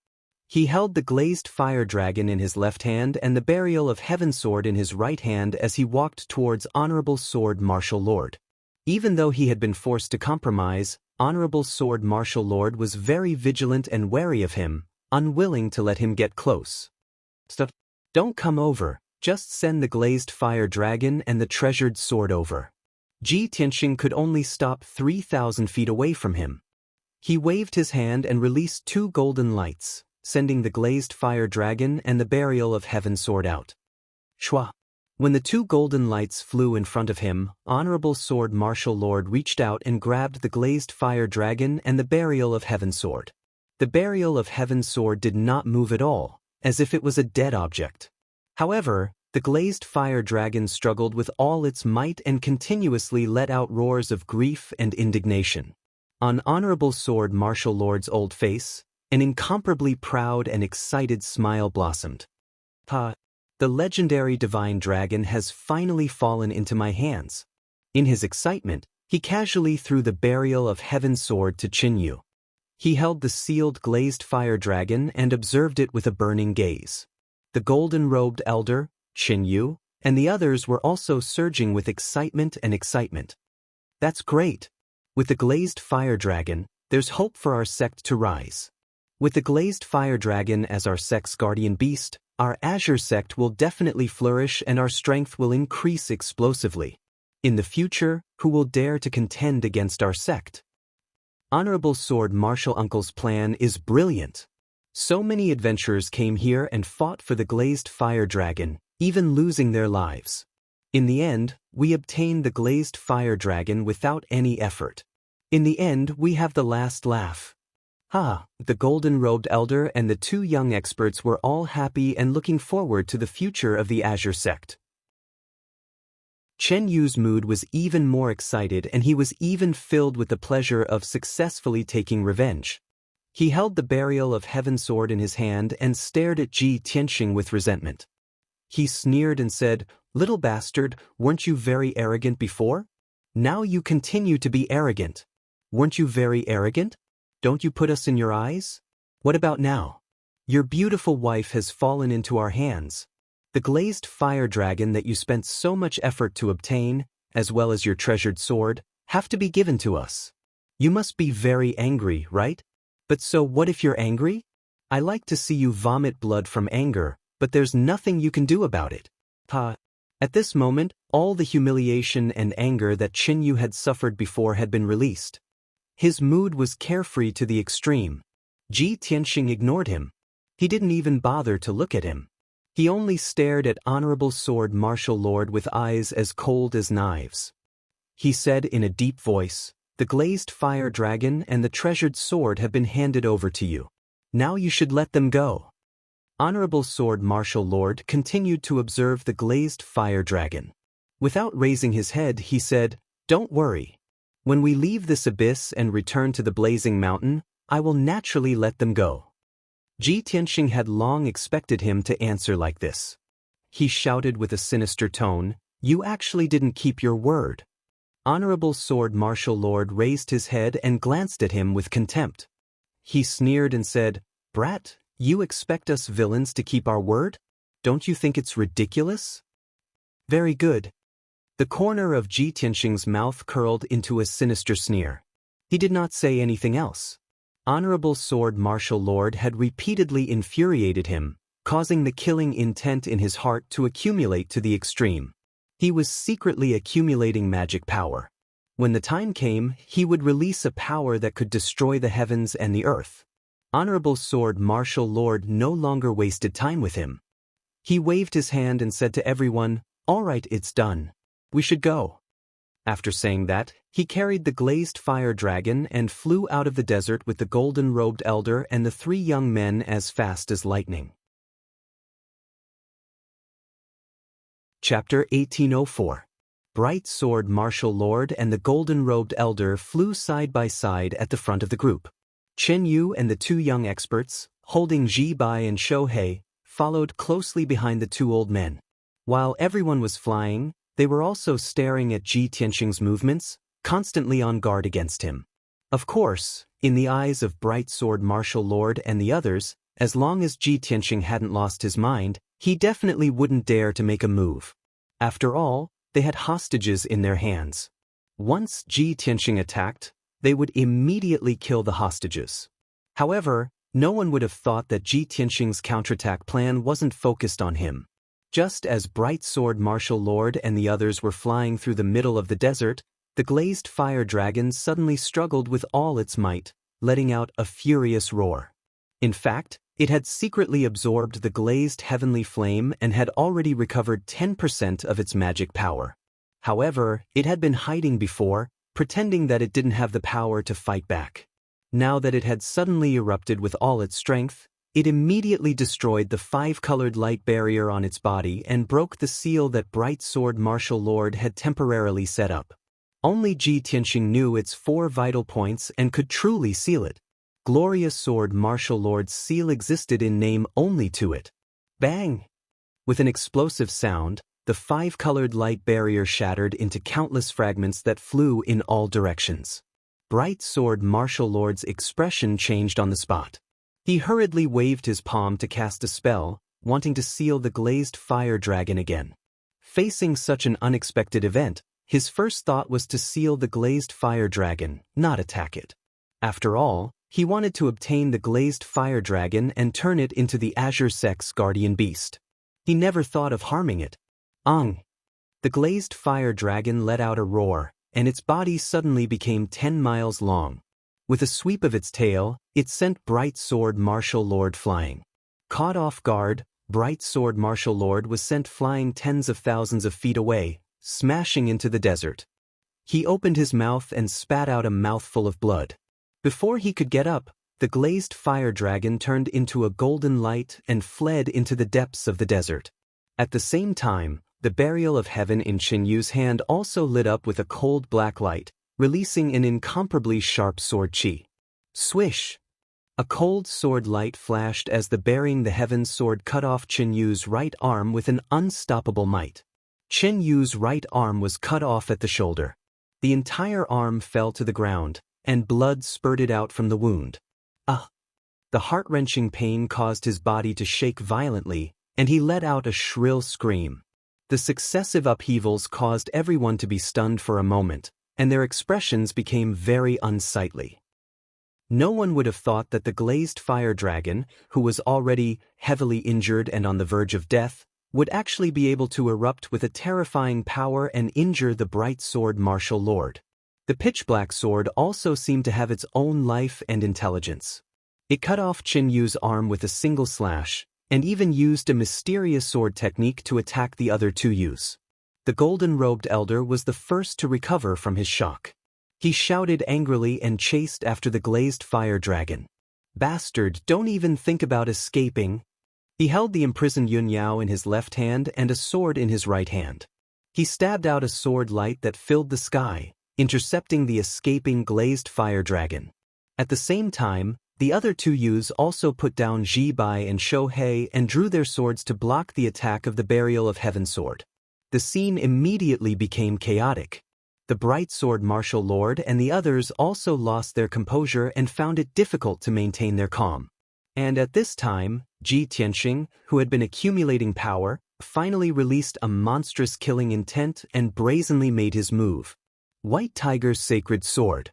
He held the glazed fire dragon in his left hand and the Burial of Heaven sword in his right hand as he walked towards Honorable Sword Martial Lord. Even though he had been forced to compromise, Honorable Sword Martial Lord was very vigilant and wary of him, unwilling to let him get close. Don't come over, just send the glazed fire dragon and the treasured sword over. Ji Tianxing could only stop 3,000 feet away from him. He waved his hand and released 2 golden lights, sending the glazed fire dragon and the Burial of Heaven sword out. Shwa! When the 2 golden lights flew in front of him, Honorable Sword Martial Lord reached out and grabbed the glazed fire dragon and the Burial of Heaven sword. The Burial of Heaven sword did not move at all, as if it was a dead object. However, the glazed fire dragon struggled with all its might and continuously let out roars of grief and indignation. On Honorable Sword Martial Lord's old face, an incomparably proud and excited smile blossomed. The legendary divine dragon has finally fallen into my hands. In his excitement, he casually threw the Burial of Heaven sword to Qinyu. He held the sealed glazed fire dragon and observed it with a burning gaze. The golden-robed elder, Qinyu, and the others were also surging with excitement. That's great. With the glazed fire dragon, there's hope for our sect to rise. With the glazed fire dragon as our sect's guardian beast, our Azure sect will definitely flourish and our strength will increase explosively. In the future, who will dare to contend against our sect? Honorable Sword Martial Uncle's plan is brilliant. So many adventurers came here and fought for the glazed fire dragon, even losing their lives. In the end, we obtained the glazed fire dragon without any effort. In the end, we have the last laugh. The golden-robed elder and the 2 young experts were all happy and looking forward to the future of the Azure sect. Chen Yu's mood was even more excited and he was even filled with the pleasure of successfully taking revenge. He held the Burial of Heaven sword in his hand and stared at Ji Tianxing with resentment. He sneered and said, "Little bastard, weren't you very arrogant before? Now you continue to be arrogant. Weren't you very arrogant? Don't you put us in your eyes? What about now? Your beautiful wife has fallen into our hands. The glazed fire dragon that you spent so much effort to obtain, as well as your treasured sword, have to be given to us. You must be very angry, right? But so what if you're angry? I like to see you vomit blood from anger, but there's nothing you can do about it." At this moment, all the humiliation and anger that Qinyu had suffered before had been released. His mood was carefree to the extreme. Ji Tianxing ignored him. He didn't even bother to look at him. He only stared at Honorable Sword Martial Lord with eyes as cold as knives. He said in a deep voice, "The glazed fire dragon and the treasured sword have been handed over to you. Now you should let them go." Honorable Sword Martial Lord continued to observe the glazed fire dragon. Without raising his head, he said, "Don't worry. When we leave this abyss and return to the blazing mountain, I will naturally let them go." Ji Tianxing had long expected him to answer like this. He shouted with a sinister tone, "You actually didn't keep your word." Honorable Sword Martial Lord raised his head and glanced at him with contempt. He sneered and said, "Brat, you expect us villains to keep our word? Don't you think it's ridiculous?" "Very good." The corner of Ji Tianxing's mouth curled into a sinister sneer. He did not say anything else. Honorable Sword Martial Lord had repeatedly infuriated him, causing the killing intent in his heart to accumulate to the extreme. He was secretly accumulating magic power. When the time came, he would release a power that could destroy the heavens and the earth. Honorable Sword Martial Lord no longer wasted time with him. He waved his hand and said to everyone, "All right, it's done. We should go." After saying that, he carried the glazed fire dragon and flew out of the desert with the golden-robed elder and the 3 young men as fast as lightning. Chapter 1804. Bright Sword Martial Lord and the Golden-Robed Elder flew side by side at the front of the group. Chen Yu and the two young experts, holding Ji Bai and Shouhei, followed closely behind the two old men. While everyone was flying, they were also staring at Ji Tianxing's movements, constantly on guard against him. Of course, in the eyes of Bright Sword Martial Lord and the others, as long as Ji Tianxing hadn't lost his mind, he definitely wouldn't dare to make a move. After all, they had hostages in their hands. Once Ji Tianxing attacked, they would immediately kill the hostages. However, no one would have thought that Ji Tianxing's counterattack plan wasn't focused on him. Just as Bright Sword Martial Lord and the others were flying through the middle of the desert, the glazed fire dragon suddenly struggled with all its might, letting out a furious roar. In fact, it had secretly absorbed the glazed heavenly flame and had already recovered 10% of its magic power. However, it had been hiding before, pretending that it didn't have the power to fight back. Now that it had suddenly erupted with all its strength, it immediately destroyed the 5-colored light barrier on its body and broke the seal that Bright Sword Martial Lord had temporarily set up. Only Ji Tianxing knew its 4 vital points and could truly seal it. Glorious Sword Martial Lord's seal existed in name only to it. Bang! With an explosive sound, the 5-colored light barrier shattered into countless fragments that flew in all directions. Bright Sword Martial Lord's expression changed on the spot. He hurriedly waved his palm to cast a spell, wanting to seal the glazed fire dragon again. Facing such an unexpected event, his first thought was to seal the glazed fire dragon, not attack it. After all, he wanted to obtain the glazed fire dragon and turn it into the Azure Sect's guardian beast. He never thought of harming it. The glazed fire dragon let out a roar, and its body suddenly became 10 miles long. With a sweep of its tail, it sent Bright Sword Martial Lord flying. Caught off guard, Bright Sword Martial Lord was sent flying tens of thousands of feet away, smashing into the desert. He opened his mouth and spat out a mouthful of blood. Before he could get up, the glazed fire dragon turned into a golden light and fled into the depths of the desert. At the same time, the barrier of heaven in Chen Yu's hand also lit up with a cold black light, releasing an incomparably sharp sword chi. Swish! A cold sword light flashed as the Bearing the Heavens sword cut off Chen Yu's right arm with an unstoppable might. Chen Yu's right arm was cut off at the shoulder. The entire arm fell to the ground, and blood spurted out from the wound. The heart-wrenching pain caused his body to shake violently, and he let out a shrill scream. The successive upheavals caused everyone to be stunned for a moment, and their expressions became very unsightly. No one would have thought that the glazed fire dragon, who was already heavily injured and on the verge of death, would actually be able to erupt with a terrifying power and injure the Bright Sword Martial Lord. The pitch-black sword also seemed to have its own life and intelligence. It cut off Chen Yu's arm with a single slash, and even used a mysterious sword technique to attack the other two Yus. The golden-robed elder was the first to recover from his shock. He shouted angrily and chased after the glazed fire dragon. "Bastard, don't even think about escaping." He held the imprisoned Yun Yao in his left hand and a sword in his right hand. He stabbed out a sword light that filled the sky, intercepting the escaping glazed fire dragon. At the same time, the other two Yus also put down Ji Bai and Shouhei and drew their swords to block the attack of the Burial of Heaven sword. The scene immediately became chaotic. The Bright Sword Martial Lord and the others also lost their composure and found it difficult to maintain their calm. And at this time, Ji Tianxing, who had been accumulating power, finally released a monstrous killing intent and brazenly made his move. White Tiger's Sacred Sword.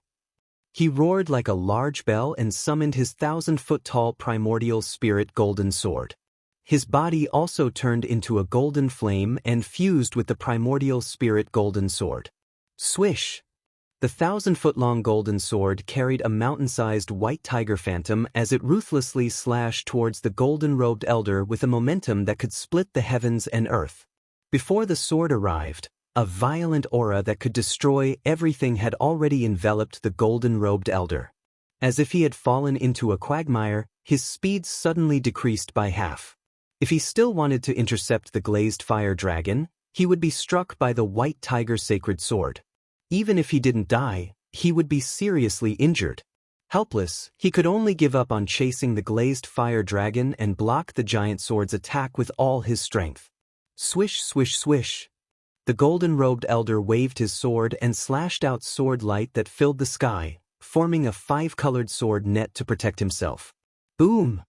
He roared like a large bell and summoned his 1,000-foot-tall primordial spirit golden sword. His body also turned into a golden flame and fused with the primordial spirit golden sword. Swish! The 1,000-foot-long golden sword carried a mountain-sized white tiger phantom as it ruthlessly slashed towards the golden-robed elder with a momentum that could split the heavens and earth. Before the sword arrived, a violent aura that could destroy everything had already enveloped the golden-robed elder. As if he had fallen into a quagmire, his speed suddenly decreased by half. If he still wanted to intercept the glazed fire dragon, he would be struck by the white tiger's sacred sword. Even if he didn't die, he would be seriously injured. Helpless, he could only give up on chasing the glazed fire dragon and block the giant sword's attack with all his strength. Swish, swish, swish. The golden-robed elder waved his sword and slashed out sword light that filled the sky, forming a 5-colored sword net to protect himself. Boom!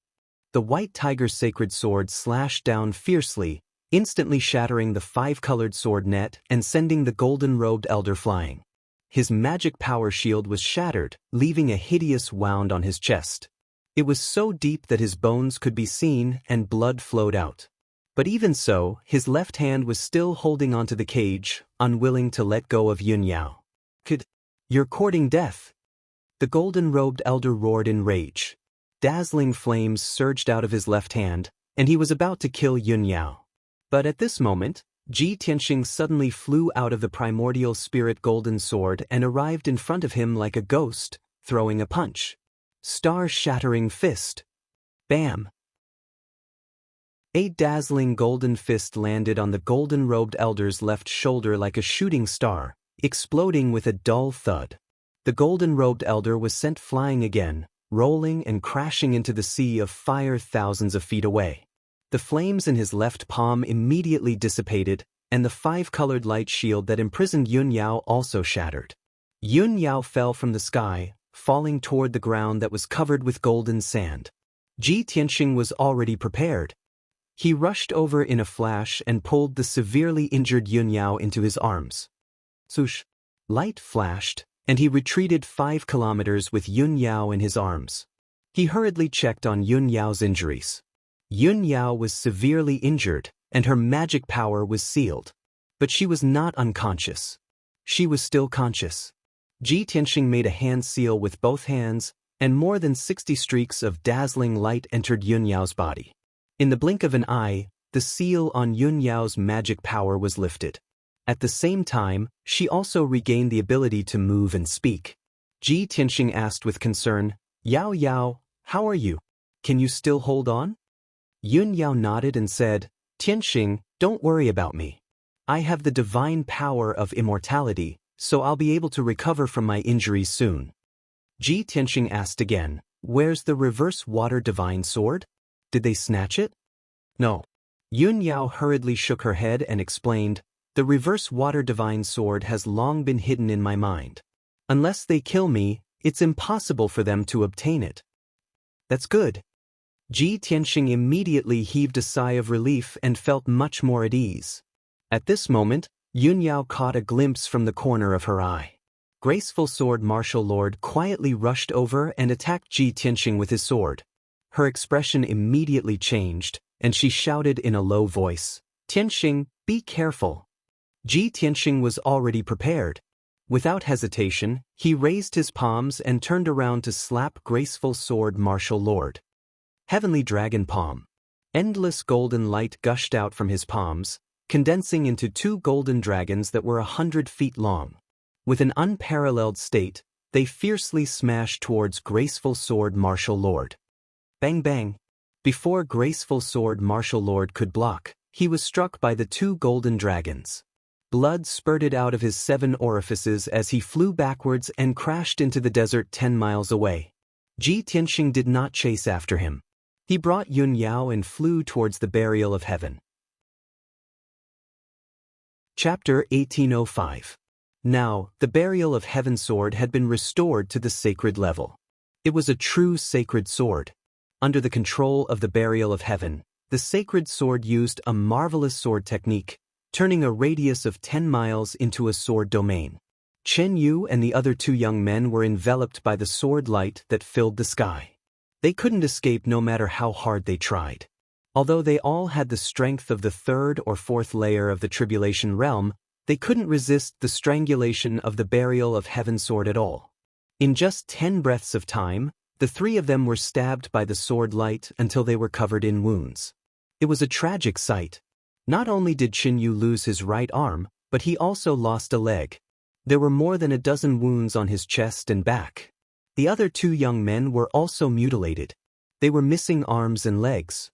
The white tiger's sacred sword slashed down fiercely, instantly shattering the 5-colored sword net and sending the golden-robed elder flying. His magic power shield was shattered, leaving a hideous wound on his chest. It was so deep that his bones could be seen and blood flowed out. But even so, his left hand was still holding onto the cage, unwilling to let go of Yunyao. You're courting death. The golden-robed elder roared in rage. Dazzling flames surged out of his left hand, and he was about to kill Yunyao. But at this moment, Ji Tianxing suddenly flew out of the primordial spirit golden sword and arrived in front of him like a ghost, throwing a punch. Star-shattering fist. Bam! A dazzling golden fist landed on the golden-robed elder's left shoulder like a shooting star, exploding with a dull thud. The golden-robed elder was sent flying again, rolling and crashing into the sea of fire thousands of feet away. The flames in his left palm immediately dissipated, and the 5-colored light shield that imprisoned Yunyao also shattered. Yunyao fell from the sky, falling toward the ground that was covered with golden sand. Ji Tianxing was already prepared. He rushed over in a flash and pulled the severely injured Yunyao into his arms. Swoosh! Light flashed, and he retreated 5 kilometers with Yunyao in his arms. He hurriedly checked on Yunyao's injuries. Yunyao was severely injured, and her magic power was sealed. But she was not unconscious. She was still conscious. Ji Tianxing made a hand seal with both hands, and more than 60 streaks of dazzling light entered Yunyao's body. In the blink of an eye, the seal on Yunyao's magic power was lifted. At the same time, she also regained the ability to move and speak. Ji Tianxing asked with concern, "Yao Yao, how are you? Can you still hold on?" Yunyao nodded and said, "Tianxing, don't worry about me. I have the divine power of immortality, so I'll be able to recover from my injuries soon." Ji Tianxing asked again, "Where's the reverse water divine sword? Did they snatch it?" "No." Yunyao hurriedly shook her head and explained, "The reverse water divine sword has long been hidden in my mind. Unless they kill me, it's impossible for them to obtain it." "That's good." Ji Tianxing immediately heaved a sigh of relief and felt much more at ease. At this moment, Yunyao caught a glimpse from the corner of her eye. Graceful Sword Martial Lord quietly rushed over and attacked Ji Tianxing with his sword. Her expression immediately changed, and she shouted in a low voice, "Tianxing, be careful." Ji Tianxing was already prepared. Without hesitation, he raised his palms and turned around to slap Graceful Sword Martial Lord. Heavenly Dragon Palm. Endless golden light gushed out from his palms, condensing into 2 golden dragons that were 100 feet long. With an unparalleled state, they fiercely smashed towards Graceful Sword Martial Lord. Bang bang! Before Graceful Sword Martial Lord could block, he was struck by the 2 golden dragons. Blood spurted out of his 7 orifices as he flew backwards and crashed into the desert 10 miles away. Ji Tianxing did not chase after him. He brought Yunyao and flew towards the burial of heaven. Chapter 1805. Now, the burial of heaven sword had been restored to the sacred level. It was a true sacred sword. Under the control of the burial of heaven, the sacred sword used a marvelous sword technique, turning a radius of 10 miles into a sword domain. Chen Yu and the other 2 young men were enveloped by the sword light that filled the sky. They couldn't escape no matter how hard they tried. Although they all had the strength of the 3rd or 4th layer of the tribulation realm, they couldn't resist the strangulation of the burial of heaven sword at all. In just 10 breaths of time, the 3 of them were stabbed by the sword light until they were covered in wounds. It was a tragic sight. Not only did Qin Yu lose his right arm, but he also lost a leg. There were more than a dozen wounds on his chest and back. The other 2 young men were also mutilated. They were missing arms and legs.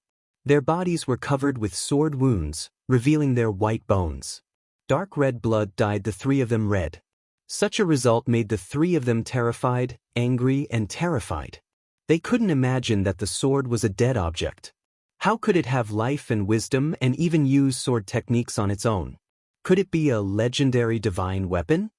Their bodies were covered with sword wounds, revealing their white bones. Dark red blood dyed the three of them red. Such a result made the three of them terrified, angry, and terrified. They couldn't imagine that the sword was a dead object. How could it have life and wisdom and even use sword techniques on its own? Could it be a legendary divine weapon?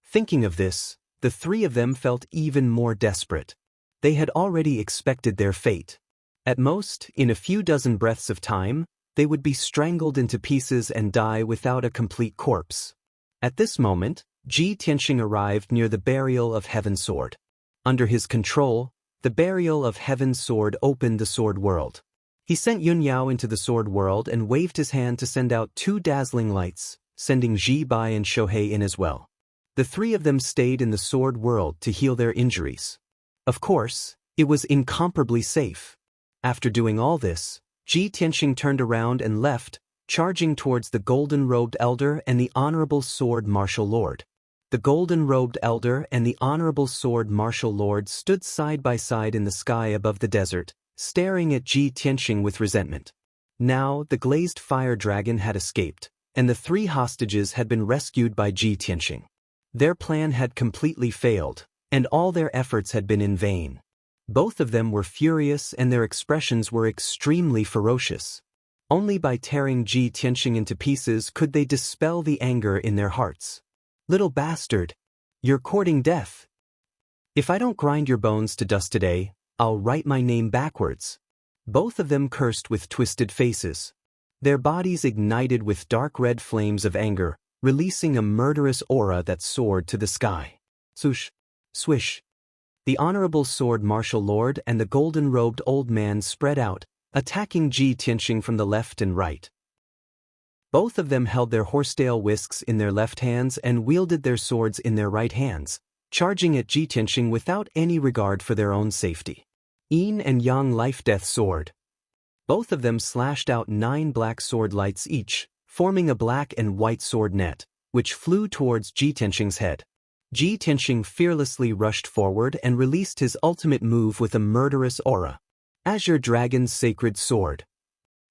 Thinking of this, the three of them felt even more desperate. They had already expected their fate. At most, in a few dozen breaths of time, they would be strangled into pieces and die without a complete corpse. At this moment, Ji Tianxing arrived near the burial of Heaven's Sword. Under his control, the burial of Heaven's Sword opened the sword world. He sent Yun Yao into the sword world and waved his hand to send out two dazzling lights, sending Ji Bai and Shohei in as well. The three of them stayed in the sword world to heal their injuries. Of course, it was incomparably safe. After doing all this, Ji Tianxing turned around and left, charging towards the golden-robed elder and the honorable sword martial lord. The golden-robed elder and the honorable sword martial lord stood side by side in the sky above the desert, staring at Ji Tianxing with resentment. Now, the glazed fire dragon had escaped, and the three hostages had been rescued by Ji Tianxing. Their plan had completely failed, and all their efforts had been in vain. Both of them were furious and their expressions were extremely ferocious. Only by tearing Ji Tianxing into pieces could they dispel the anger in their hearts. Little bastard, you're courting death. If I don't grind your bones to dust today, I'll write my name backwards. Both of them cursed with twisted faces. Their bodies ignited with dark red flames of anger, releasing a murderous aura that soared to the sky. Swoosh, swish. The honorable sword martial lord and the golden-robed old man spread out, attacking Ji Tianxing from the left and right. Both of them held their horsetail whisks in their left hands and wielded their swords in their right hands, charging at Ji Tianxing without any regard for their own safety. Yin and Yang life-death sword. Both of them slashed out 9 black sword lights each, forming a black and white sword net, which flew towards Ji Tianxing's head. Ji Tianxing fearlessly rushed forward and released his ultimate move with a murderous aura. Azure Dragon's Sacred Sword.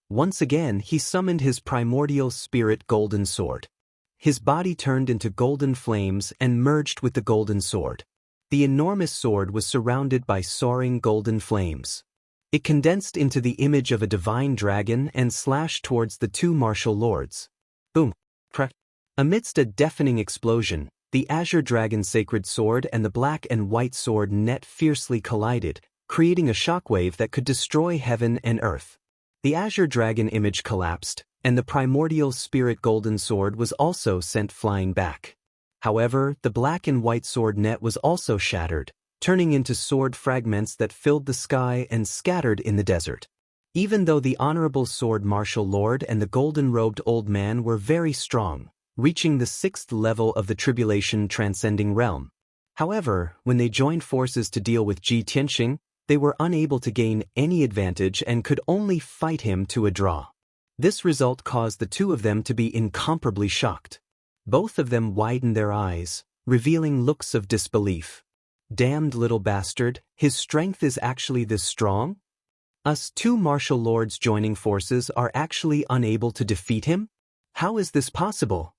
Once again he summoned his primordial spirit golden sword. His body turned into golden flames and merged with the golden sword. The enormous sword was surrounded by soaring golden flames. It condensed into the image of a divine dragon and slashed towards the two martial lords. Boom! Crack! Amidst a deafening explosion, the Azure Dragon Sacred Sword and the black and white sword net fiercely collided, creating a shockwave that could destroy heaven and earth. The Azure Dragon image collapsed, and the primordial spirit golden sword was also sent flying back. However, the black and white sword net was also shattered, turning into sword fragments that filled the sky and scattered in the desert. Even though the honorable sword martial lord and the golden-robed old man were very strong, reaching the 6th level of the tribulation transcending realm. However, when they joined forces to deal with Ji Tianxing, they were unable to gain any advantage and could only fight him to a draw. This result caused the two of them to be incomparably shocked. Both of them widened their eyes, revealing looks of disbelief. Damned little bastard, his strength is actually this strong? Us two martial lords joining forces are actually unable to defeat him? How is this possible?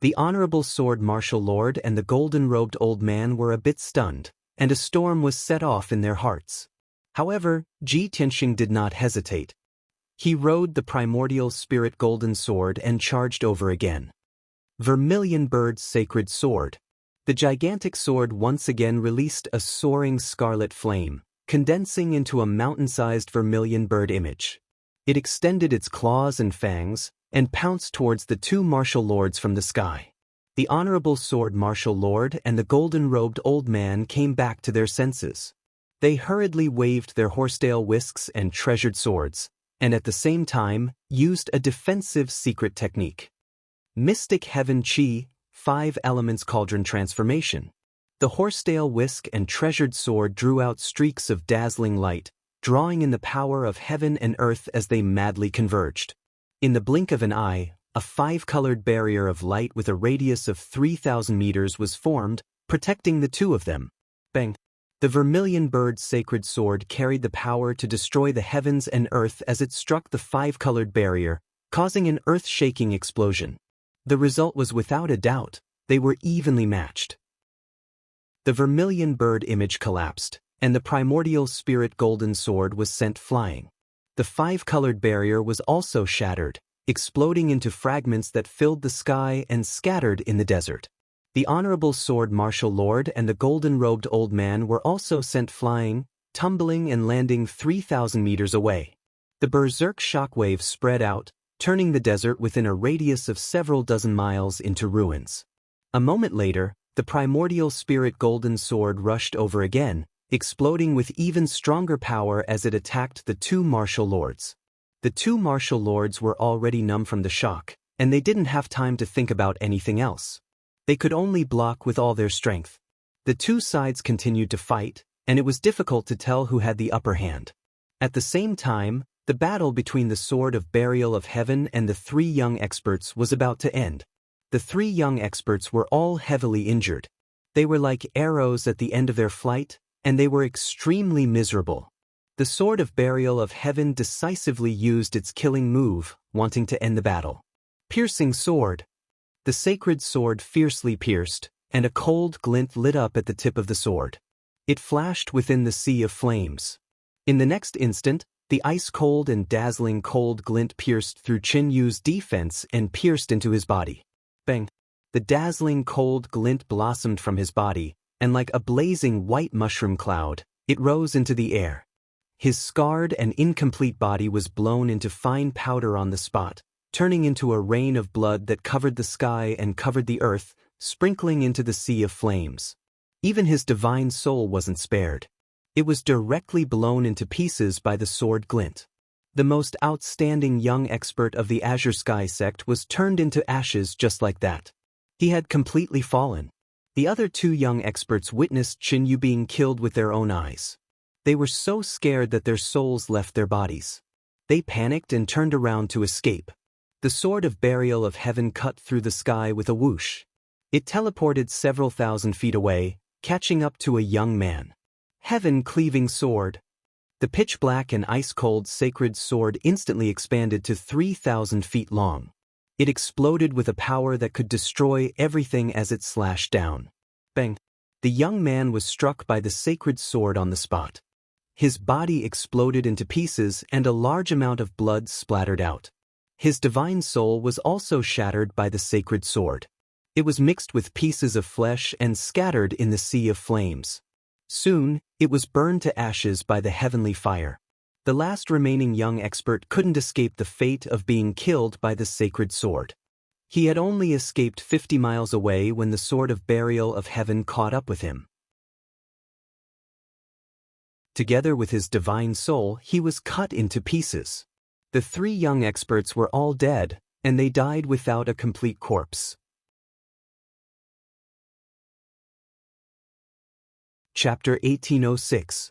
The honorable sword martial lord and the golden-robed old man were a bit stunned, and a storm was set off in their hearts. However, Ji Tianxing did not hesitate. He rode the primordial spirit golden sword and charged over again. Vermilion Bird's Sacred Sword. The gigantic sword once again released a soaring scarlet flame, condensing into a mountain-sized vermilion bird image. It extended its claws and fangs, and pounced towards the two martial lords from the sky. The honorable sword martial lord and the golden-robed old man came back to their senses. They hurriedly waved their horsetail whisks and treasured swords, and at the same time, used a defensive secret technique. Mystic Heaven Chi, 5 Elements Cauldron Transformation. The horsetail whisk and treasured sword drew out streaks of dazzling light, drawing in the power of heaven and earth as they madly converged. In the blink of an eye, a 5-colored barrier of light with a radius of 3,000 meters was formed, protecting the two of them. Bang! The vermilion bird's sacred sword carried the power to destroy the heavens and earth as it struck the five-colored barrier, causing an earth-shaking explosion. The result was without a doubt, they were evenly matched. The vermilion bird image collapsed, and the primordial spirit golden sword was sent flying. The five-colored barrier was also shattered, exploding into fragments that filled the sky and scattered in the desert. The honorable sword martial lord and the golden-robed old man were also sent flying, tumbling and landing 3,000 meters away. The berserk shockwave spread out, turning the desert within a radius of several dozen miles into ruins. A moment later, the primordial spirit golden sword rushed over again, exploding with even stronger power as it attacked the two martial lords. The two martial lords were already numb from the shock, and they didn't have time to think about anything else. They could only block with all their strength. The two sides continued to fight, and it was difficult to tell who had the upper hand. At the same time, the battle between the Sword of Burial of Heaven and the three young experts was about to end. The three young experts were all heavily injured. They were like arrows at the end of their flight, and they were extremely miserable. The Sword of Burial of Heaven decisively used its killing move, wanting to end the battle. Piercing sword. The sacred sword fiercely pierced, and a cold glint lit up at the tip of the sword. It flashed within the sea of flames. In the next instant, the ice-cold and dazzling cold glint pierced through Qin Yu's defense and pierced into his body. Bang! The dazzling cold glint blossomed from his body, and like a blazing white mushroom cloud, it rose into the air. His scarred and incomplete body was blown into fine powder on the spot, turning into a rain of blood that covered the sky and covered the earth, sprinkling into the sea of flames. Even his divine soul wasn't spared. It was directly blown into pieces by the sword glint. The most outstanding young expert of the Azure Sky sect was turned into ashes just like that. He had completely fallen. The other two young experts witnessed Qin Yu being killed with their own eyes. They were so scared that their souls left their bodies. They panicked and turned around to escape. The Sword of Burial of Heaven cut through the sky with a whoosh. It teleported several thousand feet away, catching up to a young man. Heaven-cleaving sword. The pitch-black and ice-cold sacred sword instantly expanded to 3,000 feet long. It exploded with a power that could destroy everything as it slashed down. Bang! The young man was struck by the sacred sword on the spot. His body exploded into pieces and a large amount of blood splattered out. His divine soul was also shattered by the sacred sword. It was mixed with pieces of flesh and scattered in the sea of flames. Soon, it was burned to ashes by the heavenly fire. The last remaining young expert couldn't escape the fate of being killed by the sacred sword. He had only escaped 50 miles away when the Sword of Burial of Heaven caught up with him. Together with his divine soul, he was cut into pieces. The three young experts were all dead, and they died without a complete corpse. Chapter 1806.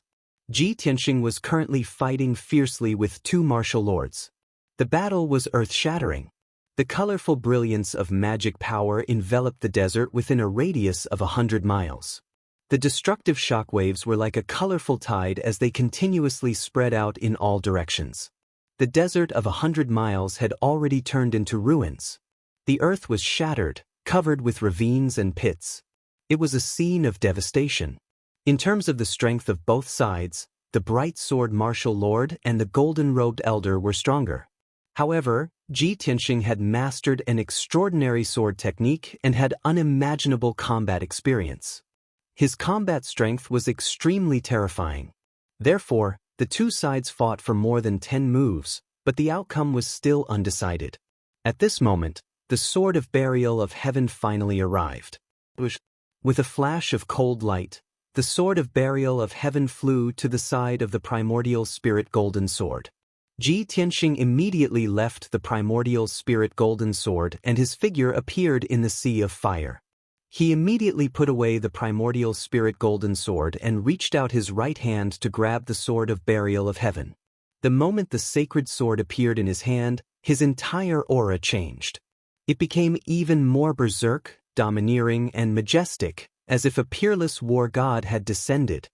Ji Tianxing was currently fighting fiercely with two martial lords. The battle was earth-shattering. The colorful brilliance of magic power enveloped the desert within a radius of 100 miles. The destructive shockwaves were like a colorful tide as they continuously spread out in all directions. The desert of 100 miles had already turned into ruins. The earth was shattered, covered with ravines and pits. It was a scene of devastation. In terms of the strength of both sides, the bright sword martial lord and the golden-robed elder were stronger. However, Ji Tianxing had mastered an extraordinary sword technique and had unimaginable combat experience. His combat strength was extremely terrifying. Therefore, the two sides fought for more than 10 moves, but the outcome was still undecided. At this moment, the Sword of Burial of Heaven finally arrived. With a flash of cold light, the Sword of Burial of Heaven flew to the side of the primordial spirit golden sword. Ji Tianxing immediately left the primordial spirit golden sword and his figure appeared in the sea of fire. He immediately put away the primordial spirit golden sword and reached out his right hand to grab the Sword of Burial of Heaven. The moment the sacred sword appeared in his hand, his entire aura changed. It became even more berserk, domineering, and majestic, as if a peerless war god had descended.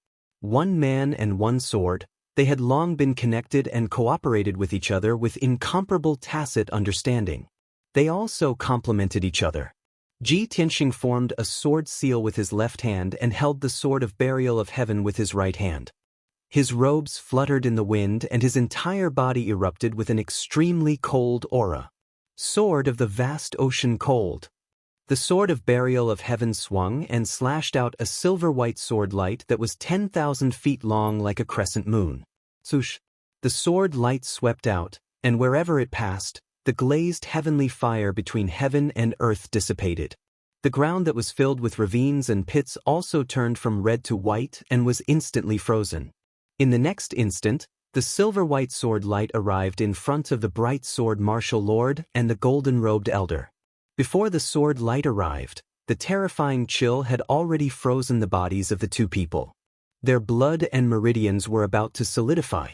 One man and one sword, they had long been connected and cooperated with each other with incomparable tacit understanding. They also complemented each other. Ji Tianxing formed a sword seal with his left hand and held the sword of burial of heaven with his right hand. His robes fluttered in the wind and his entire body erupted with an extremely cold aura. Sword of the vast ocean cold. The sword of burial of heaven swung and slashed out a silver-white sword light that was 10,000 feet long like a crescent moon. Swoosh! The sword light swept out, and wherever it passed, the glazed heavenly fire between heaven and earth dissipated. The ground that was filled with ravines and pits also turned from red to white and was instantly frozen. In the next instant, the silver-white sword light arrived in front of the bright sword martial lord and the golden-robed elder. Before the sword light arrived, the terrifying chill had already frozen the bodies of the two people. Their blood and meridians were about to solidify.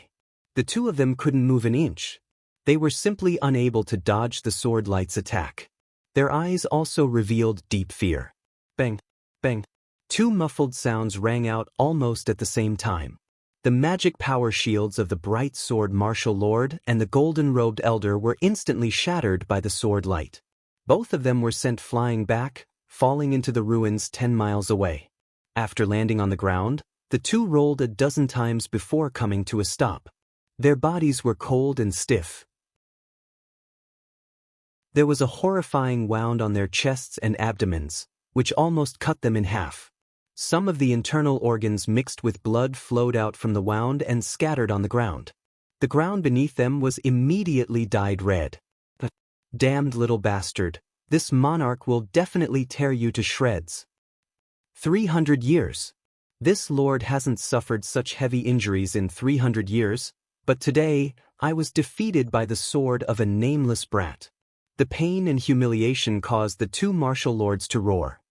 The two of them couldn't move an inch. They were simply unable to dodge the sword light's attack. Their eyes also revealed deep fear. Bang! Bang! Two muffled sounds rang out almost at the same time. The magic power shields of the bright sword martial lord and the golden-robed elder were instantly shattered by the sword light. Both of them were sent flying back, falling into the ruins 10 miles away. After landing on the ground, the two rolled a dozen times before coming to a stop. Their bodies were cold and stiff. There was a horrifying wound on their chests and abdomens, which almost cut them in half. Some of the internal organs mixed with blood flowed out from the wound and scattered on the ground. The ground beneath them was immediately dyed red. But, damned little bastard, this monarch will definitely tear you to shreds. 300 years. This lord hasn't suffered such heavy injuries in 300 years, but today, I was defeated by the sword of a nameless brat. The pain and humiliation caused the two martial lords to roar.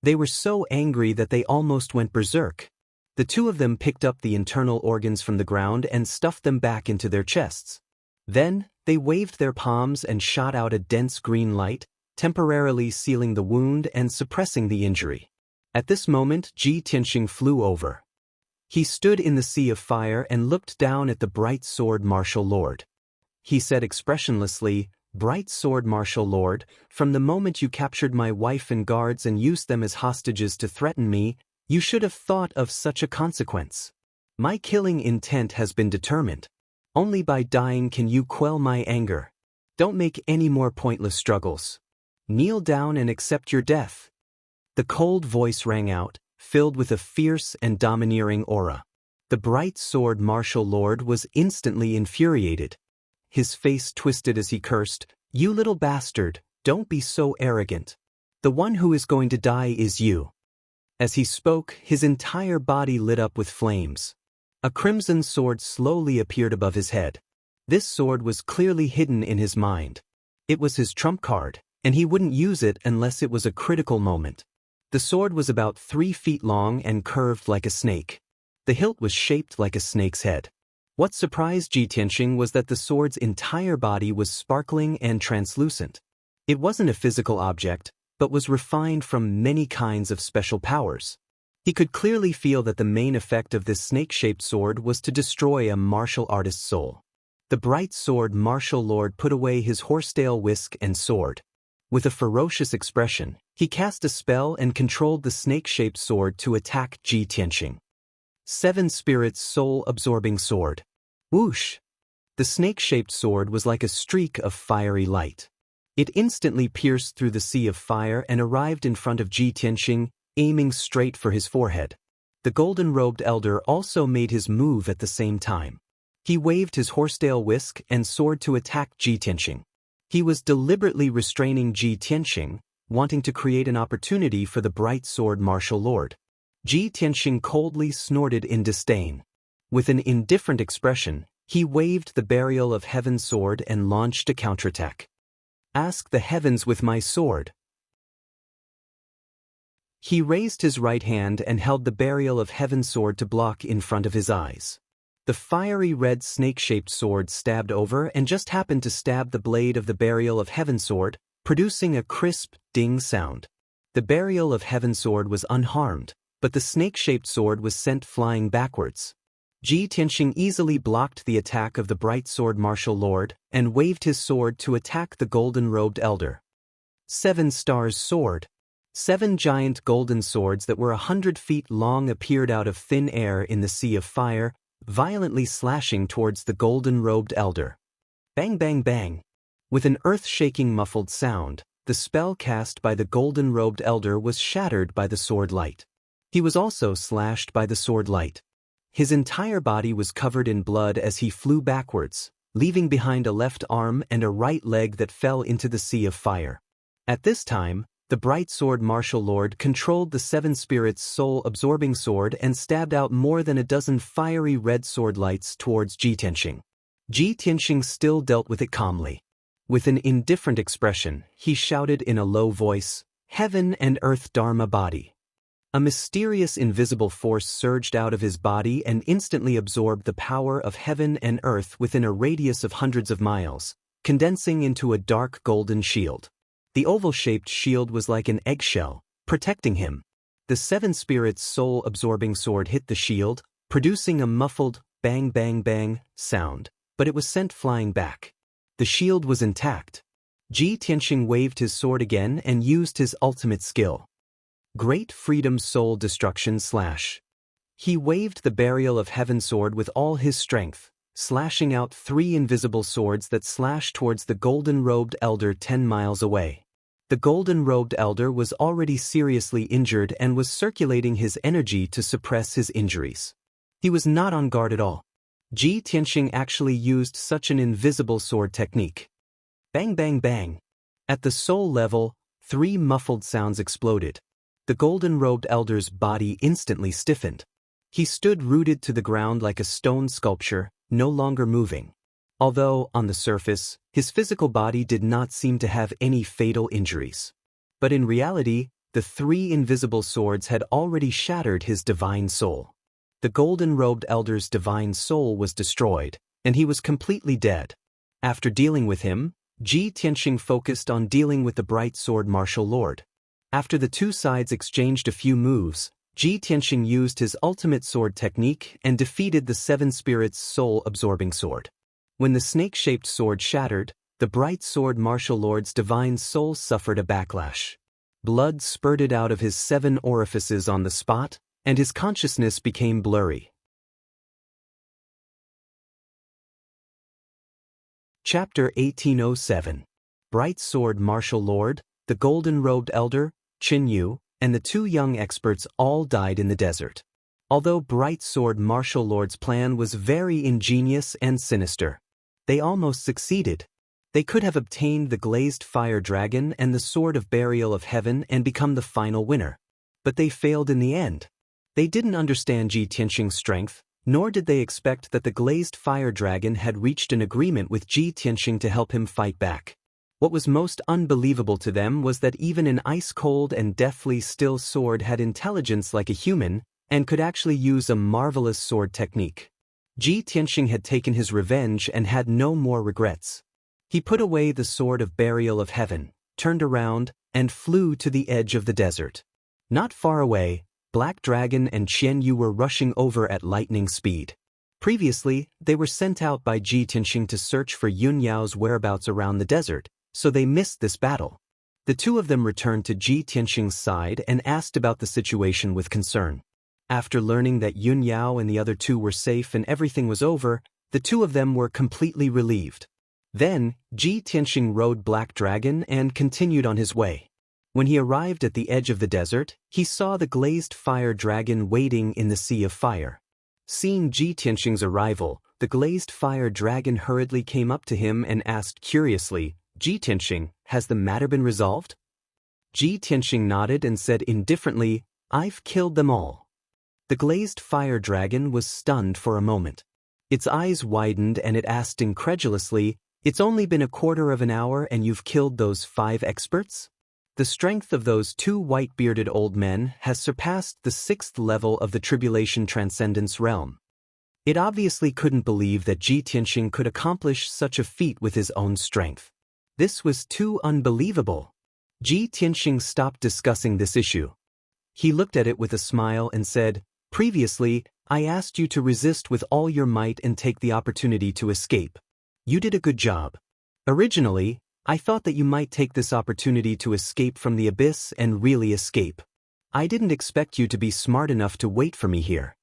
They were so angry that they almost went berserk. The two of them picked up the internal organs from the ground and stuffed them back into their chests. Then, they waved their palms and shot out a dense green light, temporarily sealing the wound and suppressing the injury. At this moment, Ji Tianxing flew over. He stood in the sea of fire and looked down at the bright sword martial lord. He said expressionlessly, "Bright sword martial lord, from the moment you captured my wife and guards and used them as hostages to threaten me, you should have thought of such a consequence. My killing intent has been determined. Only by dying can you quell my anger. Don't make any more pointless struggles. Kneel down and accept your death." The cold voice rang out, filled with a fierce and domineering aura. The bright sword martial lord was instantly infuriated. His face twisted as he cursed, "You little bastard, don't be so arrogant. The one who is going to die is you." As he spoke, his entire body lit up with flames. A crimson sword slowly appeared above his head. This sword was clearly hidden in his mind. It was his trump card, and he wouldn't use it unless it was a critical moment. The sword was about 3 feet long and curved like a snake. The hilt was shaped like a snake's head. What surprised Ji Tianxing was that the sword's entire body was sparkling and translucent. It wasn't a physical object, but was refined from many kinds of special powers. He could clearly feel that the main effect of this snake-shaped sword was to destroy a martial artist's soul. The bright sword martial lord put away his horsetail whisk and sword. With a ferocious expression, he cast a spell and controlled the snake-shaped sword to attack Ji Tianxing. 7 Spirits soul-absorbing sword. Whoosh! The snake-shaped sword was like a streak of fiery light. It instantly pierced through the sea of fire and arrived in front of Ji Tianxing, aiming straight for his forehead. The golden-robed elder also made his move at the same time. He waved his horsetail whisk and sword to attack Ji Tianxing. He was deliberately restraining Ji Tianxing, wanting to create an opportunity for the bright sword martial lord. Ji Tianxing coldly snorted in disdain. With an indifferent expression, he waved the burial of heaven sword and launched a counterattack. "Ask the heavens with my sword." He raised his right hand and held the burial of heaven sword to block in front of his eyes. The fiery red snake-shaped sword stabbed over and just happened to stab the blade of the burial of heaven sword, producing a crisp, ding sound. The burial of heaven sword was unharmed, but the snake-shaped sword was sent flying backwards. Ji Tianxing easily blocked the attack of the bright sword martial lord and waved his sword to attack the golden-robed elder. 7 Stars Sword. 7 giant golden swords that were 100 feet long appeared out of thin air in the sea of fire, violently slashing towards the golden-robed elder. Bang bang bang. With an earth-shaking muffled sound, the spell cast by the golden-robed elder was shattered by the sword light. He was also slashed by the sword light. His entire body was covered in blood as he flew backwards, leaving behind a left arm and a right leg that fell into the sea of fire. At this time, the bright sword martial lord controlled the 7 spirits' soul-absorbing sword and stabbed out more than a dozen fiery red sword lights towards Ji Tianxing. Ji Tianxing still dealt with it calmly. With an indifferent expression, he shouted in a low voice, "Heaven and Earth Dharma Body." A mysterious invisible force surged out of his body and instantly absorbed the power of heaven and earth within a radius of hundreds of miles, condensing into a dark golden shield. The oval-shaped shield was like an eggshell, protecting him. The 7 spirits' soul-absorbing sword hit the shield, producing a muffled bang bang bang sound, but it was sent flying back. The shield was intact. Ji Tianxing waved his sword again and used his ultimate skill. Great Freedom Soul Destruction Slash. He waved the Burial of Heaven sword with all his strength, slashing out 3 invisible swords that slashed towards the golden-robed elder 10 miles away. The golden-robed elder was already seriously injured and was circulating his energy to suppress his injuries. He was not on guard at all. Ji Tianxing actually used such an invisible sword technique. Bang bang bang. At the soul level, 3 muffled sounds exploded. The golden-robed elder's body instantly stiffened. He stood rooted to the ground like a stone sculpture, no longer moving. Although, on the surface, his physical body did not seem to have any fatal injuries. But in reality, the 3 invisible swords had already shattered his divine soul. The golden-robed elder's divine soul was destroyed, and he was completely dead. After dealing with him, Ji Tianxing focused on dealing with the bright sword martial lord. After the 2 sides exchanged a few moves, Ji Tianxing used his ultimate sword technique and defeated the 7 spirits' soul-absorbing sword. When the snake-shaped sword shattered, the bright sword martial lord's divine soul suffered a backlash. Blood spurted out of his 7 orifices on the spot, and his consciousness became blurry. Chapter 1807. Bright Sword Martial Lord, the Golden-Robed Elder, Xianxia, and the 2 young experts all died in the desert. Although Bright Sword Martial Lord's plan was very ingenious and sinister, they almost succeeded. They could have obtained the glazed fire dragon and the sword of burial of heaven and become the final winner. But they failed in the end. They didn't understand Ji Tianxing's strength, nor did they expect that the glazed fire dragon had reached an agreement with Ji Tianxing to help him fight back. What was most unbelievable to them was that even an ice-cold and deathly still sword had intelligence like a human and could actually use a marvelous sword technique. Ji Tianxing had taken his revenge and had no more regrets. He put away the sword of burial of heaven, turned around, and flew to the edge of the desert. Not far away, Black Dragon and Xianxia were rushing over at lightning speed. Previously, they were sent out by Ji Tianxing to search for Yun Yao's whereabouts around the desert, so they missed this battle. The 2 of them returned to Ji Tianxing's side and asked about the situation with concern. After learning that Yun Yao and the other 2 were safe and everything was over, the 2 of them were completely relieved. Then, Ji Tianxing rode Black Dragon and continued on his way. When he arrived at the edge of the desert, he saw the glazed fire dragon waiting in the sea of fire. Seeing Ji Tianxing's arrival, the glazed fire dragon hurriedly came up to him and asked curiously, "Ji Tianxing, has the matter been resolved?" Ji Tianxing nodded and said indifferently, "I've killed them all." The glazed fire dragon was stunned for a moment. Its eyes widened and it asked incredulously, "It's only been a quarter of an hour and you've killed those 5 experts?" The strength of those 2 white-bearded old men has surpassed the 6th level of the Tribulation Transcendence realm. It obviously couldn't believe that Ji Tianxing could accomplish such a feat with his own strength. This was too unbelievable. Ji Tianxing stopped discussing this issue. He looked at it with a smile and said, "Previously, I asked you to resist with all your might and take the opportunity to escape. You did a good job. Originally, I thought that you might take this opportunity to escape from the abyss and really escape. I didn't expect you to be smart enough to wait for me here."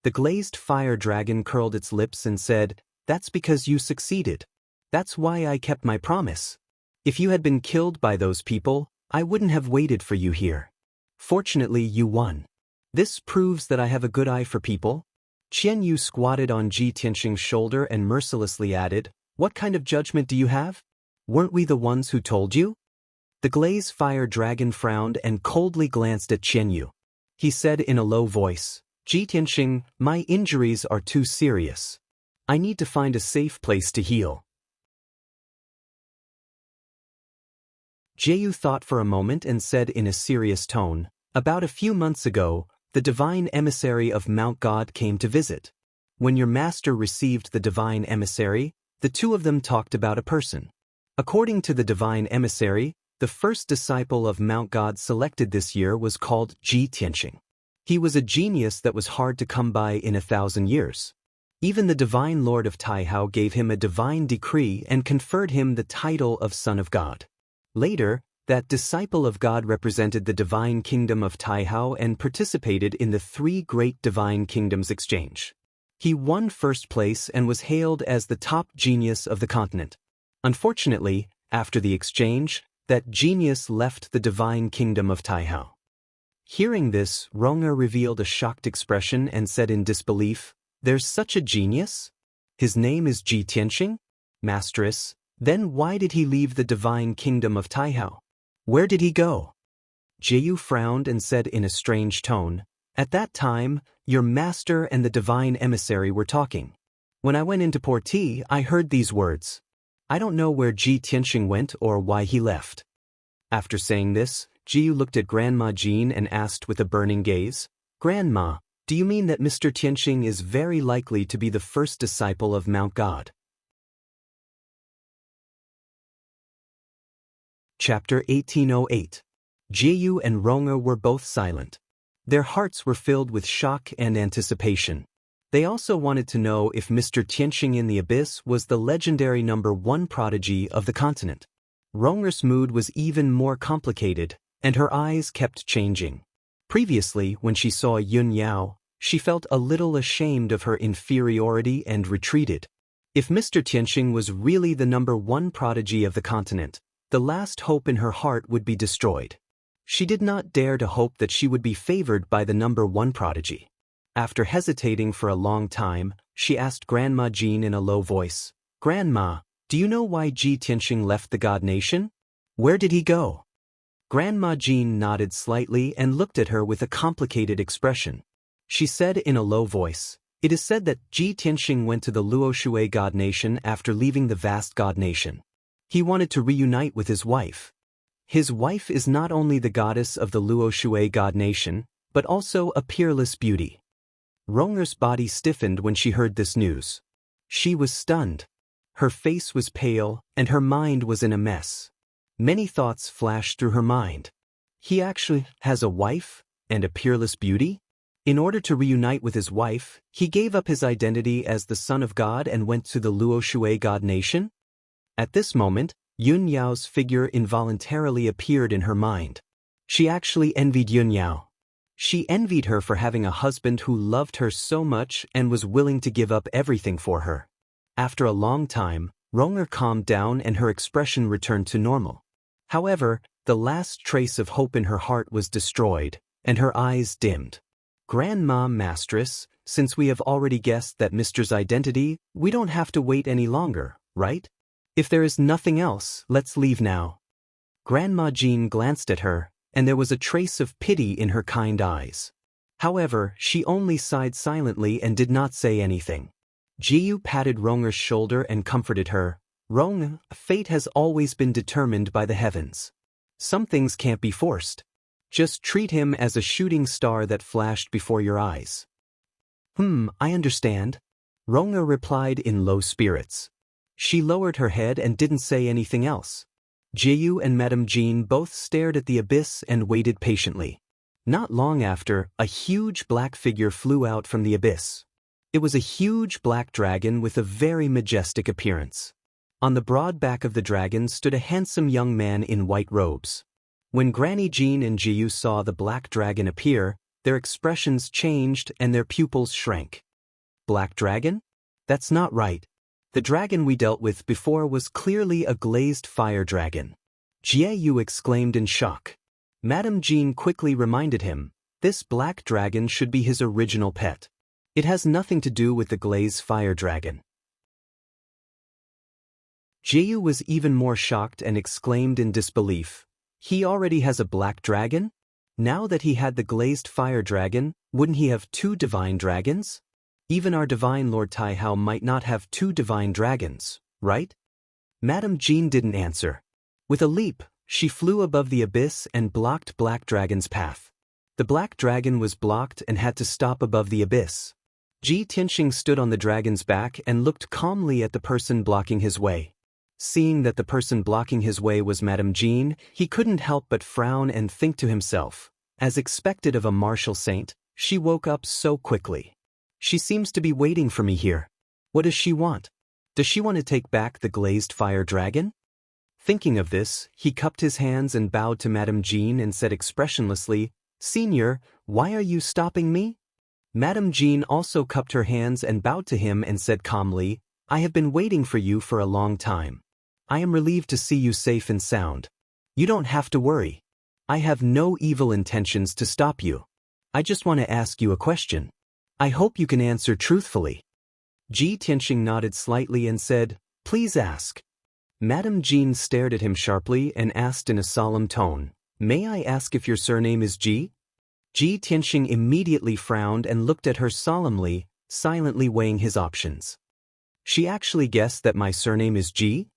The glazed fire dragon curled its lips and said, "That's because you succeeded. That's why I kept my promise. If you had been killed by those people, I wouldn't have waited for you here. Fortunately, you won. This proves that I have a good eye for people." Qianyu squatted on Ji Tianxing's shoulder and mercilessly added, "What kind of judgment do you have? Weren't we the ones who told you?" The glazed fire dragon frowned and coldly glanced at Qianyu. He said in a low voice, "Ji Tianxing, my injuries are too serious. I need to find a safe place to heal." Jiu thought for a moment and said in a serious tone, "About a few months ago, the divine emissary of Mount God came to visit. When your master received the divine emissary, the two of them talked about a person. According to the divine emissary, the first disciple of Mount God selected this year was called Ji Tianxing. He was a genius that was hard to come by in 1,000 years. Even the divine lord of Taihao gave him a divine decree and conferred him the title of Son of God. Later, that disciple of God represented the divine kingdom of Taihao and participated in the 3 great divine kingdoms exchange. He won first place and was hailed as the top genius of the continent. Unfortunately, after the exchange, that genius left the divine kingdom of Taihao." Hearing this, Rong'er revealed a shocked expression and said in disbelief, "There's such a genius? His name is Ji Tianxing? Mistress, then why did he leave the divine kingdom of Taihao? Where did he go?" Jiu frowned and said in a strange tone, "At that time, your master and the divine emissary were talking. When I went in to pour tea, I heard these words. I don't know where Ji Tianxing went or why he left." After saying this, Jiu looked at Grandma Jean and asked with a burning gaze, "Grandma, do you mean that Mr. Tianxing is very likely to be the first disciple of Mount God?" Chapter 1808. Jiu and Rong'er were both silent. Their hearts were filled with shock and anticipation. They also wanted to know if Mr. Tianxing in the Abyss was the legendary #1 prodigy of the continent. Rong'er's mood was even more complicated, and her eyes kept changing. Previously, when she saw Yun Yao, she felt a little ashamed of her inferiority and retreated. If Mr. Tianxing was really the #1 prodigy of the continent, the last hope in her heart would be destroyed. She did not dare to hope that she would be favored by the #1 prodigy. After hesitating for a long time, she asked Grandma Jean in a low voice, "Grandma, do you know why Ji Tianxing left the God Nation? Where did he go?" Grandma Jean nodded slightly and looked at her with a complicated expression. She said in a low voice, "It is said that Ji Tianxing went to the Luoshui God Nation after leaving the vast God Nation. He wanted to reunite with his wife. His wife is not only the goddess of the Luoshui God Nation, but also a peerless beauty." Rong'er's body stiffened when she heard this news. She was stunned. Her face was pale, and her mind was in a mess. Many thoughts flashed through her mind. He actually has a wife and a peerless beauty? In order to reunite with his wife, he gave up his identity as the Son of God and went to the Luoshui God Nation? At this moment, Yun Yao's figure involuntarily appeared in her mind. She actually envied Yun Yao. She envied her for having a husband who loved her so much and was willing to give up everything for her. After a long time, Rong'er calmed down and her expression returned to normal. However, the last trace of hope in her heart was destroyed, and her eyes dimmed. "Grandma Mistress, since we have already guessed that Mr.'s identity, we don't have to wait any longer, right? If there is nothing else, let's leave now." Grandma Jean glanced at her, and there was a trace of pity in her kind eyes. However, she only sighed silently and did not say anything. Jiu patted Rong'er's shoulder and comforted her. "Rong, fate has always been determined by the heavens. Some things can't be forced. Just treat him as a shooting star that flashed before your eyes." I understand," Rong'er replied in low spirits. She lowered her head and didn't say anything else. Jiu and Madame Jean both stared at the abyss and waited patiently. Not long after, a huge black figure flew out from the abyss. It was a huge black dragon with a very majestic appearance. On the broad back of the dragon stood a handsome young man in white robes. When Granny Jean and Jiyu saw the black dragon appear, their expressions changed and their pupils shrank. Black dragon? That's not right. The dragon we dealt with before was clearly a glazed fire dragon. Jiyu exclaimed in shock. Madame Jean quickly reminded him, this black dragon should be his original pet. It has nothing to do with the glazed fire dragon. Jiyu was even more shocked and exclaimed in disbelief. He already has a black dragon? Now that he had the glazed fire dragon, wouldn't he have two divine dragons? Even our divine Lord Taihao might not have two divine dragons, right? Madame Jean didn't answer. With a leap, she flew above the abyss and blocked Black Dragon's path. The Black Dragon was blocked and had to stop above the abyss. Ji Tianxing stood on the dragon's back and looked calmly at the person blocking his way. Seeing that the person blocking his way was Madame Jean, he couldn't help but frown and think to himself, as expected of a martial saint, she woke up so quickly. She seems to be waiting for me here. What does she want? Does she want to take back the glazed fire dragon? Thinking of this, he cupped his hands and bowed to Madame Jean and said expressionlessly, "Senior, why are you stopping me?" Madame Jean also cupped her hands and bowed to him and said calmly, "I have been waiting for you for a long time. I am relieved to see you safe and sound. You don't have to worry. I have no evil intentions to stop you. I just want to ask you a question. I hope you can answer truthfully." Ji Tianxing nodded slightly and said, "Please ask." Madame Jean stared at him sharply and asked in a solemn tone, "May I ask if your surname is Ji?" Ji Tianxing immediately frowned and looked at her solemnly, silently weighing his options. She actually guessed that my surname is Ji?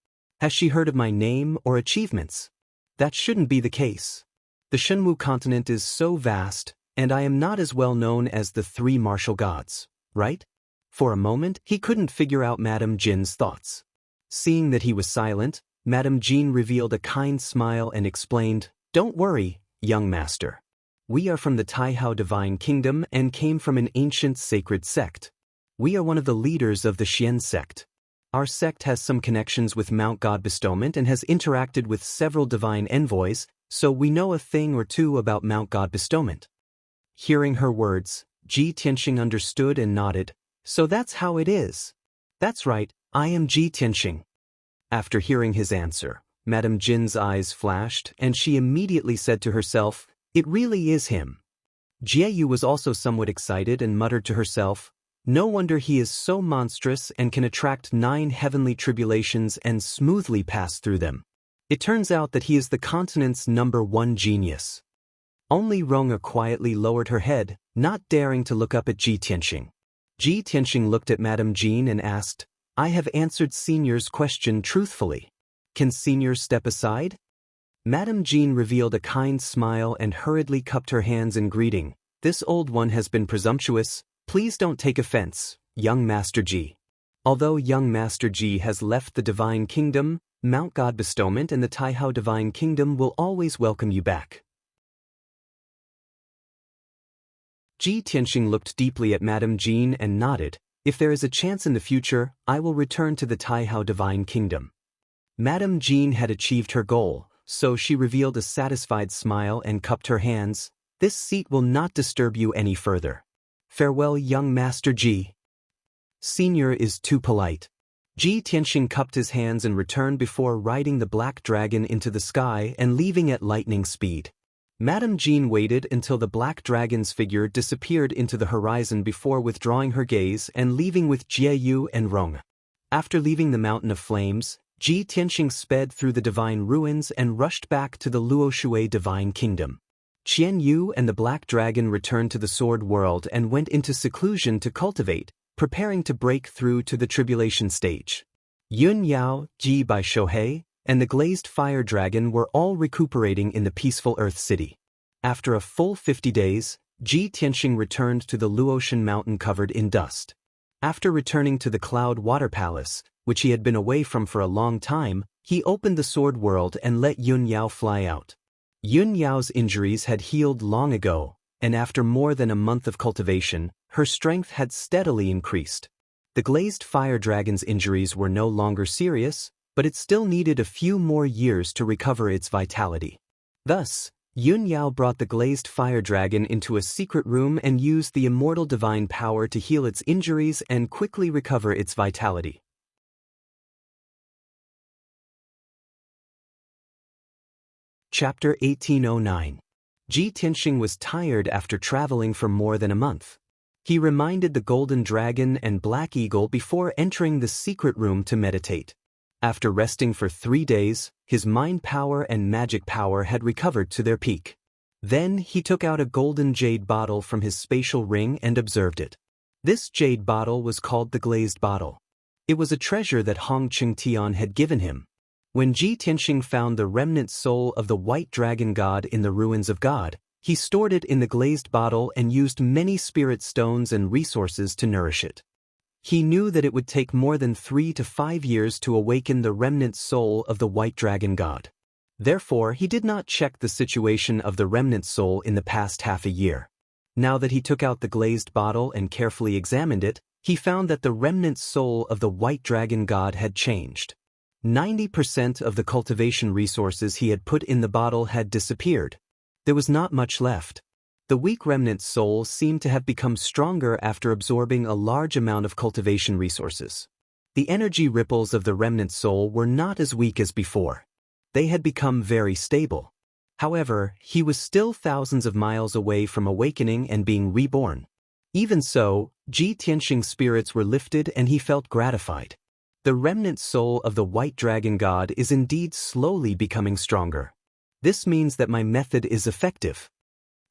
Has she heard of my name or achievements? That shouldn't be the case. The Shenwu continent is so vast, and I am not as well known as the three martial gods, right? For a moment, he couldn't figure out Madame Jean's thoughts. Seeing that he was silent, Madame Jean revealed a kind smile and explained, "Don't worry, young master. We are from the Taihao Divine Kingdom and came from an ancient sacred sect. We are one of the leaders of the Xian sect. Our sect has some connections with Mount God Bestowment and has interacted with several divine envoys, so we know a thing or two about Mount God Bestowment." Hearing her words, Ji Tianxing understood and nodded. "So that's how it is." "That's right, I am Ji Tianxing." After hearing his answer, Madame Jin's eyes flashed and she immediately said to herself, "It really is him." Jieyu was also somewhat excited and muttered to herself, "No wonder he is so monstrous and can attract 9 heavenly tribulations and smoothly pass through them. It turns out that he is the continent's #1 genius." Only Rong'a quietly lowered her head, not daring to look up at Ji Tianxing. Ji Tianxing looked at Madame Jean and asked, "I have answered Senior's question truthfully. Can Senior step aside?" Madame Jean revealed a kind smile and hurriedly cupped her hands in greeting. "This old one has been presumptuous. Please don't take offense, young Master Ji. Although young Master Ji has left the Divine Kingdom, Mount God Bestowment and the Taihao Divine Kingdom will always welcome you back." Ji Tianxing looked deeply at Madame Jean and nodded. "If there is a chance in the future, I will return to the Taihao Divine Kingdom." Madame Jean had achieved her goal, so she revealed a satisfied smile and cupped her hands. "This seat will not disturb you any further. Farewell, young Master Ji." "Senior is too polite." Ji Tianxing cupped his hands and returned before riding the black dragon into the sky and leaving at lightning speed. Madame Jean waited until the black dragon's figure disappeared into the horizon before withdrawing her gaze and leaving with Jieyu and Rong. After leaving the Mountain of Flames, Ji Tianxing sped through the divine ruins and rushed back to the Luoshui Divine Kingdom. Qian Yu and the Black Dragon returned to the Sword World and went into seclusion to cultivate, preparing to break through to the Tribulation stage. Yun Yao, Ji Bai Shohei, and the Glazed Fire Dragon were all recuperating in the peaceful Earth City. After a full 50 days, Ji Tianxing returned to the Luotian mountain covered in dust. After returning to the Cloud Water Palace, which he had been away from for a long time, he opened the Sword World and let Yun Yao fly out. Yun Yao's injuries had healed long ago, and after more than a month of cultivation, her strength had steadily increased. The glazed fire dragon's injuries were no longer serious, but it still needed a few more years to recover its vitality. Thus, Yun Yao brought the glazed fire dragon into a secret room and used the immortal divine power to heal its injuries and quickly recover its vitality. Chapter 1809. Ji Tianxing was tired after traveling for more than a month. He reminded the golden dragon and black eagle before entering the secret room to meditate. After resting for 3 days, his mind power and magic power had recovered to their peak. Then he took out a golden jade bottle from his spatial ring and observed it. This jade bottle was called the glazed bottle. It was a treasure that Hong Qingtian had given him. When Ji Tianxing found the remnant soul of the white dragon god in the ruins of God, he stored it in the glazed bottle and used many spirit stones and resources to nourish it. He knew that it would take more than 3 to 5 years to awaken the remnant soul of the white dragon god. Therefore, he did not check the situation of the remnant soul in the past half a year. Now that he took out the glazed bottle and carefully examined it, he found that the remnant soul of the white dragon god had changed. 90% of the cultivation resources he had put in the bottle had disappeared. There was not much left. The weak remnant soul seemed to have become stronger after absorbing a large amount of cultivation resources. The energy ripples of the remnant soul were not as weak as before. They had become very stable. However, he was still thousands of miles away from awakening and being reborn. Even so, Ji Tianxing's spirits were lifted and he felt gratified. The remnant soul of the white dragon god is indeed slowly becoming stronger. This means that my method is effective.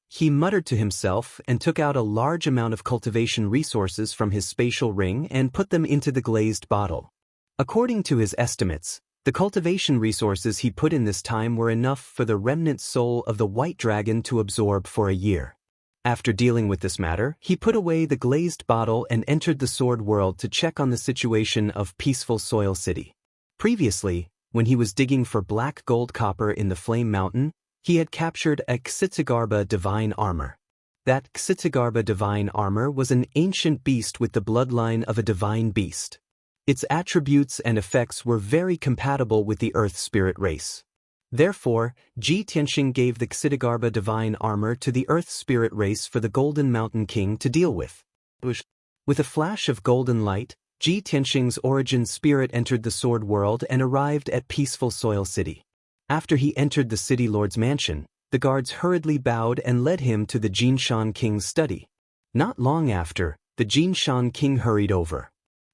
He muttered to himself and took out a large amount of cultivation resources from his spatial ring and put them into the glazed bottle. According to his estimates, the cultivation resources he put in this time were enough for the remnant soul of the white dragon to absorb for a year. After dealing with this matter, he put away the glazed bottle and entered the Sword World to check on the situation of Peaceful Soil City. Previously, when he was digging for black gold copper in the Flame Mountain, he had captured a Xitigarbha divine armor. That Xitigarbha divine armor was an ancient beast with the bloodline of a divine beast. Its attributes and effects were very compatible with the Earth spirit race. Therefore, Ji Tianxing gave the Xitigarbha divine armor to the Earth spirit race for the Golden Mountain King to deal with. With a flash of golden light, Ji Tianxing's origin spirit entered the Sword World and arrived at Peaceful Soil City. After he entered the city lord's mansion, the guards hurriedly bowed and led him to the Jinshan King's study. Not long after, the Jinshan King hurried over.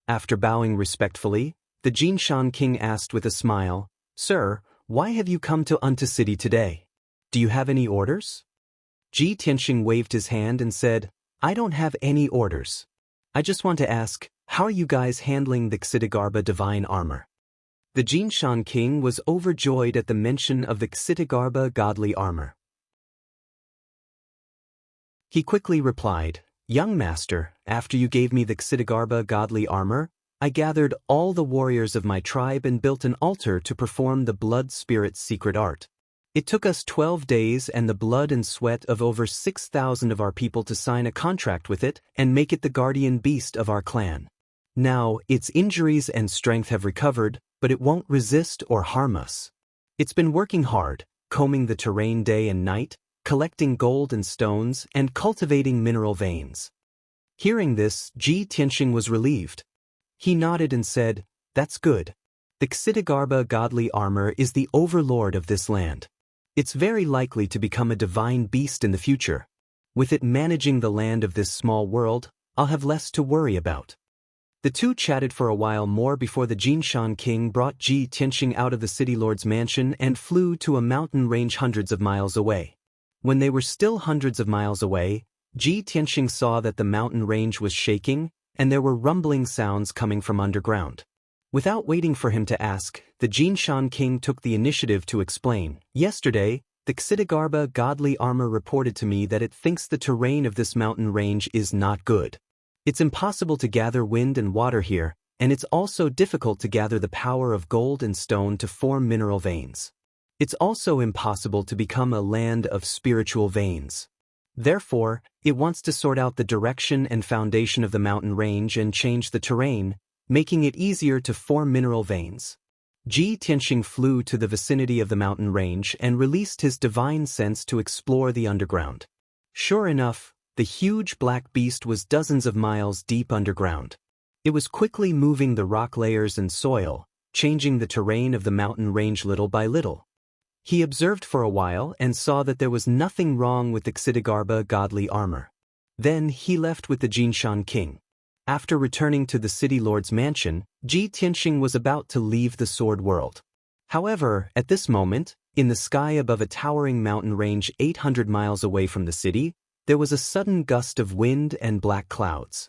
After bowing respectfully, the Jinshan King asked with a smile, "Sir, why have you come to Unta City today? Do you have any orders?" Ji Tianxing waved his hand and said, "I don't have any orders. I just want to ask, how are you guys handling the Xitigarbha divine armor?" The Jinshan King was overjoyed at the mention of the Xitigarbha godly armor. He quickly replied, "Young master, after you gave me the Xitigarbha godly armor, I gathered all the warriors of my tribe and built an altar to perform the blood spirit's secret art. It took us 12 days and the blood and sweat of over 6,000 of our people to sign a contract with it and make it the guardian beast of our clan. Now, its injuries and strength have recovered, but it won't resist or harm us. It's been working hard, combing the terrain day and night, collecting gold and stones, and cultivating mineral veins." Hearing this, Ji Tianxing was relieved. He nodded and said, "That's good. The Xitigarbha godly armor is the overlord of this land. It's very likely to become a divine beast in the future. With it managing the land of this small world, I'll have less to worry about." The two chatted for a while more before the Jinshan King brought Ji Tianxing out of the city lord's mansion and flew to a mountain range hundreds of miles away. When they were still hundreds of miles away, Ji Tianxing saw that the mountain range was shaking, and there were rumbling sounds coming from underground. Without waiting for him to ask, the Jinshan King took the initiative to explain, "Yesterday, the Xitigarbha godly armor reported to me that it thinks the terrain of this mountain range is not good. It's impossible to gather wind and water here, and it's also difficult to gather the power of gold and stone to form mineral veins. It's also impossible to become a land of spiritual veins. Therefore, it wants to sort out the direction and foundation of the mountain range and change the terrain, making it easier to form mineral veins. Ji Tianxing flew to the vicinity of the mountain range and released his divine sense to explore the underground. Sure enough, the huge black beast was dozens of miles deep underground. It was quickly moving the rock layers and soil, changing the terrain of the mountain range little by little. He observed for a while and saw that there was nothing wrong with the Xidigarba godly armor. Then he left with the Jinshan king. After returning to the city lord's mansion, Ji Tianxing was about to leave the sword world. However, at this moment, in the sky above a towering mountain range 800 miles away from the city, there was a sudden gust of wind and black clouds.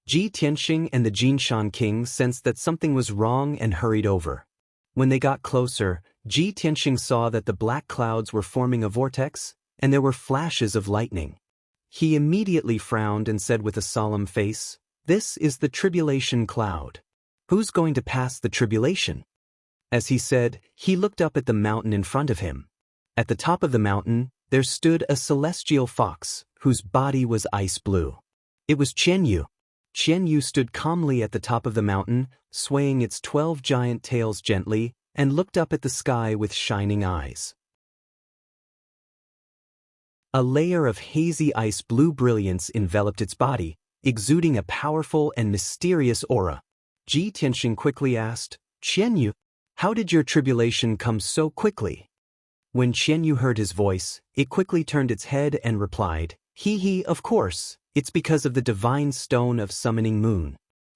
Ji Tianxing and the Jinshan king sensed that something was wrong and hurried over. When they got closer, Ji Tianxing saw that the black clouds were forming a vortex, and there were flashes of lightning. He immediately frowned and said with a solemn face, "This is the tribulation cloud. Who's going to pass the tribulation?" As he said, he looked up at the mountain in front of him. At the top of the mountain, there stood a celestial fox, whose body was ice blue. It was Qianyu. Qianyu stood calmly at the top of the mountain, swaying its 12 giant tails gently, and looked up at the sky with shining eyes. A layer of hazy ice blue brilliance enveloped its body, exuding a powerful and mysterious aura. Ji Tianxing quickly asked, "Qianyu, how did your tribulation come so quickly?" When Qianyu heard his voice, it quickly turned its head and replied, "He, of course, it's because of the divine stone of summoning moon."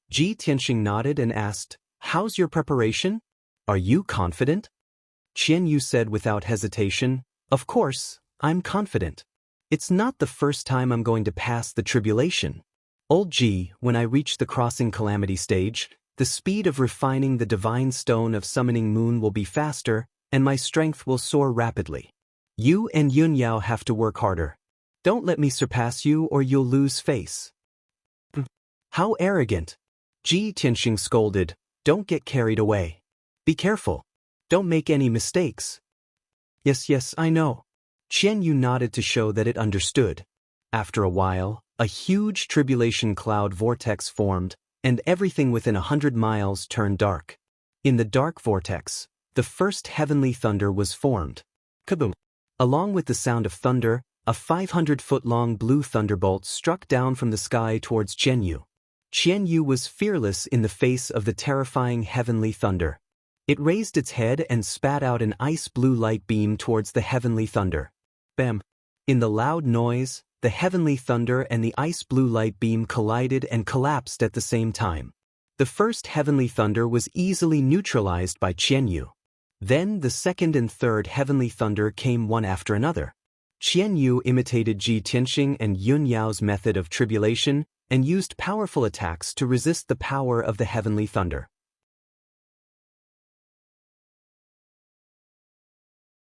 Ji Tianxing nodded and asked, "How's your preparation? Are you confident?" Qianyu said without hesitation, "Of course, I'm confident. It's not the first time I'm going to pass the tribulation. Old Ji, when I reach the crossing calamity stage, the speed of refining the divine stone of summoning moon will be faster, and my strength will soar rapidly. You and Yunyao have to work harder. Don't let me surpass you or you'll lose face." "How arrogant!" Ji Tianxing scolded, "Don't get carried away. Be careful. Don't make any mistakes." Yes, I know." Qianyu nodded to show that it understood. After a while, a huge tribulation cloud vortex formed, and everything within 100 miles turned dark. In the dark vortex, the first heavenly thunder was formed. Kaboom! Along with the sound of thunder, a 500-foot-long blue thunderbolt struck down from the sky towards Qianyu. Qianyu was fearless in the face of the terrifying heavenly thunder. It raised its head and spat out an ice-blue light beam towards the heavenly thunder. Bam! In the loud noise, the heavenly thunder and the ice-blue light beam collided and collapsed at the same time. The first heavenly thunder was easily neutralized by Qianyu. Then the second and third heavenly thunder came one after another. Qianyu imitated Ji Tianxing and Yunyao's method of tribulation and used powerful attacks to resist the power of the heavenly thunder.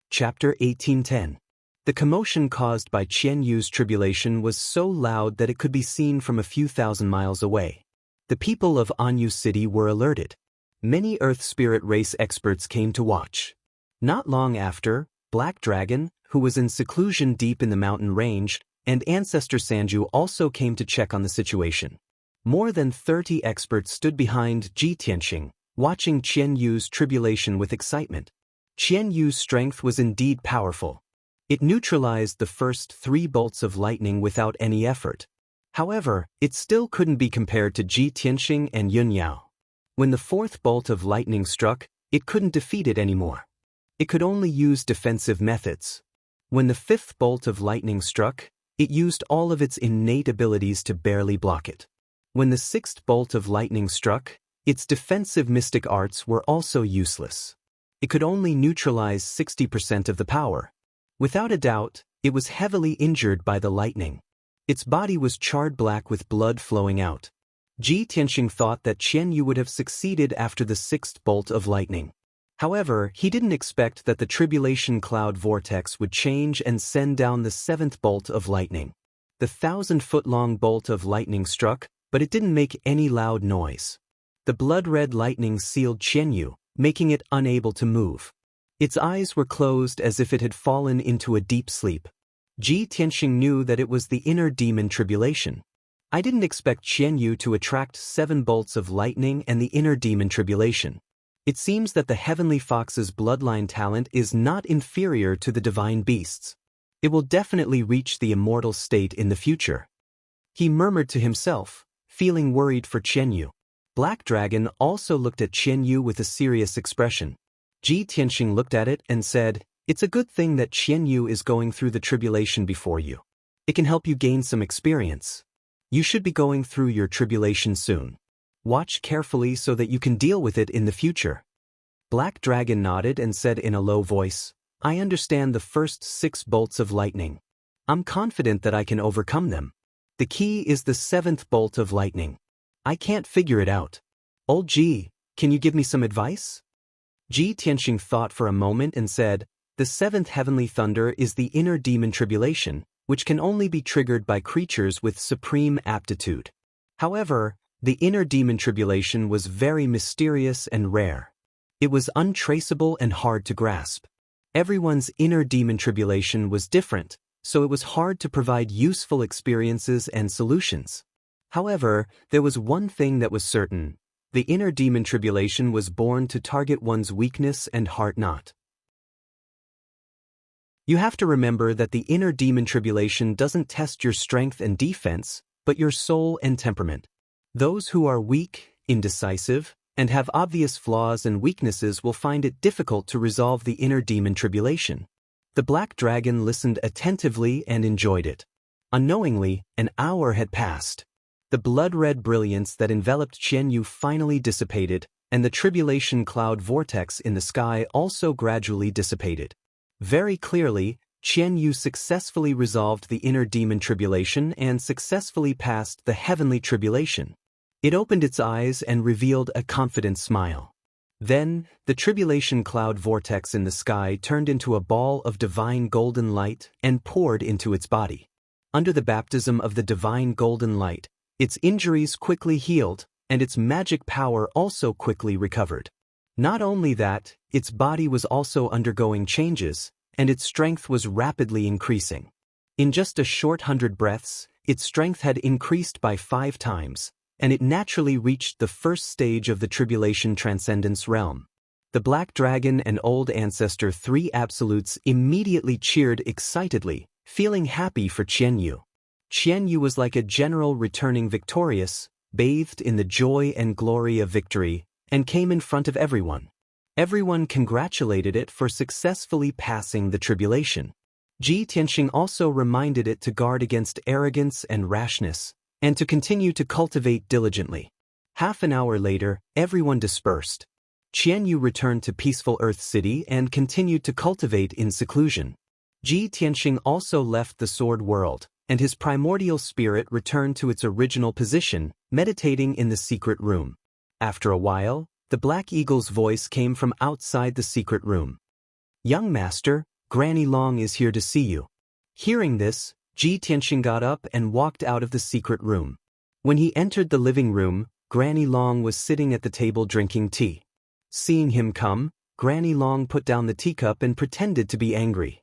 Chapter 1810. The commotion caused by Qianyu's tribulation was so loud that it could be seen from a few thousand miles away. The people of Anyu City were alerted. Many Earth Spirit race experts came to watch. Not long after, Black Dragon, who was in seclusion deep in the mountain range, and Ancestor Sanju also came to check on the situation. More than 30 experts stood behind Ji Tianxing, watching Qianyu's tribulation with excitement. Qianyu's strength was indeed powerful. It neutralized the first 3 bolts of lightning without any effort. However, it still couldn't be compared to Ji Tianxing and Yunyao. When the 4th bolt of lightning struck, it couldn't defeat it anymore. It could only use defensive methods. When the 5th bolt of lightning struck, it used all of its innate abilities to barely block it. When the 6th bolt of lightning struck, its defensive mystic arts were also useless. It could only neutralize 60% of the power. Without a doubt, it was heavily injured by the lightning. Its body was charred black with blood flowing out. Ji Tianxing thought that Qianyu would have succeeded after the 6th bolt of lightning. However, he didn't expect that the tribulation cloud vortex would change and send down the 7th bolt of lightning. The 1,000-foot-long bolt of lightning struck, but it didn't make any loud noise. The blood-red lightning sealed Qianyu, making it unable to move. Its eyes were closed as if it had fallen into a deep sleep. Ji Tianxing knew that it was the inner demon tribulation. I didn't expect Xianyu to attract 7 bolts of lightning and the inner demon tribulation. It seems that the heavenly fox's bloodline talent is not inferior to the divine beasts. It will definitely reach the immortal state in the future. He murmured to himself, feeling worried for Xianyu. Black Dragon also looked at Xianyu with a serious expression. Ji Tianxing looked at it and said, "It's a good thing that Xianyu is going through the tribulation before you. It can help you gain some experience. You should be going through your tribulation soon. Watch carefully so that you can deal with it in the future." Black Dragon nodded and said in a low voice, "I understand the first 6 bolts of lightning. I'm confident that I can overcome them. The key is the 7th bolt of lightning. I can't figure it out. Old Ji, can you give me some advice?" Ji Tianxing thought for a moment and said, "The 7th heavenly thunder is the inner demon tribulation, which can only be triggered by creatures with supreme aptitude. However, the inner demon tribulation was very mysterious and rare. It was untraceable and hard to grasp. Everyone's inner demon tribulation was different, so it was hard to provide useful experiences and solutions. However, there was one thing that was certain. The inner demon tribulation was born to target one's weakness and heart not. You have to remember that the inner demon tribulation doesn't test your strength and defense, but your soul and temperament. Those who are weak, indecisive, and have obvious flaws and weaknesses will find it difficult to resolve the inner demon tribulation." The Black Dragon listened attentively and enjoyed it. Unknowingly, an hour had passed. The blood-red brilliance that enveloped Xianyu finally dissipated, and the tribulation cloud vortex in the sky also gradually dissipated. Very clearly, Xianyu successfully resolved the inner demon tribulation and successfully passed the heavenly tribulation. It opened its eyes and revealed a confident smile. Then, the tribulation cloud vortex in the sky turned into a ball of divine golden light and poured into its body. Under the baptism of the divine golden light, its injuries quickly healed, and its magic power also quickly recovered. Not only that, its body was also undergoing changes, and its strength was rapidly increasing. In just a short 100 breaths, its strength had increased by 5 times, and it naturally reached the first stage of the tribulation transcendence realm. The Black Dragon and Old Ancestor 3 Absolutes immediately cheered excitedly, feeling happy for Xianyu. Xianyu was like a general returning victorious, bathed in the joy and glory of victory, and came in front of everyone. Everyone congratulated it for successfully passing the tribulation. Ji Tianxing also reminded it to guard against arrogance and rashness, and to continue to cultivate diligently. Half an hour later, everyone dispersed. Xianyu returned to peaceful Earth City and continued to cultivate in seclusion. Ji Tianxing also left the Sword World, and his primordial spirit returned to its original position, meditating in the secret room. After a while, the Black Eagle's voice came from outside the secret room. "Young master, Granny Long is here to see you." Hearing this, Ji Tianxing got up and walked out of the secret room. When he entered the living room, Granny Long was sitting at the table drinking tea. Seeing him come, Granny Long put down the teacup and pretended to be angry.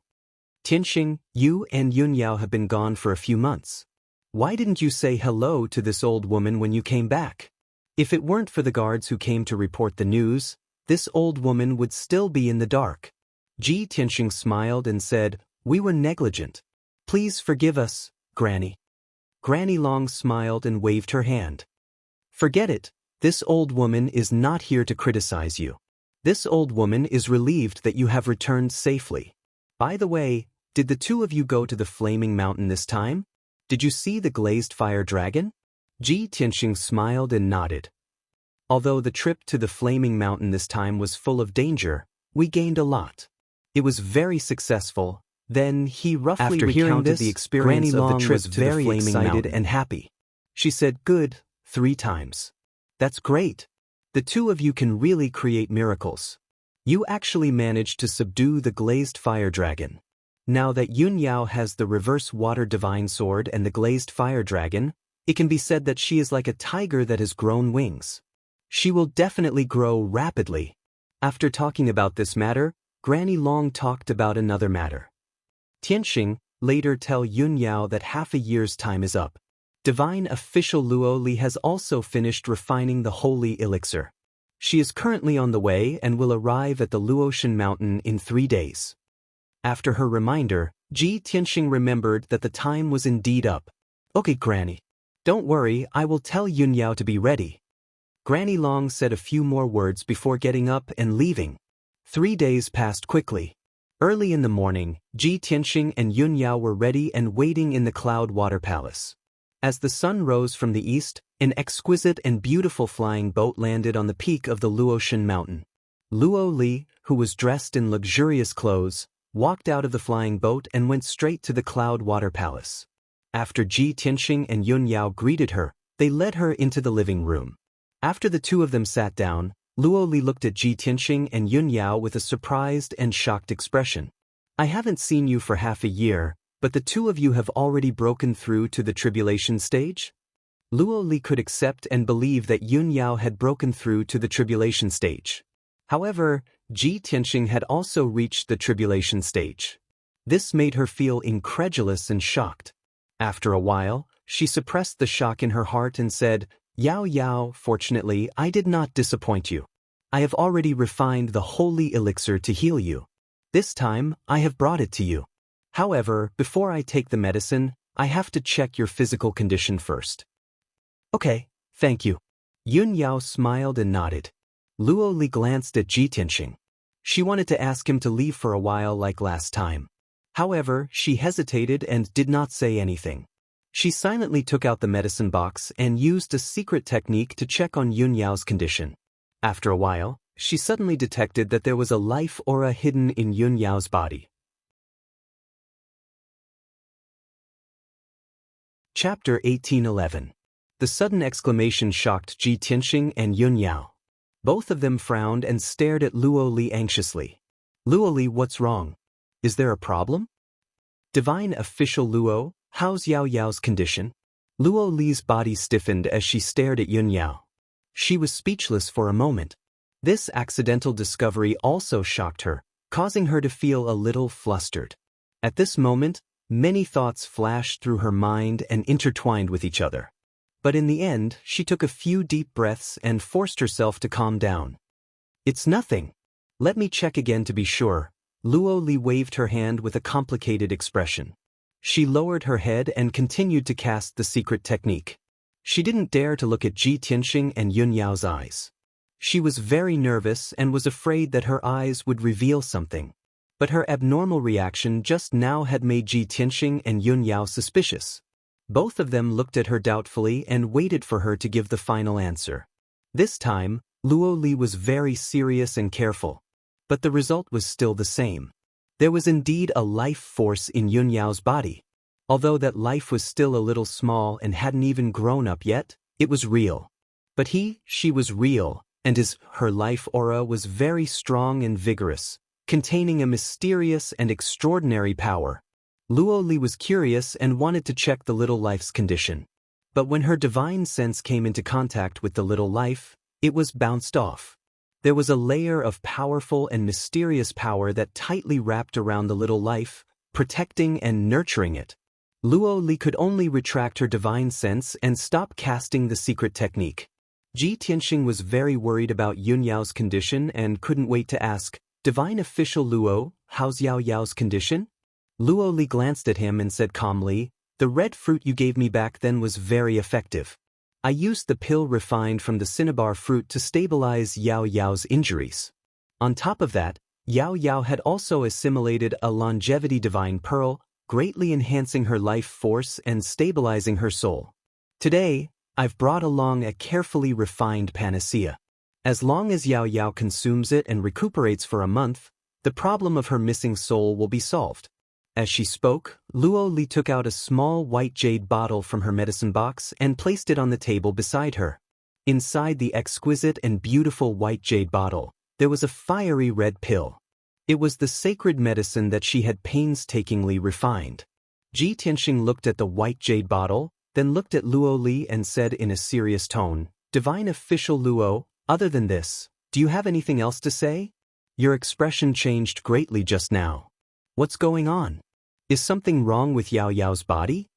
"Tianxing, you and Yunyao have been gone for a few months. Why didn't you say hello to this old woman when you came back? If it weren't for the guards who came to report the news, this old woman would still be in the dark." Ji Tianxing smiled and said, "We were negligent. Please forgive us, Granny." Granny Long smiled and waved her hand. "Forget it, this old woman is not here to criticize you. This old woman is relieved that you have returned safely. By the way, did the 2 of you go to the Flaming Mountain this time? Did you see the glazed fire dragon?" Ji Tianxing smiled and nodded. "Although the trip to the Flaming Mountain this time was full of danger, we gained a lot. It was very successful." Then he roughly recounted the experience of the trip to the Flaming Mountain and happy. She said, "Good, 3 times. That's great. The 2 of you can really create miracles. You actually managed to subdue the glazed fire dragon. Now that Yunyao has the reverse water divine sword and the glazed fire dragon, it can be said that she is like a tiger that has grown wings. She will definitely grow rapidly." After talking about this matter, Granny Long talked about another matter. "Tianxing, later tell Yun Yao that half a year's time is up. Divine official Luo Li has also finished refining the holy elixir. She is currently on the way and will arrive at the Luotian mountain in 3 days. After her reminder, Ji Tianxing remembered that the time was indeed up. Okay, Granny. Don't worry, I will tell Yun Yao to be ready. Granny Long said a few more words before getting up and leaving. 3 days passed quickly. Early in the morning, Ji Tianxing and Yun Yao were ready and waiting in the Cloud Water Palace. As the sun rose from the east, an exquisite and beautiful flying boat landed on the peak of the Luotian mountain. Luo Li, who was dressed in luxurious clothes, walked out of the flying boat and went straight to the Cloud Water Palace. After Ji Tianxing and Yun Yao greeted her, they led her into the living room. After the two of them sat down, Luo Li looked at Ji Tianxing and Yun Yao with a surprised and shocked expression. I haven't seen you for half a year, but the two of you have already broken through to the tribulation stage? Luo Li could accept and believe that Yun Yao had broken through to the tribulation stage. However, Ji Tianxing had also reached the tribulation stage. This made her feel incredulous and shocked. After a while, she suppressed the shock in her heart and said, Yao Yao, fortunately, I did not disappoint you. I have already refined the holy elixir to heal you. This time, I have brought it to you. However, before I take the medicine, I have to check your physical condition first. Okay, thank you. Yun Yao smiled and nodded. Luo Li glanced at Ji Tianxing. She wanted to ask him to leave for a while like last time. However, she hesitated and did not say anything. She silently took out the medicine box and used a secret technique to check on Yun Yao's condition. After a while, she suddenly detected that there was a life aura hidden in Yun Yao's body. Chapter 1811. The sudden exclamation shocked Ji Tianxing and Yun Yao. Both of them frowned and stared at Luo Li anxiously. Luo Li, what's wrong? Is there a problem? Divine official Luo, how's Yao Yao's condition? Luo Li's body stiffened as she stared at Yun Yao. She was speechless for a moment. This accidental discovery also shocked her, causing her to feel a little flustered. At this moment, many thoughts flashed through her mind and intertwined with each other. But in the end, she took a few deep breaths and forced herself to calm down. It's nothing. Let me check again to be sure. Luo Li waved her hand with a complicated expression. She lowered her head and continued to cast the secret technique. She didn't dare to look at Ji Tianxing and Yun Yao's eyes. She was very nervous and was afraid that her eyes would reveal something. But her abnormal reaction just now had made Ji Tianxing and Yun Yao suspicious. Both of them looked at her doubtfully and waited for her to give the final answer. This time, Luo Li was very serious and careful. But the result was still the same. There was indeed a life force in Yun Yao's body. Although that life was still a little small and hadn't even grown up yet, it was real. But she was real, and her life aura was very strong and vigorous, containing a mysterious and extraordinary power. Luo Li was curious and wanted to check the little life's condition. But when her divine sense came into contact with the little life, it was bounced off. There was a layer of powerful and mysterious power that tightly wrapped around the little life, protecting and nurturing it. Luo Li could only retract her divine sense and stop casting the secret technique. Ji Tianxing was very worried about Yun Yao's condition and couldn't wait to ask, Divine official Luo, how's Yao Yao's condition? Luo Li glanced at him and said calmly, the red fruit you gave me back then was very effective. I used the pill refined from the cinnabar fruit to stabilize Yao Yao's injuries. On top of that, Yao Yao had also assimilated a longevity divine pearl, greatly enhancing her life force and stabilizing her soul. Today, I've brought along a carefully refined panacea. As long as Yao Yao consumes it and recuperates for a month, the problem of her missing soul will be solved. As she spoke, Luo Li took out a small white jade bottle from her medicine box and placed it on the table beside her. Inside the exquisite and beautiful white jade bottle, there was a fiery red pill. It was the sacred medicine that she had painstakingly refined. Ji Tianxing looked at the white jade bottle, then looked at Luo Li and said in a serious tone, Divine official Luo, other than this, do you have anything else to say? Your expression changed greatly just now. What's going on? Is something wrong with Yao Yao's body?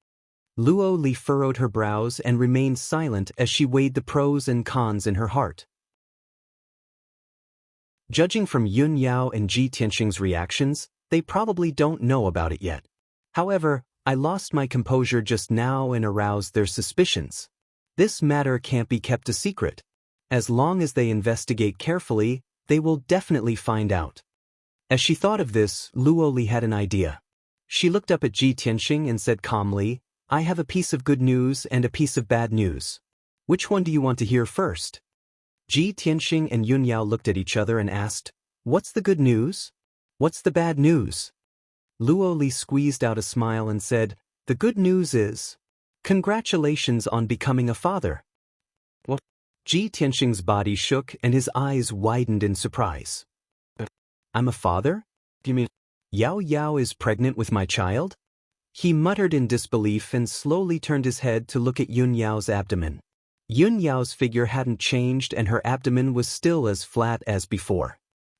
Luo Li furrowed her brows and remained silent as she weighed the pros and cons in her heart. Judging from Yun Yao and Ji Tianxing's reactions, they probably don't know about it yet. However, I lost my composure just now and aroused their suspicions. This matter can't be kept a secret. As long as they investigate carefully, they will definitely find out. As she thought of this, Luo Li had an idea. She looked up at Ji Tianxing and said calmly, I have a piece of good news and a piece of bad news. Which one do you want to hear first? Ji Tianxing and Yun Yao looked at each other and asked, What's the good news? What's the bad news? Luo Li squeezed out a smile and said, The good news is, congratulations on becoming a father. What? Ji Tianxing's body shook and his eyes widened in surprise. I'm a father? Do you mean Yao Yao is pregnant with my child? He muttered in disbelief and slowly turned his head to look at Yun Yao's abdomen. Yun Yao's figure hadn't changed and her abdomen was still as flat as before.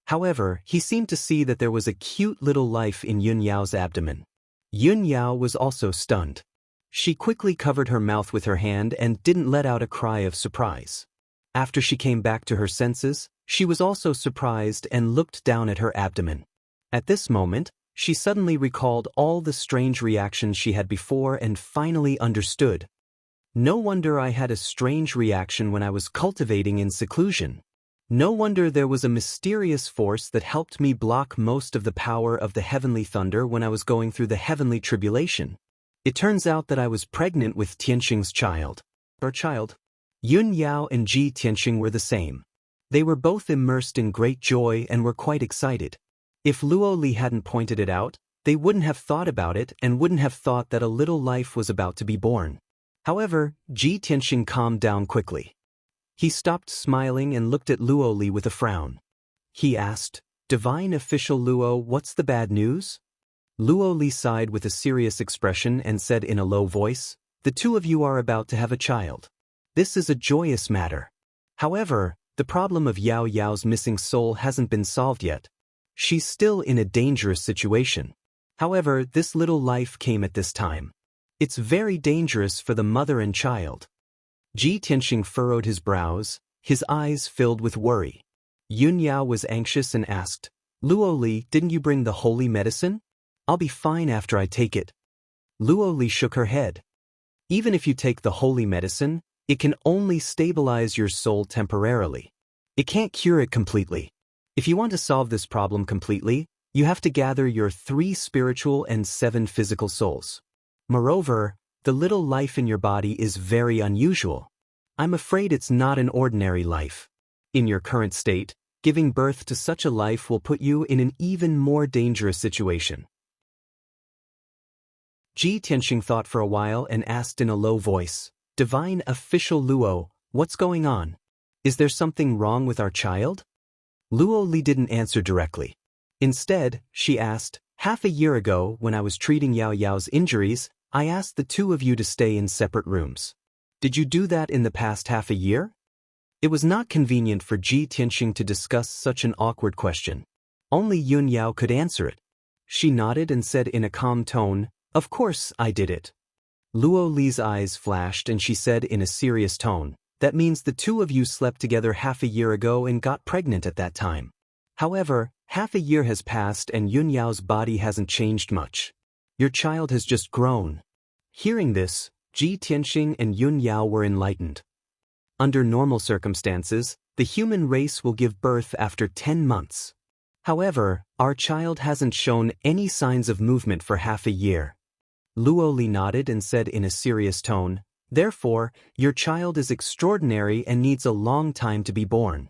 However, he seemed to see that there was a cute little life in Yun Yao's abdomen. Yun Yao was also stunned. She quickly covered her mouth with her hand and didn't let out a cry of surprise. After she came back to her senses, she was also surprised and looked down at her abdomen. At this moment, she suddenly recalled all the strange reactions she had before and finally understood. No wonder I had a strange reaction when I was cultivating in seclusion. No wonder there was a mysterious force that helped me block most of the power of the heavenly thunder when I was going through the heavenly tribulation. It turns out that I was pregnant with Tianxing's child. Yun Yao and Ji Tianxing were the same. They were both immersed in great joy and were quite excited. If Luo Li hadn't pointed it out, they wouldn't have thought about it and wouldn't have thought that a little life was about to be born. However, Ji Tianxing calmed down quickly. He stopped smiling and looked at Luo Li with a frown. He asked, Divine Official Luo, what's the bad news? Luo Li sighed with a serious expression and said in a low voice, The two of you are about to have a child. This is a joyous matter. However, the problem of Yao Yao's missing soul hasn't been solved yet. She's still in a dangerous situation. However, this little life came at this time. It's very dangerous for the mother and child. Ji Tianxing furrowed his brows, his eyes filled with worry. Yun Yao was anxious and asked, Luo Li, didn't you bring the holy medicine? I'll be fine after I take it. Luo Li shook her head. Even if you take the holy medicine, it can only stabilize your soul temporarily. It can't cure it completely. If you want to solve this problem completely, you have to gather your 3 spiritual and 7 physical souls. Moreover, the little life in your body is very unusual. I'm afraid it's not an ordinary life. In your current state, giving birth to such a life will put you in an even more dangerous situation. Ji Tianxing thought for a while and asked in a low voice, Divine Official Luo, what's going on? Is there something wrong with our child? Luo Li didn't answer directly. Instead, she asked, Half a year ago, when I was treating Yao Yao's injuries, I asked the two of you to stay in separate rooms. Did you do that in the past half a year? It was not convenient for Ji Tianxing to discuss such an awkward question. Only Yun Yao could answer it. She nodded and said in a calm tone, Of course I did it. Luo Li's eyes flashed and she said in a serious tone, That means the two of you slept together half a year ago and got pregnant at that time. However, half a year has passed and Yun Yao's body hasn't changed much. Your child has just grown. Hearing this, Ji Tianxing and Yun Yao were enlightened. Under normal circumstances, the human race will give birth after 10 months. However, our child hasn't shown any signs of movement for half a year. Luo Li nodded and said in a serious tone, Therefore, your child is extraordinary and needs a long time to be born.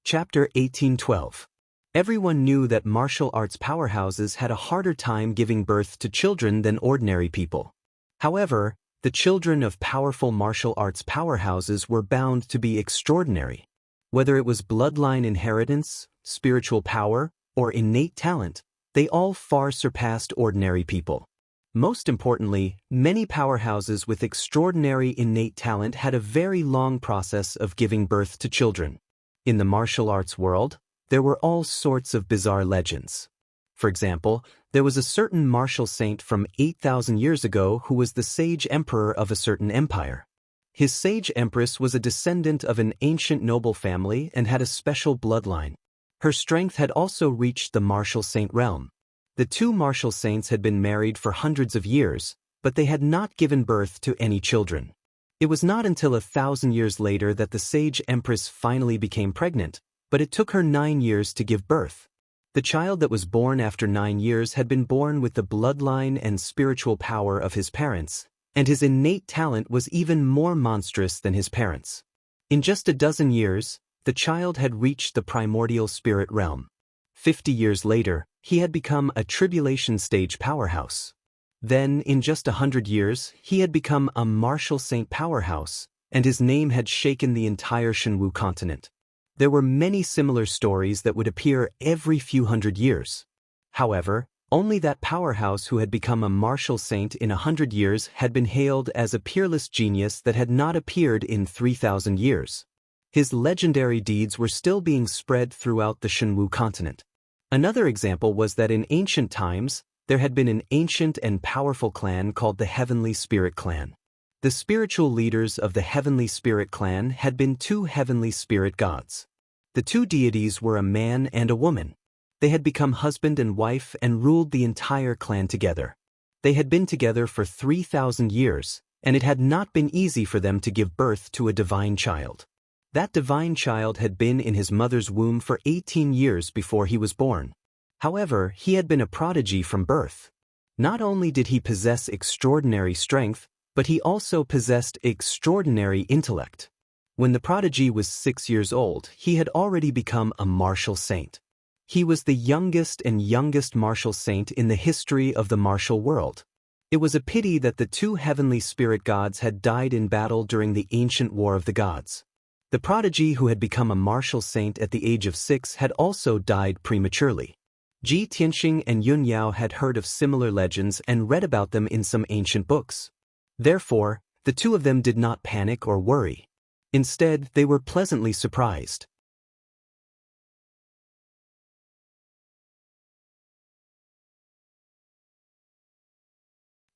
Chapter 1812. Everyone knew that martial arts powerhouses had a harder time giving birth to children than ordinary people. However, the children of powerful martial arts powerhouses were bound to be extraordinary. Whether it was bloodline inheritance, spiritual power, or innate talent, they all far surpassed ordinary people. Most importantly, many powerhouses with extraordinary innate talent had a very long process of giving birth to children. In the martial arts world, there were all sorts of bizarre legends. For example, there was a certain martial saint from 8,000 years ago who was the sage emperor of a certain empire. His sage empress was a descendant of an ancient noble family and had a special bloodline. Her strength had also reached the martial saint realm. The two martial saints had been married for hundreds of years, but they had not given birth to any children. It was not until 1,000 years later that the sage empress finally became pregnant, but it took her 9 years to give birth. The child that was born after 9 years had been born with the bloodline and spiritual power of his parents, and his innate talent was even more monstrous than his parents. In just a dozen years, the child had reached the primordial spirit realm. 50 years later, he had become a tribulation stage powerhouse. Then, in just 100 years, he had become a martial saint powerhouse, and his name had shaken the entire Shenwu continent. There were many similar stories that would appear every few hundred years. However, only that powerhouse who had become a martial saint in 100 years had been hailed as a peerless genius that had not appeared in 3,000 years. His legendary deeds were still being spread throughout the Shenwu continent. Another example was that in ancient times, there had been an ancient and powerful clan called the Heavenly Spirit Clan. The spiritual leaders of the Heavenly Spirit Clan had been two heavenly spirit gods. The two deities were a man and a woman. They had become husband and wife and ruled the entire clan together. They had been together for 3,000 years, and it had not been easy for them to give birth to a divine child. That divine child had been in his mother's womb for 18 years before he was born. However, he had been a prodigy from birth. Not only did he possess extraordinary strength, but he also possessed extraordinary intellect. When the prodigy was 6 years old, he had already become a martial saint. He was the youngest martial saint in the history of the martial world. It was a pity that the two heavenly spirit gods had died in battle during the ancient War of the Gods. The prodigy who had become a martial saint at the age of 6 had also died prematurely. Ji Tianxing and Yun Yao had heard of similar legends and read about them in some ancient books. Therefore, the two of them did not panic or worry. Instead, they were pleasantly surprised.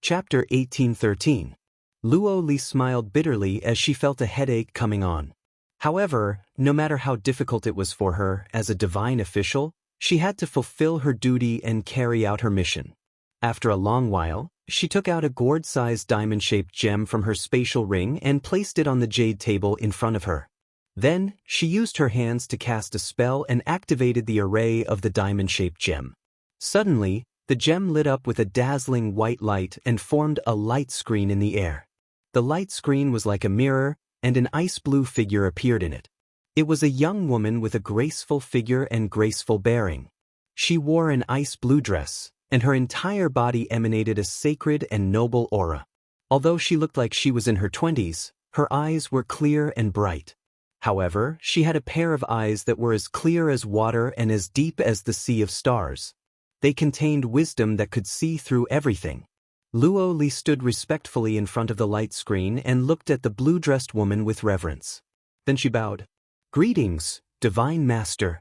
Chapter 1813. Luo Li smiled bitterly as she felt a headache coming on. However, no matter how difficult it was for her, as a divine official, she had to fulfill her duty and carry out her mission. After a long while, she took out a gourd-sized diamond-shaped gem from her spatial ring and placed it on the jade table in front of her. Then, she used her hands to cast a spell and activated the array of the diamond-shaped gem. Suddenly, the gem lit up with a dazzling white light and formed a light screen in the air. The light screen was like a mirror, and an ice-blue figure appeared in it. It was a young woman with a graceful figure and graceful bearing. She wore an ice-blue dress, and her entire body emanated a sacred and noble aura. Although she looked like she was in her 20s, her eyes were clear and bright. However, she had a pair of eyes that were as clear as water and as deep as the sea of stars. They contained wisdom that could see through everything. Luo Li stood respectfully in front of the light screen and looked at the blue-dressed woman with reverence. Then she bowed. "Greetings, Divine Master."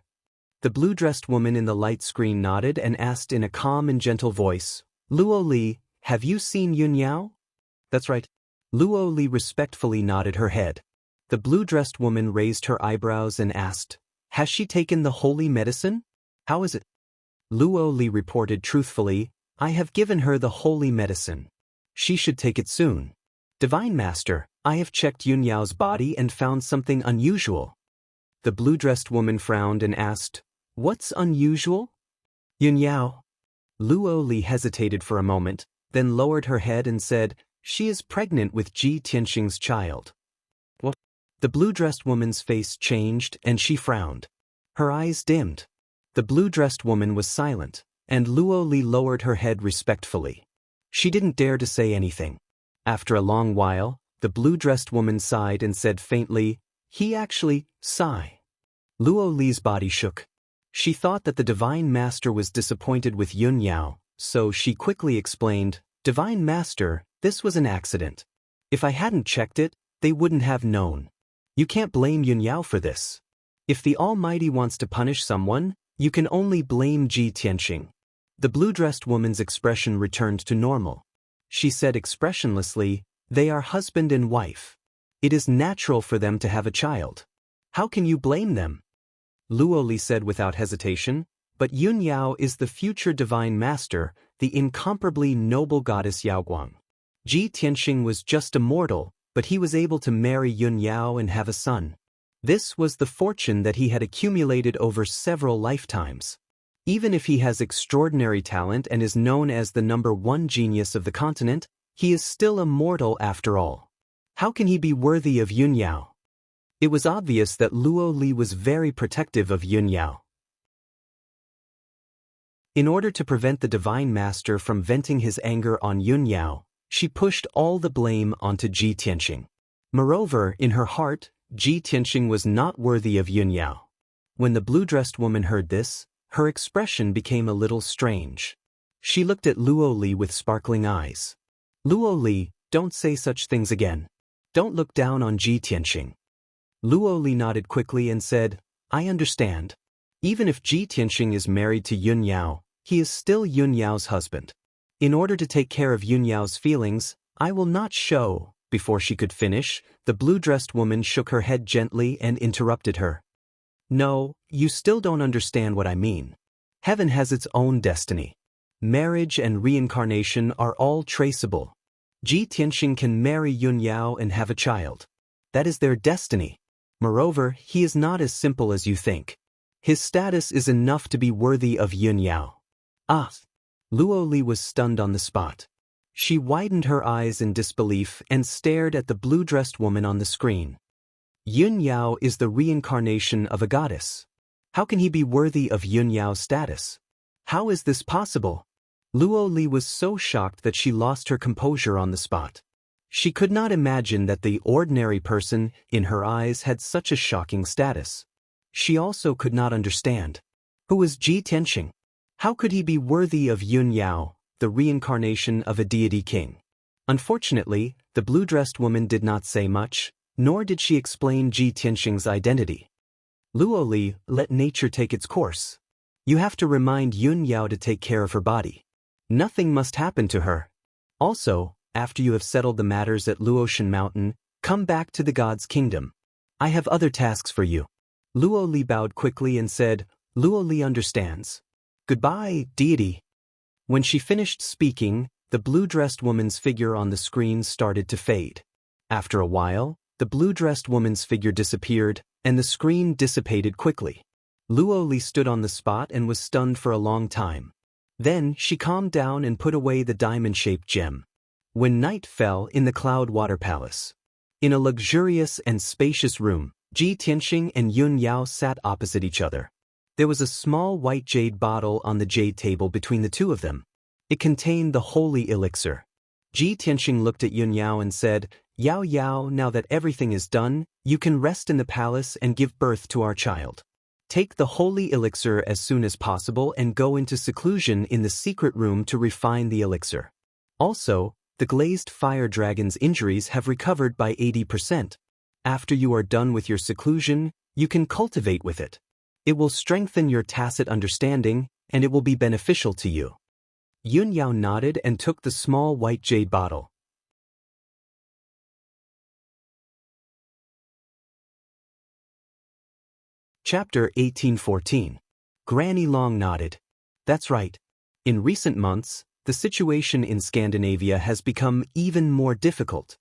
The blue-dressed woman in the light screen nodded and asked in a calm and gentle voice, "Luo Li, have you seen Yun Yao?" "That's right." Luo Li respectfully nodded her head. The blue-dressed woman raised her eyebrows and asked, "Has she taken the holy medicine? How is it?" Luo Li reported truthfully, "I have given her the holy medicine. She should take it soon." "Divine Master, I have checked Yun Yao's body and found something unusual." The blue-dressed woman frowned and asked, "What's unusual?" "Yun Yao." Luo Li hesitated for a moment, then lowered her head and said, "She is pregnant with Ji Tianxing's child." "What?" The blue-dressed woman's face changed and she frowned. Her eyes dimmed. The blue-dressed woman was silent, and Luo Li lowered her head respectfully. She didn't dare to say anything. After a long while, the blue-dressed woman sighed and said faintly, "He actually, sigh." Luo Li's body shook. She thought that the Divine Master was disappointed with Yun Yao, so she quickly explained, "Divine Master, this was an accident. If I hadn't checked it, they wouldn't have known. You can't blame Yun Yao for this." If the Almighty wants to punish someone, you can only blame Ji Tianxing. The blue-dressed woman's expression returned to normal. She said expressionlessly, "They are husband and wife. It is natural for them to have a child. How can you blame them?" Luoli said without hesitation, "But Yun Yao is the future divine master, the incomparably noble goddess Yaoguang. Ji Tianxing was just a mortal, but he was able to marry Yun Yao and have a son. This was the fortune that he had accumulated over several lifetimes. Even if he has extraordinary talent and is known as the #1 genius of the continent, he is still a mortal after all. How can he be worthy of Yun Yao?" It was obvious that Luo Li was very protective of Yun Yao. In order to prevent the divine master from venting his anger on Yun Yao, she pushed all the blame onto Ji Tianxing. Moreover, in her heart, Ji Tianxing was not worthy of Yun Yao. When the blue-dressed woman heard this, her expression became a little strange. She looked at Luo Li with sparkling eyes. "Luo Li, don't say such things again. Don't look down on Ji Tianxing." Luo Li nodded quickly and said, "I understand. Even if Ji Tianxing is married to Yun Yao, he is still Yun Yao's husband. In order to take care of Yun Yao's feelings, I will not show." Before she could finish, the blue-dressed woman shook her head gently and interrupted her. "No, you still don't understand what I mean. Heaven has its own destiny. Marriage and reincarnation are all traceable. Ji Tianxing can marry Yun Yao and have a child. That is their destiny. Moreover, he is not as simple as you think. His status is enough to be worthy of Yun Yao." Ah! Luo Li was stunned on the spot. She widened her eyes in disbelief and stared at the blue-dressed woman on the screen. Yun Yao is the reincarnation of a goddess. How can he be worthy of Yun Yao's status? How is this possible? Luo Li was so shocked that she lost her composure on the spot. She could not imagine that the ordinary person, in her eyes, had such a shocking status. She also could not understand. Who was Ji Tianxing? How could he be worthy of Yun Yao, the reincarnation of a deity king? Unfortunately, the blue-dressed woman did not say much, nor did she explain Ji Tianxing's identity. "Luo Li, let nature take its course. You have to remind Yun Yao to take care of her body. Nothing must happen to her. Also, after you have settled the matters at Luoshan Mountain, come back to the God's kingdom. I have other tasks for you." Luo Li bowed quickly and said, "Luo Li understands. Goodbye, deity." When she finished speaking, the blue-dressed woman's figure on the screen started to fade. After a while, the blue-dressed woman's figure disappeared, and the screen dissipated quickly. Luo Li stood on the spot and was stunned for a long time. Then she calmed down and put away the diamond-shaped gem. When night fell in the Cloud Water Palace. In a luxurious and spacious room, Ji Tianxing and Yun Yao sat opposite each other. There was a small white jade bottle on the jade table between the two of them. It contained the holy elixir. Ji Tianxing looked at Yun Yao and said, "Yao Yao, now that everything is done, you can rest in the palace and give birth to our child. Take the holy elixir as soon as possible and go into seclusion in the secret room to refine the elixir. Also, the glazed fire dragon's injuries have recovered by 80%. After you are done with your seclusion, you can cultivate with it. It will strengthen your tacit understanding, and it will be beneficial to you." Yun Yao nodded and took the small white jade bottle. Chapter 1814. Granny Long nodded. "That's right. In recent months, the situation in Scandinavia has become even more difficult."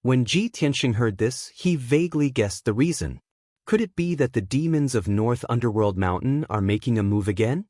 When Ji Tianxing heard this, he vaguely guessed the reason. Could it be that the demons of North Underworld Mountain are making a move again?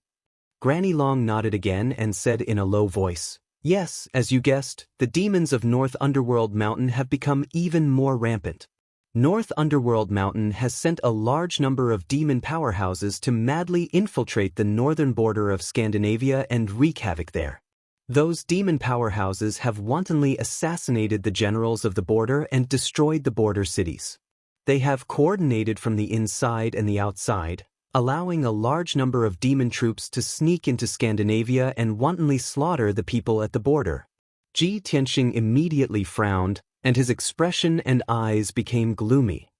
Granny Long nodded again and said in a low voice, "Yes, as you guessed, the demons of North Underworld Mountain have become even more rampant. North Underworld Mountain has sent a large number of demon powerhouses to madly infiltrate the northern border of Scandinavia and wreak havoc there. Those demon powerhouses have wantonly assassinated the generals of the border and destroyed the border cities. They have coordinated from the inside and the outside, allowing a large number of demon troops to sneak into Scandinavia and wantonly slaughter the people at the border." Ji Tianxing immediately frowned, and his expression and eyes became gloomy.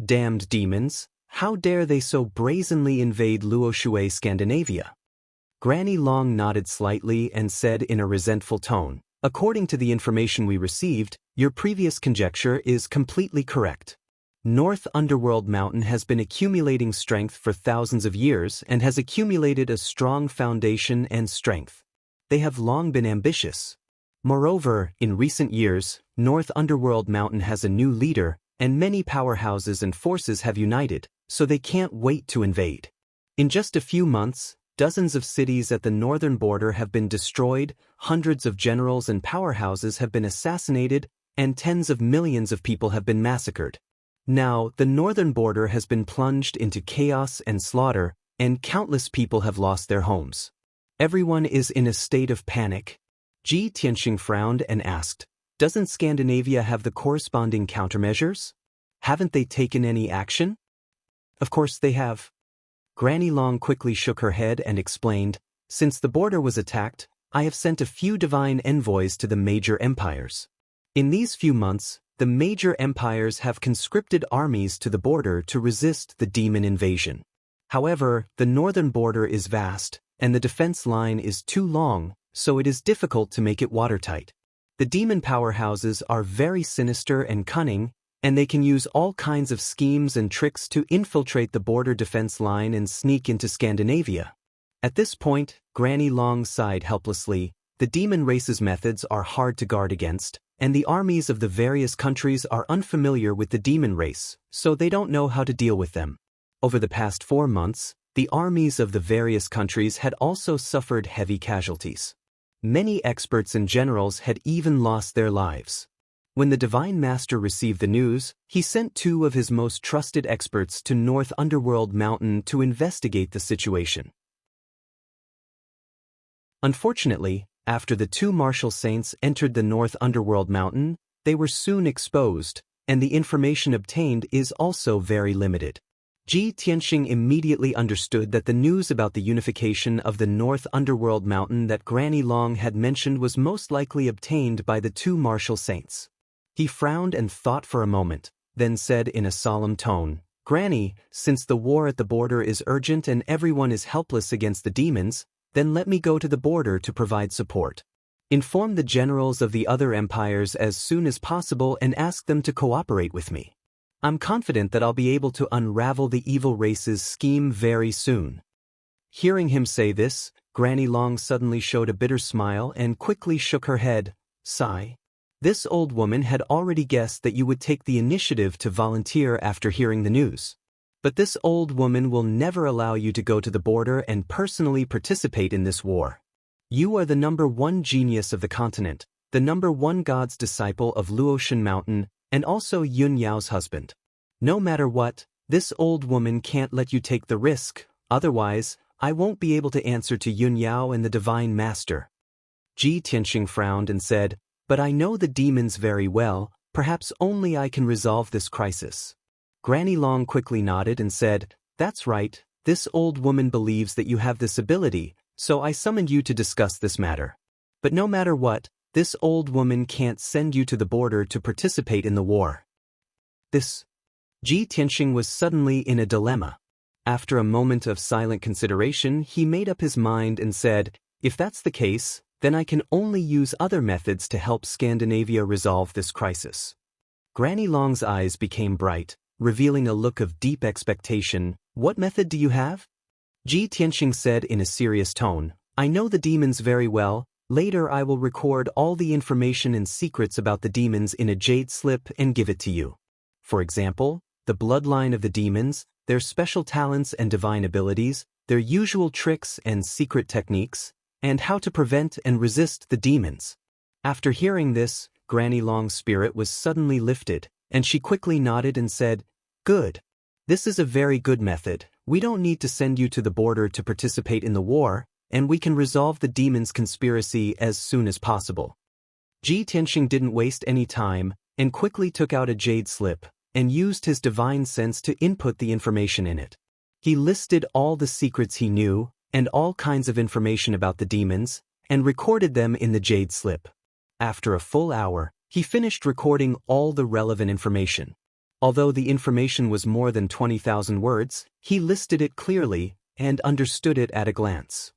"Damned demons, How dare they so brazenly invade Luoshui, Scandinavia? Granny Long nodded slightly and said in a resentful tone, according to the information we received, your previous conjecture is completely correct. North Underworld Mountain has been accumulating strength for thousands of years and has accumulated a strong foundation and strength. They have long been ambitious. Moreover, in recent years, North Underworld Mountain has a new leader, and many powerhouses and forces have united, so they can't wait to invade. In just a few months, dozens of cities at the northern border have been destroyed, hundreds of generals and powerhouses have been assassinated, and tens of millions of people have been massacred. Now, the northern border has been plunged into chaos and slaughter, and countless people have lost their homes. Everyone is in a state of panic. Ji Tianxing frowned and asked, doesn't Scandinavia have the corresponding countermeasures? Haven't they taken any action? Of course they have. Granny Long quickly shook her head and explained, since the border was attacked, I have sent a few divine envoys to the major empires. In these few months, the major empires have conscripted armies to the border to resist the demon invasion. However, the northern border is vast, and the defense line is too long, so it is difficult to make it watertight. The demon powerhouses are very sinister and cunning, and they can use all kinds of schemes and tricks to infiltrate the border defense line and sneak into Scandinavia. At this point, Granny Long sighed helplessly. The demon race's methods are hard to guard against, and the armies of the various countries are unfamiliar with the demon race, so they don't know how to deal with them. Over the past 4 months, the armies of the various countries had also suffered heavy casualties. Many experts and generals had even lost their lives. When the Divine Master received the news, he sent 2 of his most trusted experts to North Underworld Mountain to investigate the situation. Unfortunately, after the 2 martial saints entered the North Underworld Mountain, they were soon exposed, and the information obtained is also very limited. Ji Tianxing immediately understood that the news about the unification of the North Underworld Mountain that Granny Long had mentioned was most likely obtained by the 2 martial saints. He frowned and thought for a moment, then said in a solemn tone, Granny, since the war at the border is urgent and everyone is helpless against the demons, then let me go to the border to provide support. Inform the generals of the other empires as soon as possible and ask them to cooperate with me. I'm confident that I'll be able to unravel the evil race's scheme very soon. Hearing him say this, Granny Long suddenly showed a bitter smile and quickly shook her head. Sigh. This old woman had already guessed that you would take the initiative to volunteer after hearing the news. But this old woman will never allow you to go to the border and personally participate in this war. You are the #1 genius of the continent, the #1 God's disciple of Luotian Mountain, and also Yun Yao's husband. No matter what, this old woman can't let you take the risk, otherwise, I won't be able to answer to Yun Yao and the Divine Master. Ji Tianxing frowned and said, but I know the demons very well, perhaps only I can resolve this crisis. Granny Long quickly nodded and said, that's right, this old woman believes that you have this ability, so I summoned you to discuss this matter. But no matter what, this old woman can't send you to the border to participate in the war. Ji Tianxing was suddenly in a dilemma. After a moment of silent consideration, he made up his mind and said, if that's the case, then I can only use other methods to help Scandinavia resolve this crisis. Granny Long's eyes became bright, revealing a look of deep expectation. What method do you have? Ji Tianxing said in a serious tone, I know the demons very well. Later I will record all the information and secrets about the demons in a jade slip and give it to you. For example, the bloodline of the demons, their special talents and divine abilities, their usual tricks and secret techniques, and how to prevent and resist the demons. After hearing this, Granny Long's spirit was suddenly lifted, and she quickly nodded and said, good. This is a very good method. We don't need to send you to the border to participate in the war, and we can resolve the demons' conspiracy as soon as possible. Ji Tianxing didn't waste any time, and quickly took out a jade slip, and used his divine sense to input the information in it. He listed all the secrets he knew, and all kinds of information about the demons, and recorded them in the jade slip. After a full hour, he finished recording all the relevant information. Although the information was more than 20,000 words, he listed it clearly and understood it at a glance.